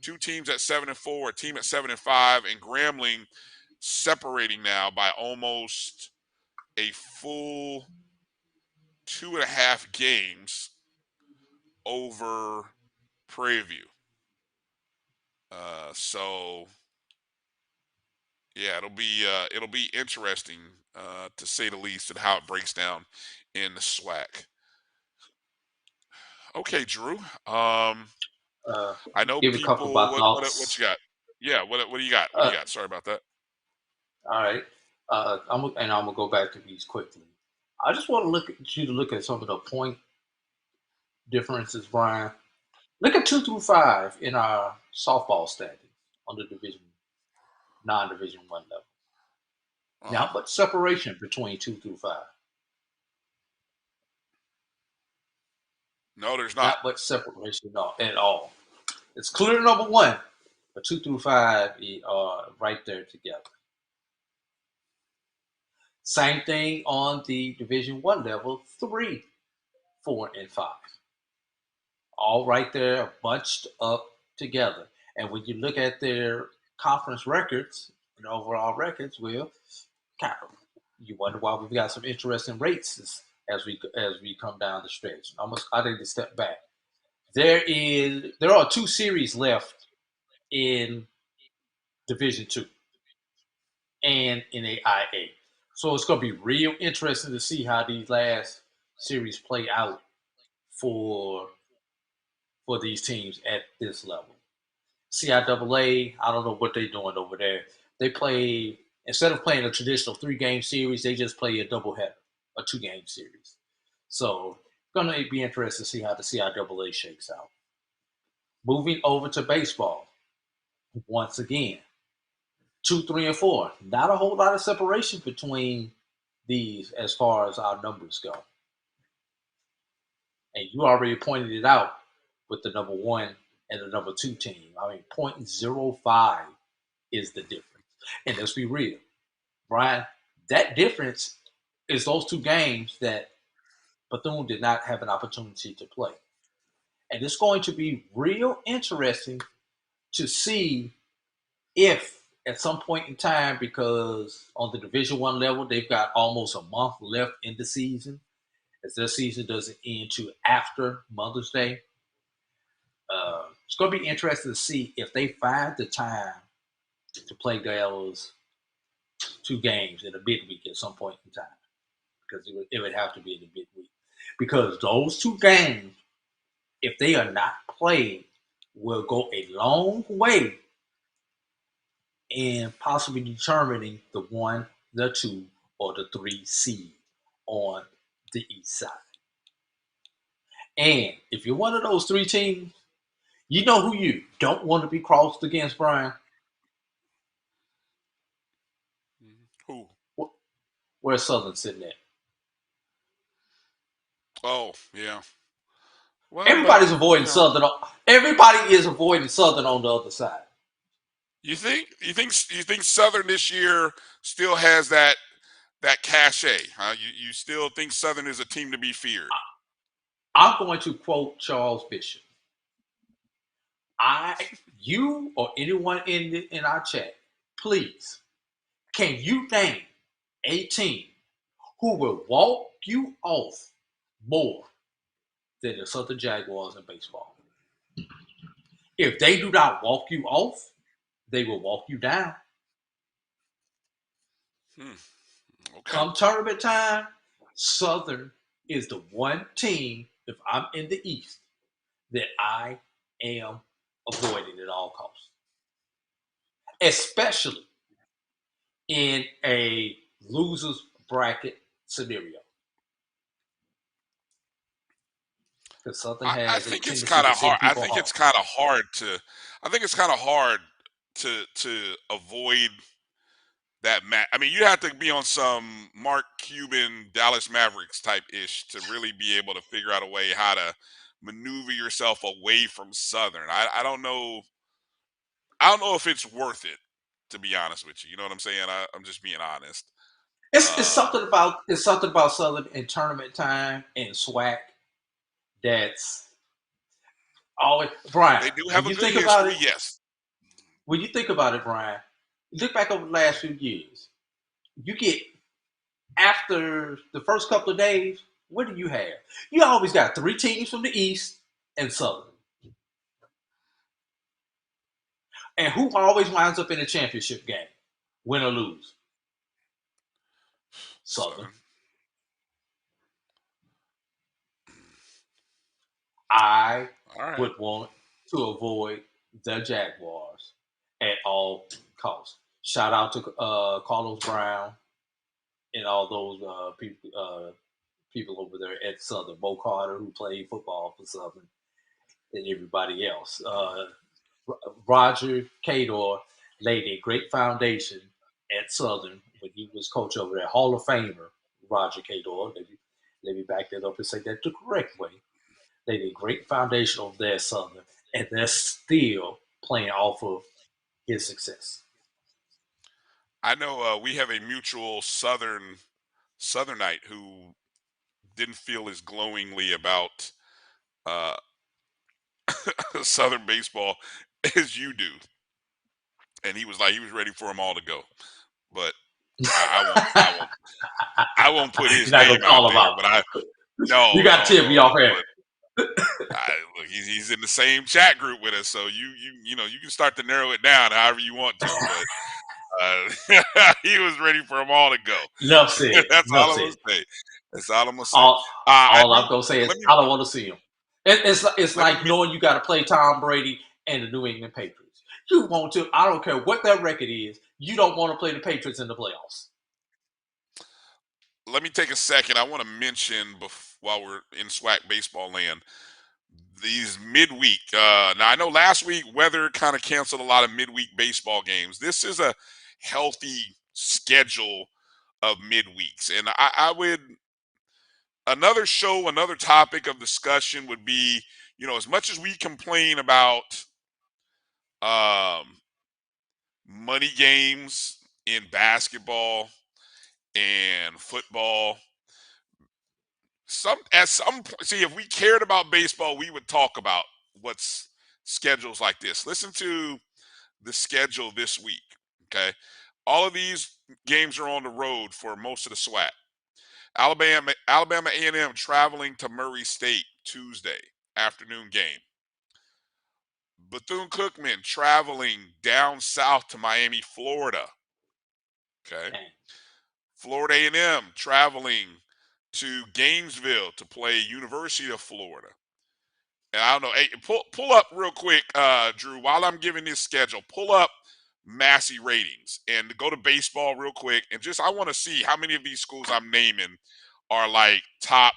Speaker 18: 2 teams at 7-4, a team at 7-5, and Grambling separating now by almost a full 2.5 games over Prairie View. So yeah, it'll be interesting to say the least and how it breaks down in the SWAC. Okay, Drew. I know
Speaker 17: Give a couple
Speaker 18: people.
Speaker 17: of my
Speaker 18: What
Speaker 17: thoughts.
Speaker 18: you got? Yeah. What do you got? What do you got? Sorry about that.
Speaker 17: All right. I'm gonna go back to these quickly. I just want to look at some of the point differences, Brian. Look at 2 through 5 in our softball standings on the non-division 1 level. Not much separation between 2 through 5.
Speaker 18: No, there's not.
Speaker 17: Not much separation at all. It's clear number 1, but 2 through 5 are right there together. Same thing on the Division 1 level, 3, 4, and 5. All right there, bunched up together. And when you look at their conference records and overall records, well, you wonder why we've got some interesting rates as we come down the stretch. I need to step back. There are 2 series left in Division 2 and in AIA. So it's going to be real interesting to see how these last series play out for these teams at this level. CIAA, I don't know what they're doing over there. They play, instead of playing a traditional 3-game series, they just play a doubleheader, a 2-game series. So it's going to be interesting to see how the CIAA shakes out. Moving over to baseball, once again, 2, 3, and 4. Not a whole lot of separation between these as far as our numbers go. And you already pointed it out with the number 1 and the number 2 team. I mean, 0.05 is the difference. And let's be real, Brian, that difference is those 2 games that Bethune did not have an opportunity to play. And it's going to be real interesting to see if at some point in time, because on the Division 1 level, they've got almost a month left in the season, as their season doesn't end to after Mother's Day. It's going to be interesting to see if they find the time to play those 2 games in a midweek at some point in time, because it would have to be in the midweek. Because those 2 games, if they are not played, will go a long way in possibly determining the 1, the 2, or the 3 seed on the east side. And if you're one of those 3 teams, you know who you don't want to be crossed against, Brian?
Speaker 18: Who?
Speaker 17: Where's Southern sitting at?
Speaker 18: Oh, yeah. Well,
Speaker 17: Everybody's avoiding Southern. Everybody is avoiding Southern on the other side.
Speaker 18: You think Southern this year still has that cachet? Huh? You still think Southern is a team to be feared?
Speaker 17: I'm going to quote Charles Bishop. You or anyone in our chat, please, can you name a team who will walk you off more than the Southern Jaguars in baseball? If they do not walk you off, they will walk you down.
Speaker 18: Okay.
Speaker 17: Come tournament time, Southern is the one team, if I'm in the East, that I am avoiding at all costs. Especially in a loser's bracket scenario. Because Southern has
Speaker 18: I think it's kind of hard. I think it's kind of hard to avoid that match. I mean, you have to be on some Mark Cuban Dallas Mavericks type ish to really be able to figure out a way how to maneuver yourself away from Southern. I don't know. I don't know if it's worth it, to be honest with you. You know what I'm saying? I'm just being honest.
Speaker 17: It's something about Southern in tournament time and SWAC that's always Brian.
Speaker 18: They do
Speaker 17: When
Speaker 18: have a
Speaker 17: you
Speaker 18: good
Speaker 17: think about
Speaker 18: history,
Speaker 17: it,
Speaker 18: yes.
Speaker 17: when you think about it, Brian, look back over the last few years. You get after the first couple of days, what do you have? You always got 3 teams from the East and Southern. And who always winds up in the championship game, win or lose? Southern. I would want to avoid the Jaguars at all costs. Shout out to Carlos Brown and all those people over there at Southern. Bo Carter, who played football for Southern, and everybody else. Roger Cador laid a great foundation at Southern when he was coach over there. Hall of Famer Roger Cador. Let me back that up and say that the correct way. Laid a great foundation over there at Southern, and they're still playing off of his success.
Speaker 18: I know we have a mutual Southernite who didn't feel as glowingly about Southern baseball as you do, and he was ready for them all to go. But I won't put his name out there. But
Speaker 17: you got to tip me off here.
Speaker 18: Look, he's in the same chat group with us, so you can start to narrow it down however you want to. But he was ready for them all to go.
Speaker 17: Enough said.
Speaker 18: That's all I'm gonna say. That's all I'm gonna say.
Speaker 17: All I'm gonna say is I don't want to see him. It's like knowing you got to play Tom Brady and the New England Patriots. You want to. I don't care what their record is. You don't want to play the Patriots in the playoffs.
Speaker 18: Let me take a second. I want to mention while we're in SWAC baseball land, these midweek. Now I know last week weather kind of canceled a lot of midweek baseball games. This is a healthy schedule of midweeks, and I would another topic of discussion would be, as much as we complain about money games in basketball and football. If we cared about baseball, we would talk about what's schedules like this. Listen to the schedule this week. Okay, all of these games are on the road for most of the SWAC. Alabama A&M traveling to Murray State Tuesday afternoon game. Bethune-Cookman traveling down south to Miami, Florida. Okay. Florida A&M traveling to Gainesville to play University of Florida. And I don't know. Hey, pull up real quick, Drew, while I'm giving this schedule. Pull up Massey ratings and go to baseball real quick. And I want to see how many of these schools I'm naming are like top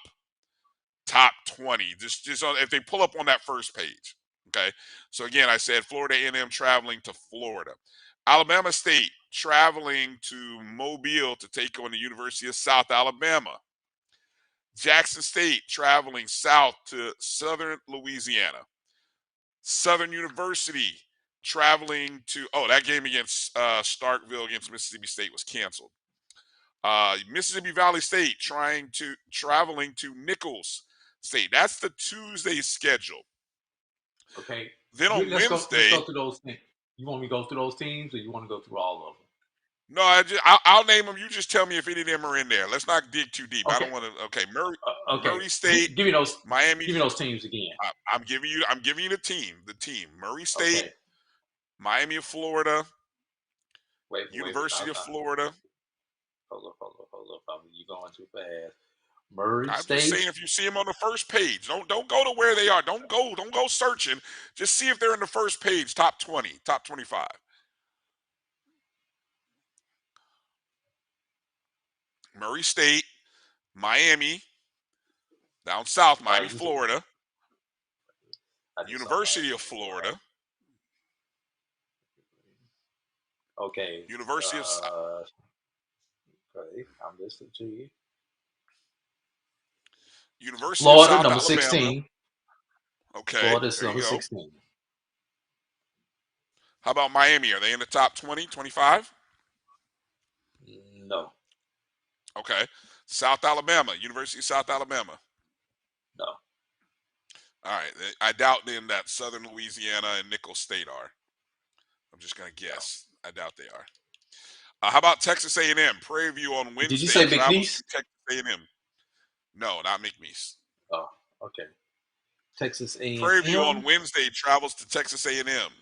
Speaker 18: 20. Just if they pull up on that first page. Okay. So again, I said Florida A&M traveling to Florida. Alabama State traveling to Mobile to take on the University of South Alabama. Jackson State traveling south to Southern Louisiana. Southern University traveling to that game against Starkville against Mississippi State was canceled. Mississippi Valley State traveling to Nichols State. That's the Tuesday schedule.
Speaker 17: Okay.
Speaker 18: Then on Wednesday,
Speaker 17: let's go through those things. You want me to go through those teams, or you want to go through all of them?
Speaker 18: No, I'll name them. You just tell me if any of them are in there. Let's not dig too deep. Okay. I don't want to. Okay, Murray State.
Speaker 17: Give me those.
Speaker 18: Miami.
Speaker 17: Give me those teams again.
Speaker 18: I'm giving you the team. The team. Murray State. Okay. Miami of Florida. University of Florida.
Speaker 17: Hold up. You're going too fast. Murray State.
Speaker 18: I'm just saying, if you see them on the first page, don't go to where they are. Don't go searching. Just see if they're in the first page, top 20, top 25. Murray State, Miami, down south, Miami, Florida, University of Florida.
Speaker 17: Okay.
Speaker 18: University of South.
Speaker 17: Okay, I'm listening to you.
Speaker 18: University
Speaker 17: Florida,
Speaker 18: of South
Speaker 17: number
Speaker 18: Alabama.
Speaker 17: 16.
Speaker 18: Okay.
Speaker 17: Florida is number 16.
Speaker 18: How about Miami? Are they in the top 20, 25?
Speaker 17: No.
Speaker 18: Okay. South Alabama, University of South Alabama.
Speaker 17: No.
Speaker 18: All right. I doubt then that Southern Louisiana and Nicholls State are. I'm just going to guess. I doubt they are. How about Texas A&M? Prairie View on Wednesday.
Speaker 17: Did you say
Speaker 18: travels
Speaker 17: McNeese?
Speaker 18: to Texas A&M. No, not McNeese.
Speaker 17: Oh, okay. Texas A&M.
Speaker 18: Prairie View on Wednesday travels to Texas A&M.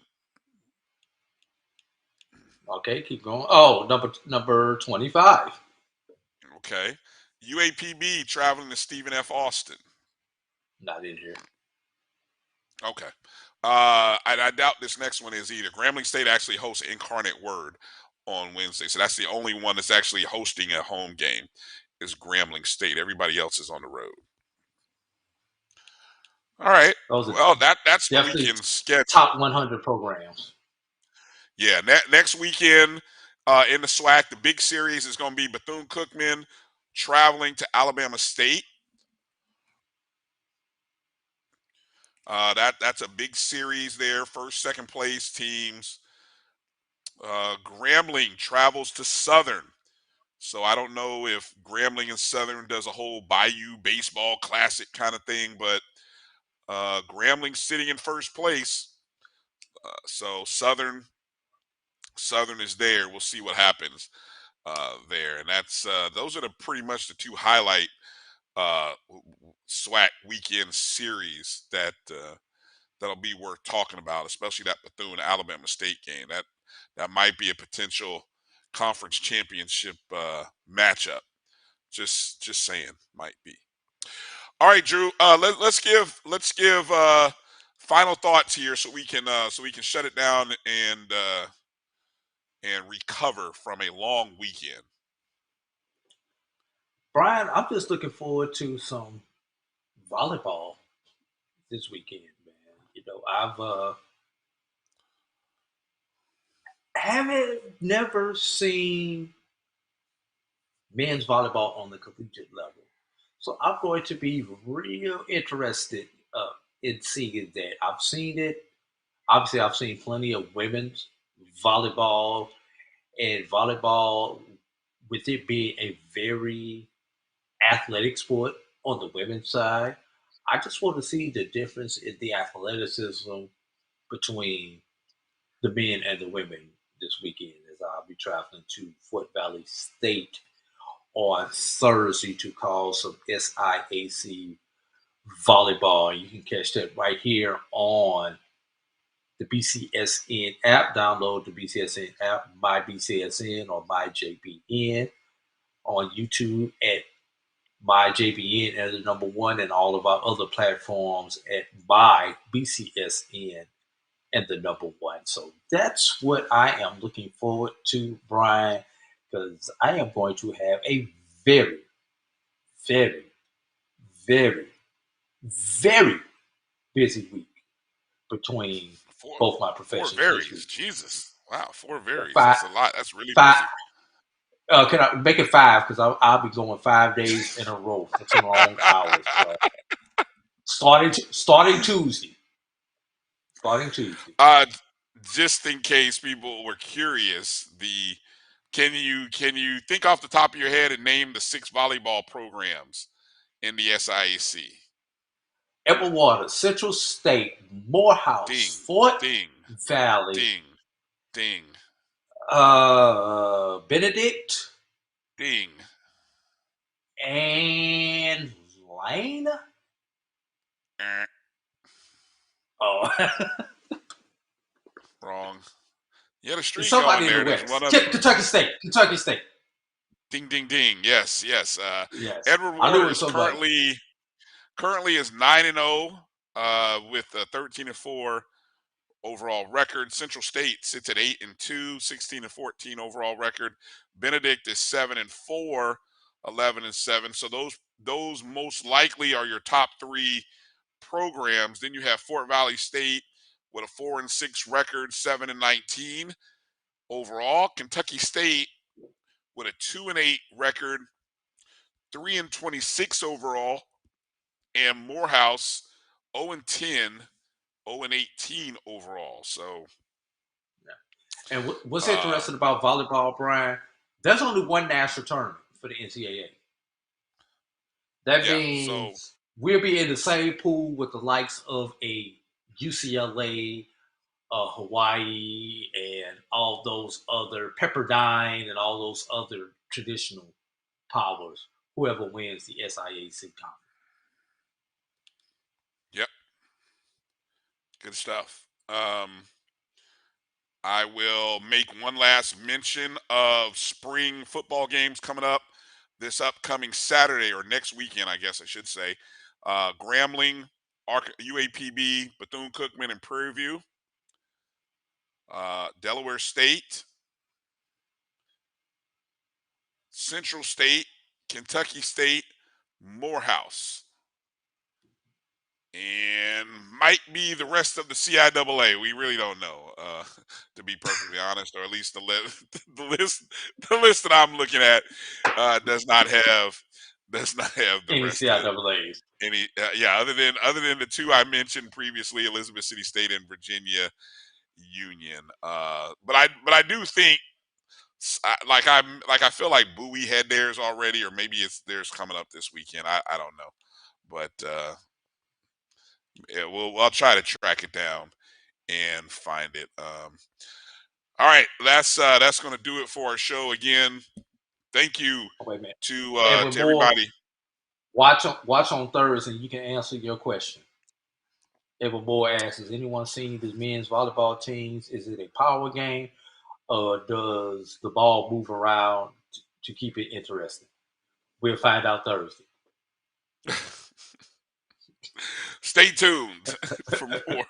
Speaker 17: Okay, keep going. Oh, number 25.
Speaker 18: Okay. UAPB traveling to Stephen F. Austin.
Speaker 17: Not in here.
Speaker 18: Okay. I doubt this next one is either. Grambling State actually hosts Incarnate Word on Wednesday. So that's the only one that's actually hosting a home game is Grambling State. Everybody else is on the road. All right. Well, that's the weekend's schedule.
Speaker 17: Top 100 programs.
Speaker 18: Yeah. Next weekend in the SWAC, the big series is going to be Bethune-Cookman traveling to Alabama State. That's a big series there. First, second place teams. Grambling travels to Southern. So I don't know if Grambling and Southern does a whole Bayou Baseball Classic kind of thing, but Grambling sitting in first place. So Southern is there. We'll see what happens there. And that's those are pretty much the two highlight SWAC weekend series that that'll be worth talking about, especially that Bethune Alabama State game. That might be a potential conference championship matchup. Just saying, might be. All right, Drew. Let's give final thoughts here so we can shut it down and recover from a long weekend.
Speaker 17: Bryan, I'm just looking forward to some volleyball this weekend, man. You know, I've haven't never seen men's volleyball on the collegiate level. So I'm going to be real interested in seeing that. I've seen it. Obviously, I've seen plenty of women's volleyball, and volleyball, with it being a very athletic sport on the women's side, I just want to see the difference in the athleticism between the men and the women this weekend as I'll be traveling to Fort Valley State on Thursday to call some SIAC volleyball. You can catch that right here on the BCSN app. Download the BCSN app, MyBCSN or MyJBN, on YouTube at MyJBN as the number one, and all of our other platforms at MyBCSN and the number one. So that's what I am looking forward to, Bryan, because I am going to have a very, very, very, very busy week between both my professions.
Speaker 18: 4 varies. Jesus. Wow, 4 varies. That's a lot. That's really busy.
Speaker 17: Can I make it 5? Because I'll be going 5 days in a row for some long hours. Starting Tuesday.
Speaker 18: Just in case people were curious, can you think off the top of your head and name the 6 volleyball programs in the SIAC?
Speaker 17: Edgewater, Central State, Morehouse, Fort Valley, Benedict, and Lane. Oh,
Speaker 18: wrong. You had a streak
Speaker 17: somebody
Speaker 18: going
Speaker 17: in the
Speaker 18: there.
Speaker 17: West. Kentucky State.
Speaker 18: Ding, ding, ding. Yes.
Speaker 17: Yes.
Speaker 18: Edward Ward is currently is 9-0 with a 13-4 overall record. Central State sits at 8-2, 16-14 overall record. Benedict is 7-4, 11-7. So those most likely are your top 3 programs. Then you have Fort Valley State with a 4-6 record, 7-19 overall. Kentucky State with a 2-8 record, 3-26 overall, and Morehouse 0-10, 0-18 overall. So,
Speaker 17: and what's interesting about volleyball, Bryan? There's only one national tournament for the NCAA. That means we'll be in the same pool with the likes of a UCLA, Hawaii, and all those other Pepperdine and all those other traditional powers. Whoever wins the SIAC conference.
Speaker 18: Yep. Good stuff. I will make one last mention of spring football games coming up this upcoming Saturday, or next weekend, I guess I should say. Grambling, UAPB, Bethune-Cookman, and Prairie View. Delaware State, Central State, Kentucky State, Morehouse. And might be the rest of the CIAA. We really don't know, to be perfectly honest, or at least the list that I'm looking at does not have the
Speaker 17: any
Speaker 18: rest
Speaker 17: CIAAs.
Speaker 18: Other than the two I mentioned previously, Elizabeth City State and Virginia Union. But I do think I feel like Bowie had theirs already, or maybe it's theirs coming up this weekend. I don't know, but. Yeah, I'll try to track it down and find it. All right, that's going to do it for our show. Again, thank you to everybody.
Speaker 17: Watch on Thursday. You can answer your question. Evan Moore asks, has anyone seen the men's volleyball teams? Is it a power game, or does the ball move around to keep it interesting? We'll find out Thursday.
Speaker 18: Stay tuned for more.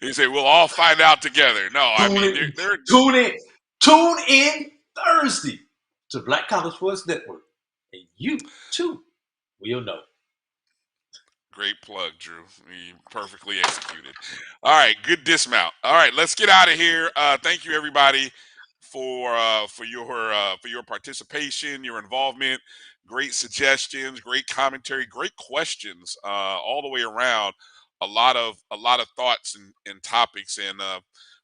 Speaker 18: You say we'll all find out together. No,
Speaker 17: tune in Thursday to Black College Sports Network, and you too will know.
Speaker 18: Great plug, Drew. You perfectly executed. All right, good dismount. All right, let's get out of here. Thank you, everybody, for your participation, your involvement. Great suggestions, great commentary, great questions all the way around. A lot of thoughts and topics, and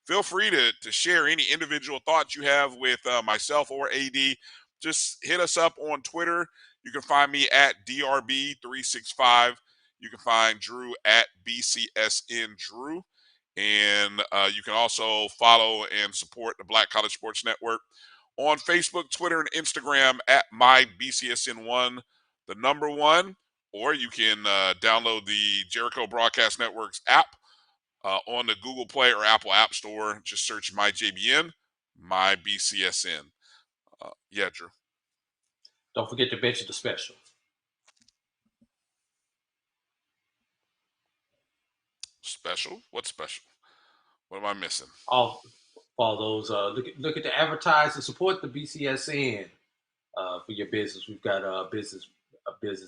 Speaker 18: feel free to share any individual thoughts you have with myself or AD. Just hit us up on Twitter. You can find me at DRB365. You can find Drew at BCSN Drew. And you can also follow and support the Black College Sports Network on Facebook, Twitter, and Instagram at MyBCSN1, the number 1. Or you can download the Jericho Broadcast Network's app on the Google Play or Apple App Store. Just search MyJBN, MyBCSN. Yeah, Drew.
Speaker 17: Don't forget to mention the special.
Speaker 18: Special? What special? What am I missing?
Speaker 17: All those look at the advertise and support the BCSN for your business. We've got a business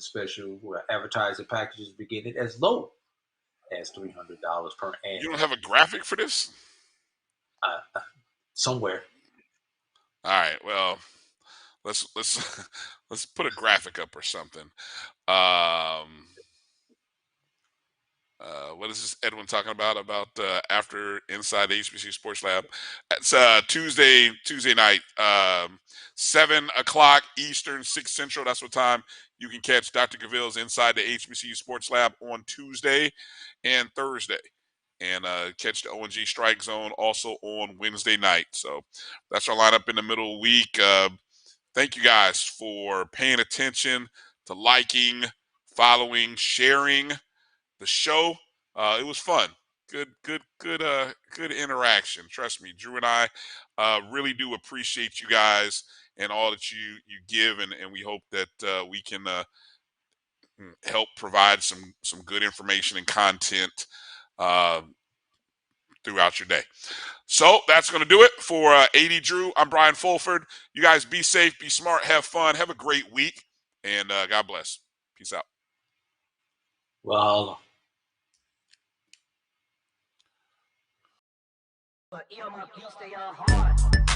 Speaker 17: special where advertising packages beginning as low as $300 per annum.
Speaker 18: You don't have a graphic for this?
Speaker 17: Somewhere.
Speaker 18: All right. Well, let's put a graphic up or something. What is this Edwin talking about after inside the HBCU Sports Lab? It's Tuesday night, 7 o'clock Eastern, 6 Central. That's what time you can catch Dr. Gaville's Inside the HBCU Sports Lab on Tuesday and Thursday. And catch the ONG Strike Zone also on Wednesday night. So that's our lineup in the middle of the week. Thank you guys for paying attention, to liking, following, sharing the show. It was fun. Good interaction. Trust me, Drew and I really do appreciate you guys and all that you give, and we hope that we can help provide some good information and content throughout your day. So that's going to do it for AD Drew. I'm Brian Fulford. You guys be safe, be smart, have fun, have a great week, and God bless. Peace out.
Speaker 17: Well.
Speaker 16: But earmuff, you stay on hard.